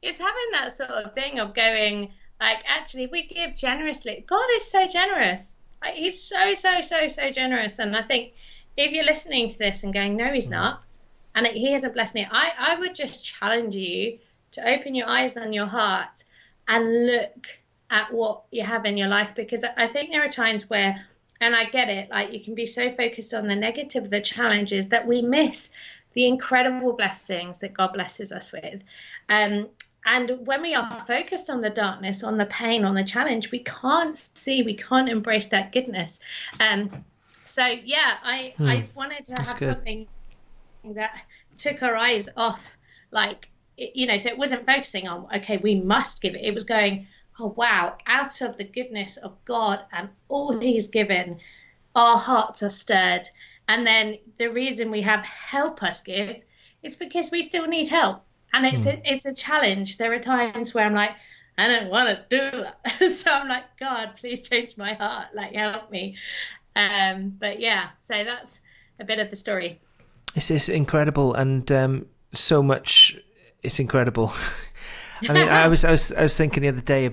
it's having that sort of thing of going like, actually, if we give generously, God is so generous. Like, he's so generous. And I think if you're listening to this and going, no, he's not, and he hasn't blessed me, I would just challenge you to open your eyes and your heart and look at what you have in your life. Because I think there are times where, and I get it, like you can be so focused on the negative, the challenges, that we miss the incredible blessings that God blesses us with. And when we are focused on the darkness, on the pain, on the challenge, we can't embrace that goodness. So yeah, I wanted to have something that took our eyes off, like, you know, so it wasn't focusing on, okay, we must give it. It was going, oh wow, out of the goodness of God and all he's given, our hearts are stirred. And then the reason we have help us give is because we still need help. And it's a challenge. There are times where I'm like, I don't want to do that. So I'm like, God, please change my heart. Like, help me. But yeah, so that's a bit of the story. It's incredible, and so much. It's incredible. I mean, I was thinking the other day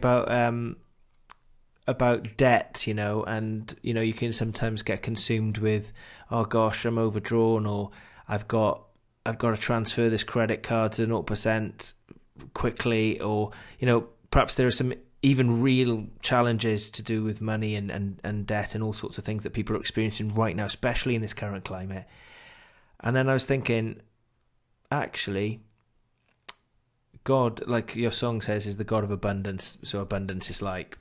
about debt, you know, and you know, you can sometimes get consumed with, oh gosh, I'm overdrawn, or I've got to transfer this credit card to 0% quickly, or, you know, perhaps there are some even real challenges to do with money and debt and all sorts of things that people are experiencing right now, especially in this current climate. And then I was thinking, actually, God, like your song says, is the God of abundance. So abundance is like,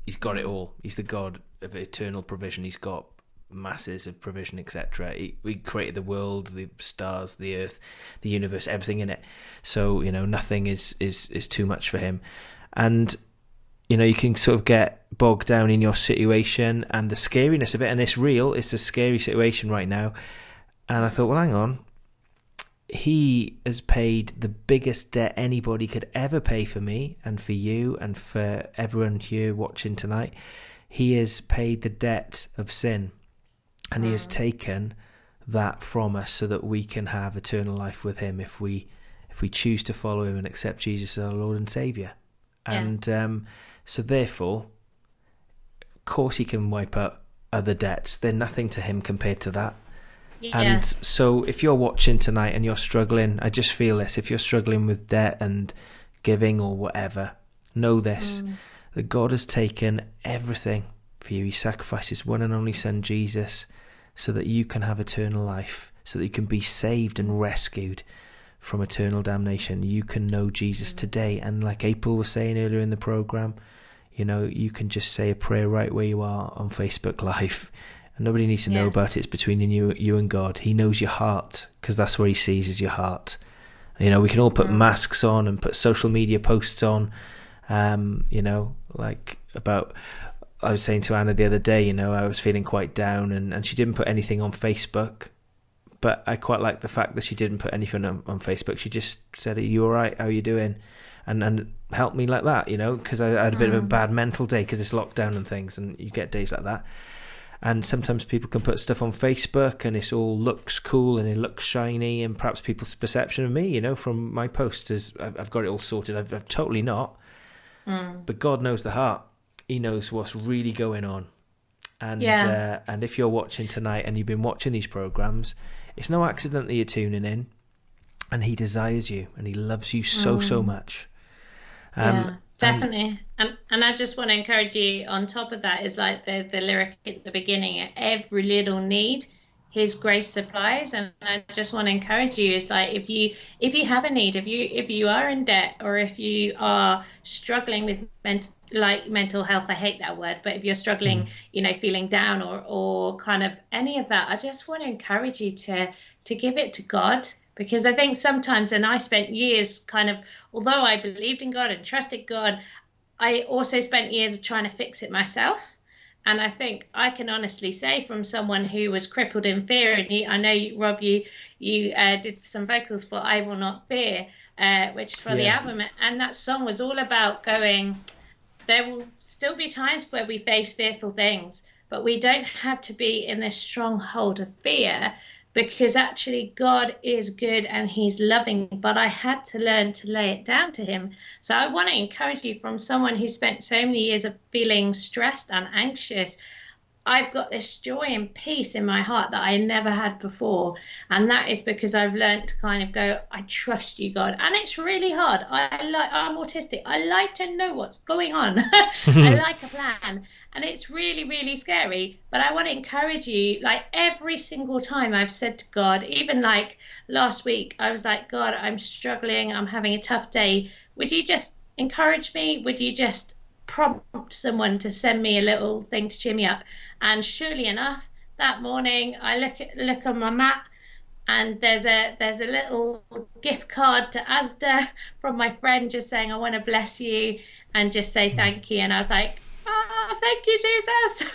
he's got it all. He's the God of eternal provision. He's got masses of provision, etc. He created the world, the stars, the earth, the universe, everything in it. So, you know, nothing is too much for him. And, you know, you can sort of get bogged down in your situation and the scariness of it. And it's real. It's a scary situation right now. And I thought, well, hang on. He has paid the biggest debt anybody could ever pay for me and for you and for everyone here watching tonight. He has paid the debt of sin. And he has taken that from us so that we can have eternal life with him if we choose to follow him and accept Jesus as our Lord and Saviour. Yeah. And so therefore, of course he can wipe out other debts. They're nothing to him compared to that. Yeah. And so if you're watching tonight and you're struggling, I just feel this, if you're struggling with debt and giving or whatever, know this, that God has taken everything for you. He sacrificed his one and only son, Jesus, so that you can have eternal life, so that you can be saved and rescued from eternal damnation. You can know Jesus today. And like April was saying earlier in the program, you know, you can just say a prayer right where you are on Facebook Live. And nobody needs to know about it. It's between you and God. He knows your heart, because that's where he sees is your heart. You know, we can all put masks on and put social media posts on, you know, like about I was saying to Anna the other day, I was feeling quite down, and she didn't put anything on Facebook. But I quite like the fact that she didn't put anything on Facebook. She just said, "Are you all right? How are you doing?" And helped me like that, because I had a bit of a bad mental day because it's lockdown and things, and you get days like that. And sometimes people can put stuff on Facebook and it all looks cool and it looks shiny, and perhaps people's perception of me, from my post is I've got it all sorted. I've totally not. But God knows the heart. He knows what's really going on. And and if you're watching tonight and you've been watching these programs, it's no accident that you're tuning in. And he desires you and he loves you so much. Definitely. And I just want to encourage you, on top of that, is like the lyric at the beginning, every little need his grace supplies. And I just want to encourage you, is like, if you have a need, if you are in debt, or if you are struggling with mental health, I hate that word, but if you're struggling, feeling down or kind of any of that, I just want to encourage you to give it to God. Because I think sometimes, and I spent years kind of, although I believed in God and trusted God, I also spent years trying to fix it myself. And I think I can honestly say, from someone who was crippled in fear, and I know, Rob, you did some vocals for I Will Not Fear, which is for the album. And that song was all about going, there will still be times where we face fearful things, but we don't have to be in this stronghold of fear. Because actually God is good and he's loving, but I had to learn to lay it down to him. So I want to encourage you, from someone who spent so many years of feeling stressed and anxious, I've got this joy and peace in my heart that I never had before. And that is because I've learned to kind of go, I trust you, God. And it's really hard. I'm autistic. I like to know what's going on. I like a plan. And it's really, really scary. But I want to encourage you, like every single time I've said to God, even like last week, I was like, God, I'm struggling. I'm having a tough day. Would you just encourage me? Would you just prompt someone to send me a little thing to cheer me up? And surely enough, that morning I look on my mat, and there's a little gift card to Asda from my friend, just saying, I want to bless you and just say thank you. And I was like, thank you, Jesus.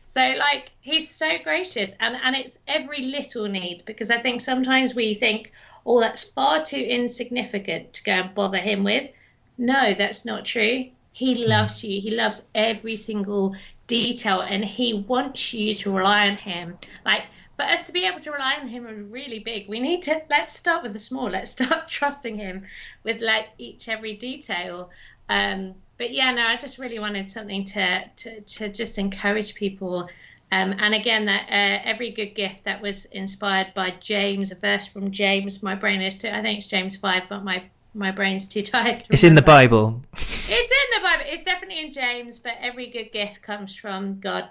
So like, he's so gracious, and it's every little need, because I think sometimes we think, oh, that's far too insignificant to go and bother him with. No, that's not true. He loves you. He loves every single detail, and he wants you to rely on him. Like, for us to be able to rely on him is really big. We need to, let's start with the small. Let's start trusting him with like every detail. But yeah, no, I just really wanted something to just encourage people. And again, that every good gift, that was inspired by James, a verse from James. My brain is too, I think it's James 5, but my brain's too tired to It's in the Bible. It's in the Bible. It's definitely in James, but every good gift comes from God.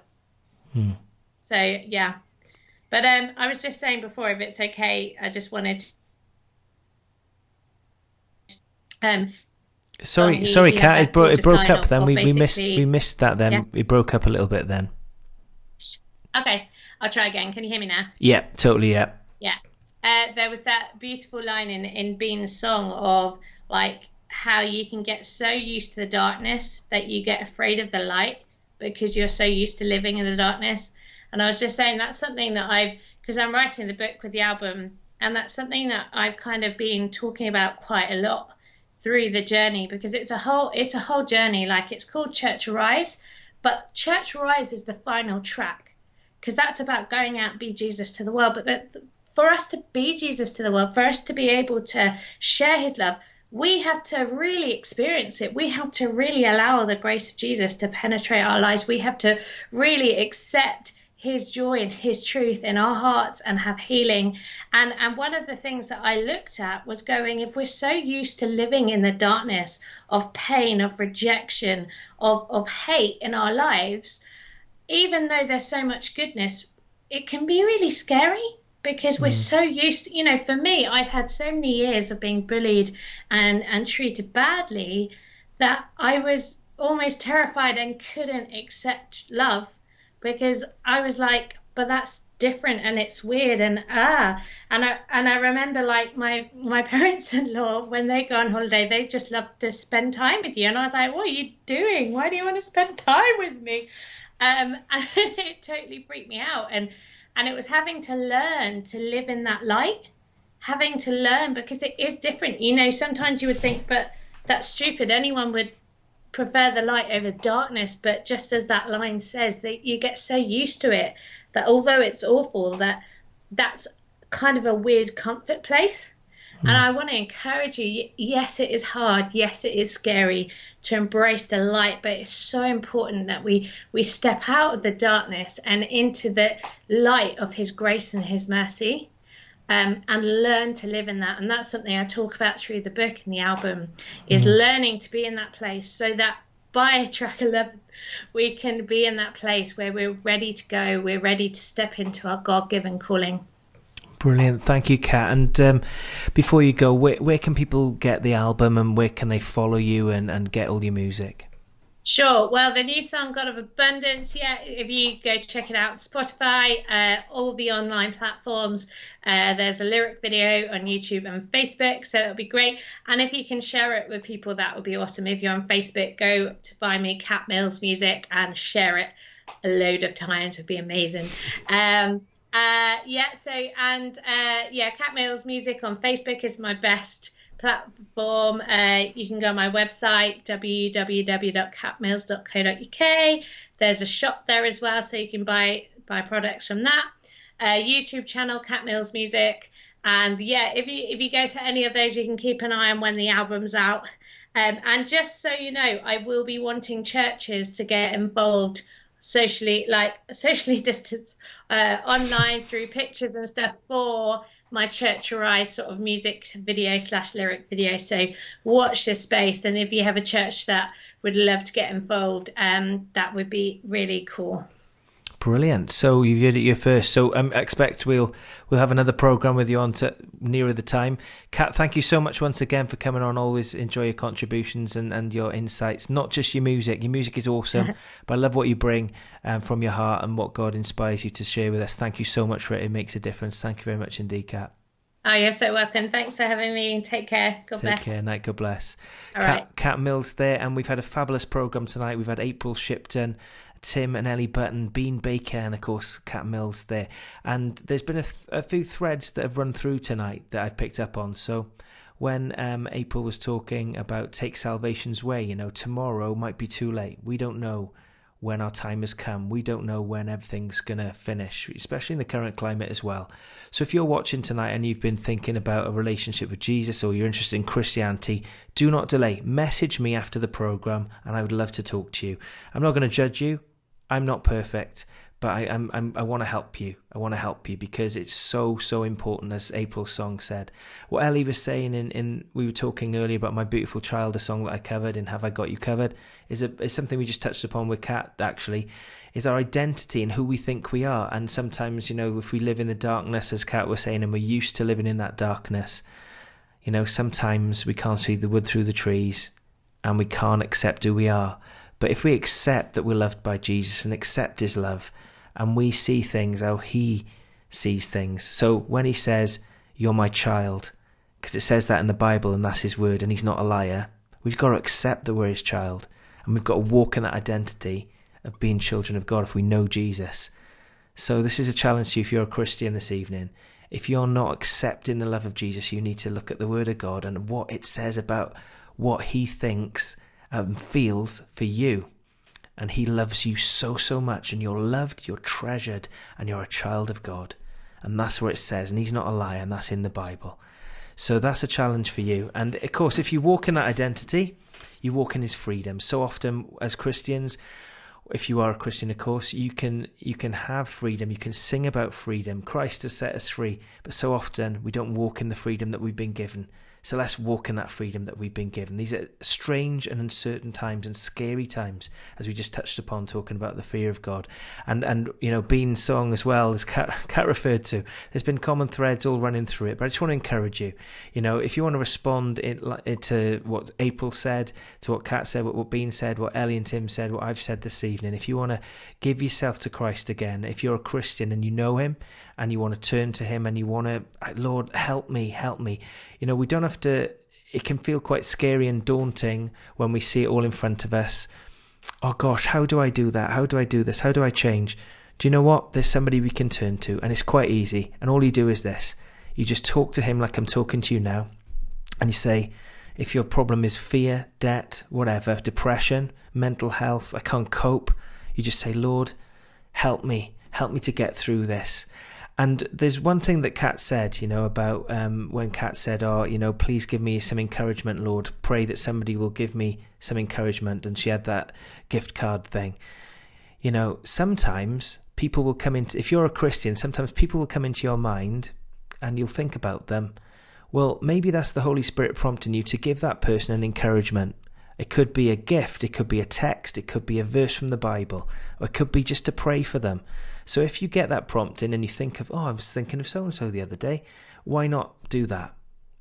So yeah. But I was just saying before, if it's okay, I just wanted Sorry, Kat. It broke up. Then we missed that. Then yeah. It broke up a little bit. Then. Okay, I'll try again. Can you hear me now? Yeah, totally. Yeah. Yeah. There was that beautiful line in Bean's song of like how you can get so used to the darkness that you get afraid of the light because you're so used to living in the darkness. And I was just saying, that's something that because I'm writing the book with the album, and that's something that I've kind of been talking about quite a lot through the journey, because it's a whole journey. Like, it's called Church Arise, but Church Arise is the final track, because that's about going out and be Jesus to the world. But for us to be Jesus to the world, for us to be able to share his love, we have to really experience it. We have to really allow the grace of Jesus to penetrate our lives. We have to really accept his joy and his truth in our hearts and have healing. And one of the things that I looked at was going, if we're so used to living in the darkness of pain, of rejection, of hate in our lives, even though there's so much goodness, it can be really scary, because we're so used to, for me, I've had so many years of being bullied and treated badly that I was almost terrified and couldn't accept love, because I was like, but that's different and it's weird and I remember like my parents-in-law, when they go on holiday, they just love to spend time with you, and I was like, what are you doing? Why do you want to spend time with me? And it totally freaked me out, and it was having to learn to live in that light, having to learn, because it is different. You know, sometimes you would think, but that's stupid, anyone would prefer the light over darkness, but just as that line says, that you get so used to it that although it's awful, that's kind of a weird comfort place. And I want to encourage you, yes, it is hard, yes, it is scary to embrace the light, but it's so important that we step out of the darkness and into the light of his grace and his mercy, and learn to live in that. And that's something I talk about through the book and the album, is learning to be in that place, so that by track 11 we can be in that place where we're ready to go, we're ready to step into our God-given calling. Brilliant. Thank you, Kat. And before you go, where can people get the album, and where can they follow you and get all your music? Sure. Well, the new song, God of Abundance, if you go check it out, Spotify, all the online platforms, there's a lyric video on YouTube and Facebook, so that'll be great. And if you can share it with people, that would be awesome. If you're on Facebook, go to find me, Kat Mills Music, and share it a load of times, would be amazing. Kat Mills Music on Facebook is my best platform. You can go on my website, www.catmills.co.uk. There's a shop there as well, so you can buy products from that. YouTube channel, Kat Mills Music. And if you go to any of those, you can keep an eye on when the album's out. And just so you know, I will be wanting churches to get involved socially distanced online through pictures and stuff for my Church Arise sort of music video / lyric video. So watch this space, and if you have a church that would love to get involved, that would be really cool. Brilliant. So you've heard it here first. So I expect we'll have another programme with you on to nearer the time. Kat, thank you so much once again for coming on. Always enjoy your contributions and your insights, not just your music. Your music is awesome, but I love what you bring from your heart and what God inspires you to share with us. Thank you so much for it. It makes a difference. Thank you very much indeed, Kat. Oh, you're so welcome. Thanks for having me. Take care. God bless. Take care. Night. God bless. Right. Kat Mills there, and we've had a fabulous programme tonight. We've had April Shipton, Tim and Ellie Button, Bean Baker, and of course Kat Mills there. And there's been a few threads that have run through tonight that I've picked up on. So when April was talking about take salvation's way, tomorrow might be too late. We don't know when our time has come. We don't know when everything's going to finish, especially in the current climate as well. So if you're watching tonight and you've been thinking about a relationship with Jesus, or you're interested in Christianity, do not delay. Message me after the programme and I would love to talk to you. I'm not going to judge you. I'm not perfect, but I want to help you. I want to help you because it's so important, as April's song said. What Ellie was saying we were talking earlier about My Beautiful Child, a song that I covered in Have I Got You Covered, is something we just touched upon with Kat, actually, is our identity and who we think we are. And sometimes, if we live in the darkness, as Kat was saying, and we're used to living in that darkness, sometimes we can't see the wood through the trees and we can't accept who we are. But if we accept that we're loved by Jesus and accept his love, and we see things how he sees things. So when he says, you're my child, because it says that in the Bible and that's his word and he's not a liar, we've got to accept that we're his child. And we've got to walk in that identity of being children of God if we know Jesus. So this is a challenge to you if you're a Christian this evening. If you're not accepting the love of Jesus, you need to look at the word of God and what it says about what he thinks feels for you. And he loves you so much, and you're loved, you're treasured, and you're a child of God. And that's what it says, and he's not a liar, and that's in the Bible. So that's a challenge for you. And of course, if you walk in that identity, you walk in his freedom. So often as Christians, if you are a Christian, of course, you can have freedom, you can sing about freedom. Christ has set us free, but so often we don't walk in the freedom that we've been given. So let's walk in that freedom that we've been given. These are strange and uncertain times and scary times, as we just touched upon, talking about the fear of God. And you know, Bean's song as well, as Kat referred to, there's been common threads all running through it. But I just want to encourage you, you know, if you want to respond to what April said, to what Kat said, what Bean said, what Ellie and Tim said, what I've said this evening, if you want to give yourself to Christ again, if you're a Christian and you know him and you want to turn to him and you want to, Lord, help me. You know, we don't have to, it can feel quite scary and daunting when we see it all in front of us. Oh gosh, how do I do that? How do I do this? How do I change? Do you know what? There's somebody we can turn to, and it's quite easy. And all you do is this. You just talk to him like I'm talking to you now. And you say, if your problem is fear, debt, whatever, depression, mental health, I can't cope, you just say, Lord, help me to get through this. And there's one thing that Kat said, you know, about when Kat said, oh, you know, please give me some encouragement, Lord. Pray that somebody will give me some encouragement. And she had that gift card thing. You know, sometimes people will come into, if you're a Christian, sometimes people will come into your mind and you'll think about them. Well, maybe that's the Holy Spirit prompting you to give that person an encouragement. It could be a gift, it could be a text, it could be a verse from the Bible, or it could be just to pray for them. So if you get that prompting and you think of, oh, I was thinking of so-and-so the other day, why not do that?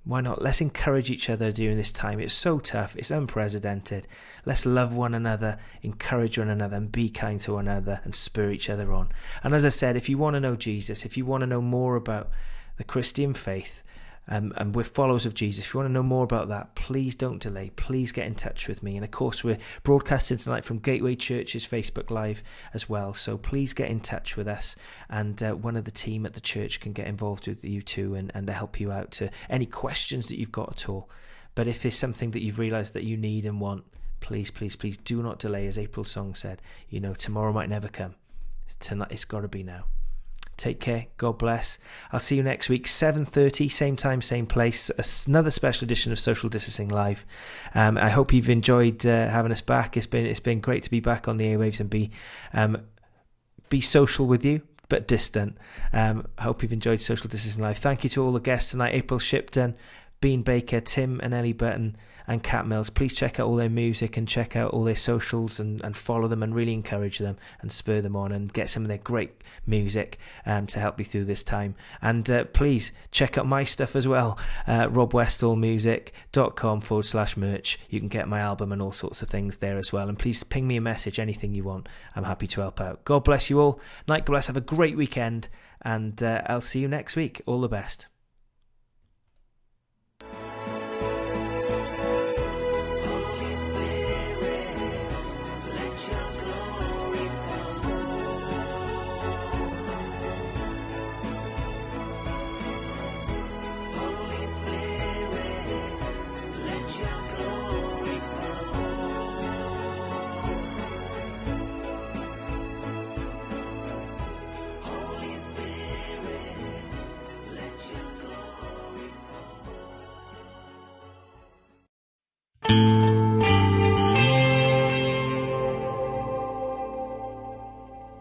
Why not? Let's encourage each other during this time. It's so tough. It's unprecedented. Let's love one another, encourage one another, and be kind to one another and spur each other on. And as I said, if you want to know Jesus, if you want to know more about the Christian faith, and we're followers of Jesus, if you want to know more about that, please don't delay. Please get in touch with me. And of course, we're broadcasting tonight from Gateway Church's Facebook Live as well. So please get in touch with us, and one of the team at the church can get involved with you too, and help you out to any questions that you've got at all. But if there's something that you've realised that you need and want, please do not delay. As April's song said, you know, tomorrow might never come. Tonight, it's got to be now. Take care. God bless. I'll see you next week, 7:30, same time, same place. Another special edition of Social Distancing Live. I hope you've enjoyed having us back. It's been great to be back on the airwaves and be social with you, but distant. I hope you've enjoyed Social Distancing Live. Thank you to all the guests tonight: April Shipton, Bean Baker, Tim and Ellie Button, and Cat Mills. Please check out all their music and check out all their socials and follow them and really encourage them and spur them on and get some of their great music to help you through this time. And please check out my stuff as well, robwestallmusic.com/merch. You can get my album and all sorts of things there as well. And please ping me a message, anything you want. I'm happy to help out. God bless you all. Night, God bless. Have a great weekend, and I'll see you next week. All the best.